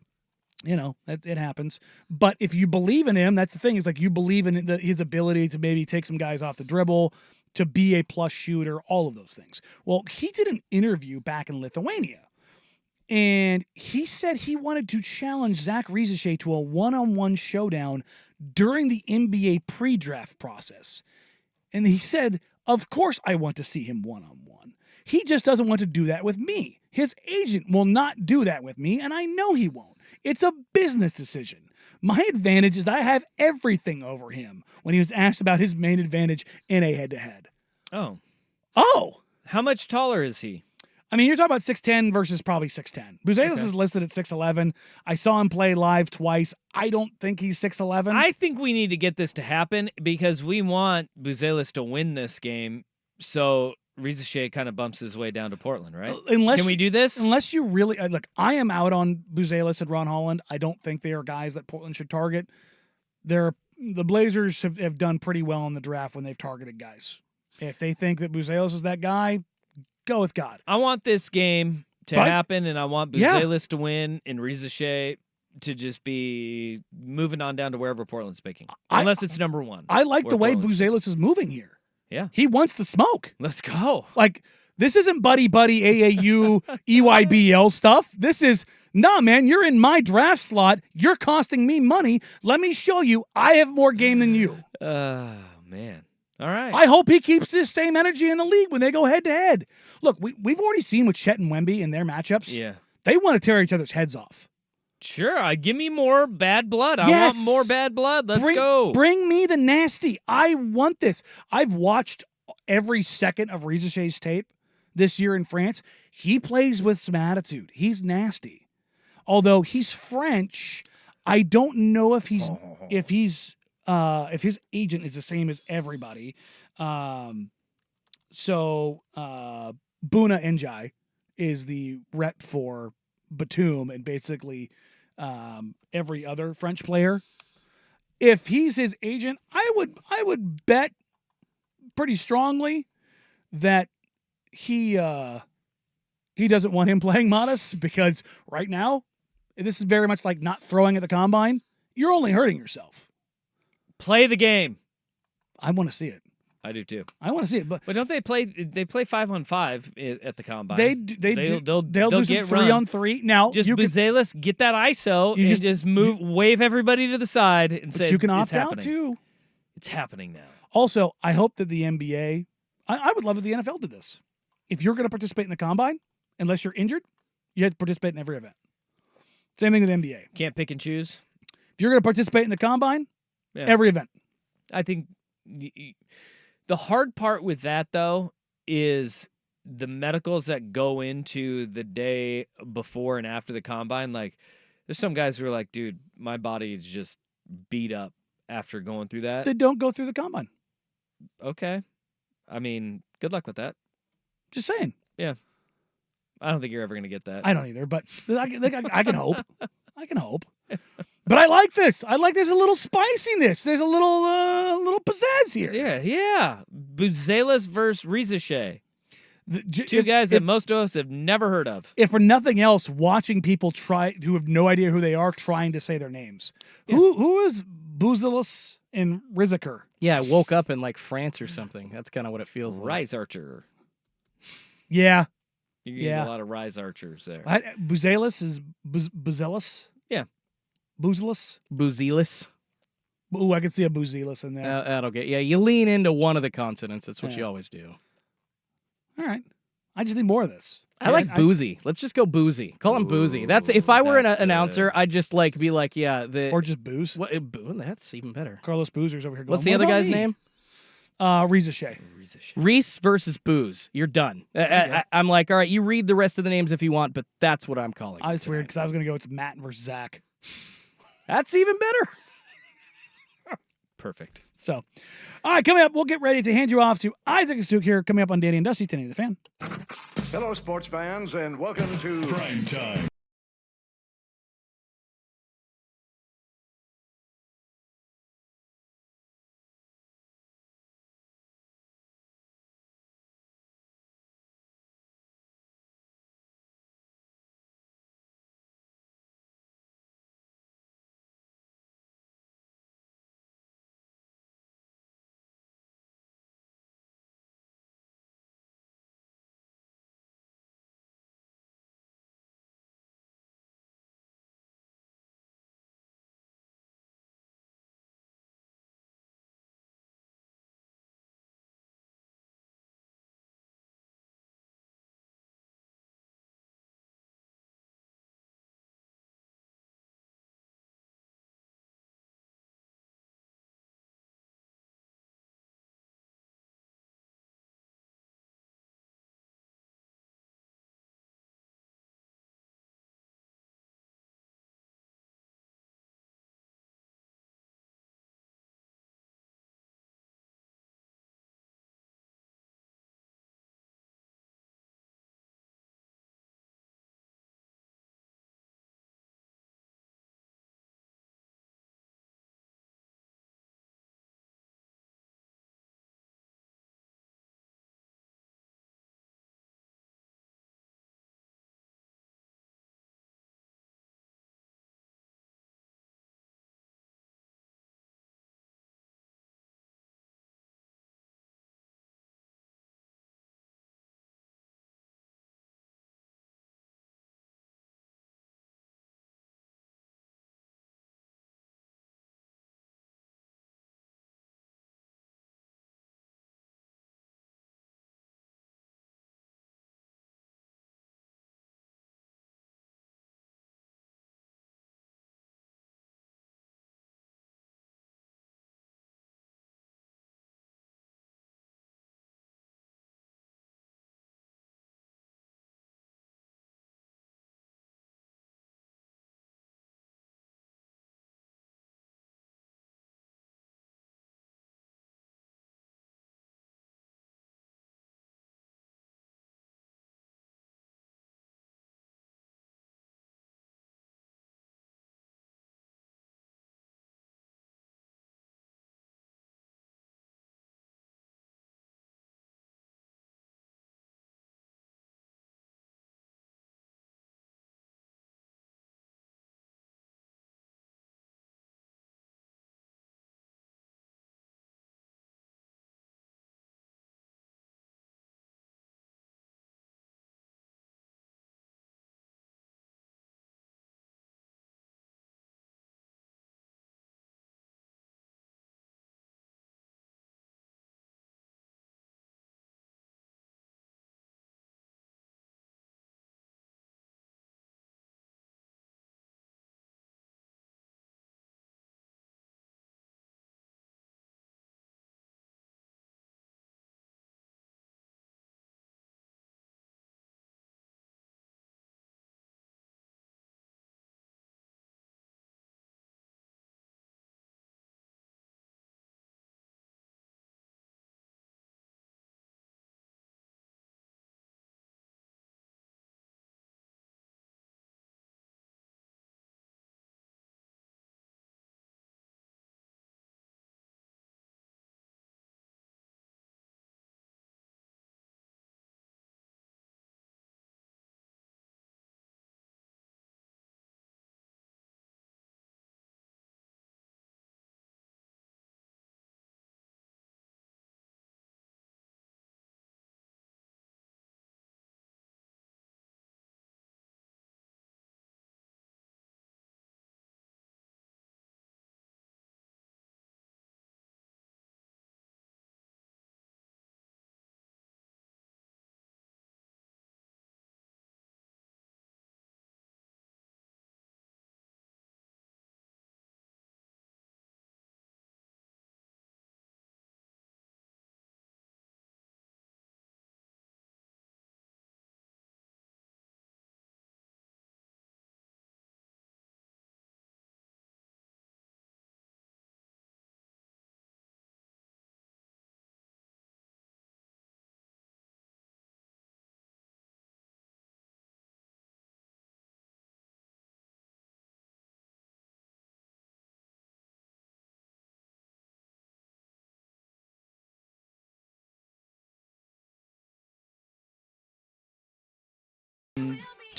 You know, it happens. But if you believe in him, that's the thing. Is like you believe in his ability to maybe take some guys off the dribble, to be a plus shooter, all of those things. Well, he did an interview back in Lithuania, And he said he wanted to challenge Zach Rizachet to a one-on-one showdown during the NBA pre-draft process. And he said, of course I want to see him one-on-one. He just doesn't want to do that with me. His agent will not do that with me, and I know he won't. It's a business decision. My advantage is I have everything over him when he was asked about his main advantage in a head-to-head. Oh. Oh! How much taller is he? I mean, you're talking about 6'10 versus probably 6'10. Buzelis is listed at 6'11. I saw him play live twice. I don't think he's 6'11. I think we need to get this to happen because we want Buzelis to win this game so Rizachet kind of bumps his way down to Portland, right? Can we do this? Unless you really... Look, I am out on Buzelis and Ron Holland. I don't think they are guys that Portland should target. The Blazers have done pretty well in the draft when they've targeted guys. If they think that Buzelis is that guy... go with God. I want this game to happen, and I want Buzelis to win and Rizachet to just be moving on down to wherever Portland's picking, unless it's number one. I like the way Buzelis is moving here. Yeah. He wants the smoke. Let's go. Like, this isn't buddy-buddy AAU EYBL stuff. This is, nah, man, you're in my draft slot. You're costing me money. Let me show you I have more game than you. Man. All right. I hope he keeps this same energy in the league when they go head-to-head. Look, we've already seen with Chet and Wemby in their matchups. Yeah. They want to tear each other's heads off. Sure. Give me more bad blood. I want more bad blood. Let's go. Bring me the nasty. I want this. I've watched every second of Rizachet's tape this year in France. He plays with some attitude. He's nasty. Although he's French, I don't know if his agent is the same as everybody. So Bouna Njai is the rep for Batum and basically every other French player. If he's his agent, I would bet pretty strongly that he doesn't want him playing Modest, because right now this is very much like not throwing at the combine. You're only hurting yourself. Play the game. I want to see it. I do too. I want to see it, but don't they play? They play 5-on-5 at the combine. They'll do some get 3-on-3. Now just Buzelis, get that ISO and just wave everybody to the side and say you can it's opt out happening. too. It's happening now. Also, I hope that the NBA. I would love if the NFL did this. If you're going to participate in the combine, unless you're injured, you have to participate in every event. Same thing with the NBA. Can't pick and choose. If you're going to participate in the combine, every event. I think the hard part with that, though, is the medicals that go into the day before and after the combine. Like, there's some guys who are like, dude, my body is just beat up after going through that. They don't go through the combine. Okay. I mean, good luck with that. Just saying. Yeah. I don't think you're ever going to get that. I don't either, but I can hope. I can hope. But I like this. I like there's a little spiciness. There's a little pizzazz here. Yeah. Buzelis versus Rizachet. Two guys that most of us have never heard of. If for nothing else, watching people who have no idea who they are trying to say their names. Yeah. Who is Buzelis and Rizaker? Yeah, I woke up in like France or something. That's kind of what it feels like. Rise Archer. Yeah. You're getting a lot of Rise Archers there. Buzelis is Buzelis? Yeah. Buzelis? Buzelis. Ooh, I can see a Buzelis in there. That'll get. Yeah, you lean into one of the consonants. That's what you always do. All right. I just need more of this. I like boozy. Let's just go boozy. Call him boozy. That's if I were an announcer, I'd just be like, or just booze. What? That's even better. Carlos Boozer's over here. What's the other guy's name? Rizachet. Reese versus Booze. You're done. Okay. I'm like, all right, you read the rest of the names if you want, but that's what I'm calling. It's weird because I was going to go with Matt versus Zach. That's even better. Perfect. So, all right, coming up, we'll get ready to hand you off to Isaac Asuk here, coming up on Danny and Dusty, 1080 The Fan. Hello, sports fans, and welcome to Prime Time.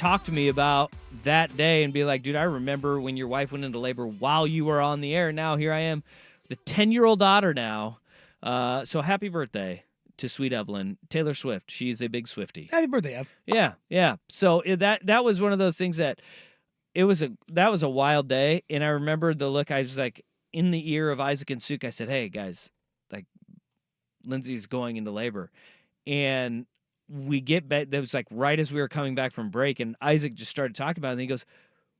talk to me about that day and be like, dude, I remember when your wife went into labor while you were on the air. Now here I am, the 10-year-old daughter now. So happy birthday to sweet Evelyn. Taylor Swift. She's a big Swiftie. Happy birthday, Ev. Yeah. So that was one of those things that that was a wild day. And I remember the look. I was like in the ear of Isaac and Suk. I said, hey guys, like Lindsay's going into labor. And we get back. That was like right as we were coming back from break. And Isaac just started talking about it. And he goes,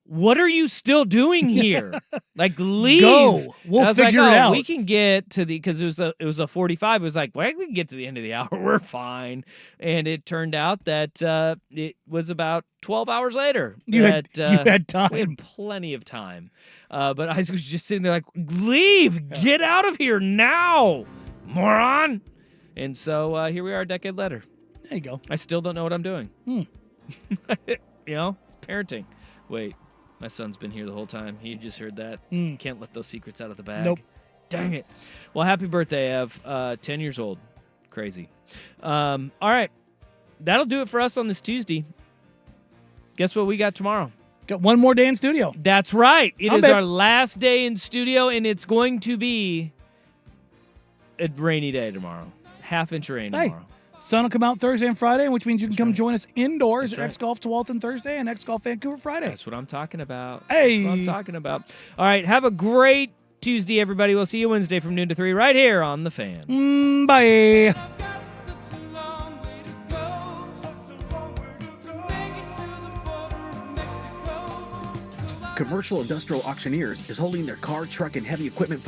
what are you still doing here? Like, leave. Go. We'll I was figure like, it out. We can get to because it was a 45. It was like, well, we can get to the end of the hour. We're fine. And it turned out that it was about 12 hours later. You had time. We had plenty of time. But Isaac was just sitting there like, leave. Get out of here now, moron. And so here we are a decade later. There you go. I still don't know what I'm doing. Parenting. Wait. My son's been here the whole time. He just heard that. Can't let those secrets out of the bag. Nope. Dang it. Well, happy birthday, Ev. 10 years old. Crazy. All right. That'll do it for us on this Tuesday. Guess what we got tomorrow? Got one more day in studio. That's right. It is our last day in studio, and it's going to be a rainy day tomorrow. Half-inch rain tomorrow. Sun will come out Thursday and Friday, which means you can come join us indoors at X Golf Tualatin Thursday and X Golf Vancouver Friday. That's what I'm talking about. Hey. That's what I'm talking about. All right. Have a great Tuesday, everybody. We'll see you Wednesday from noon to 3 right here on The Fan. Bye. Commercial Industrial Auctioneers is holding their car, truck, and heavy equipment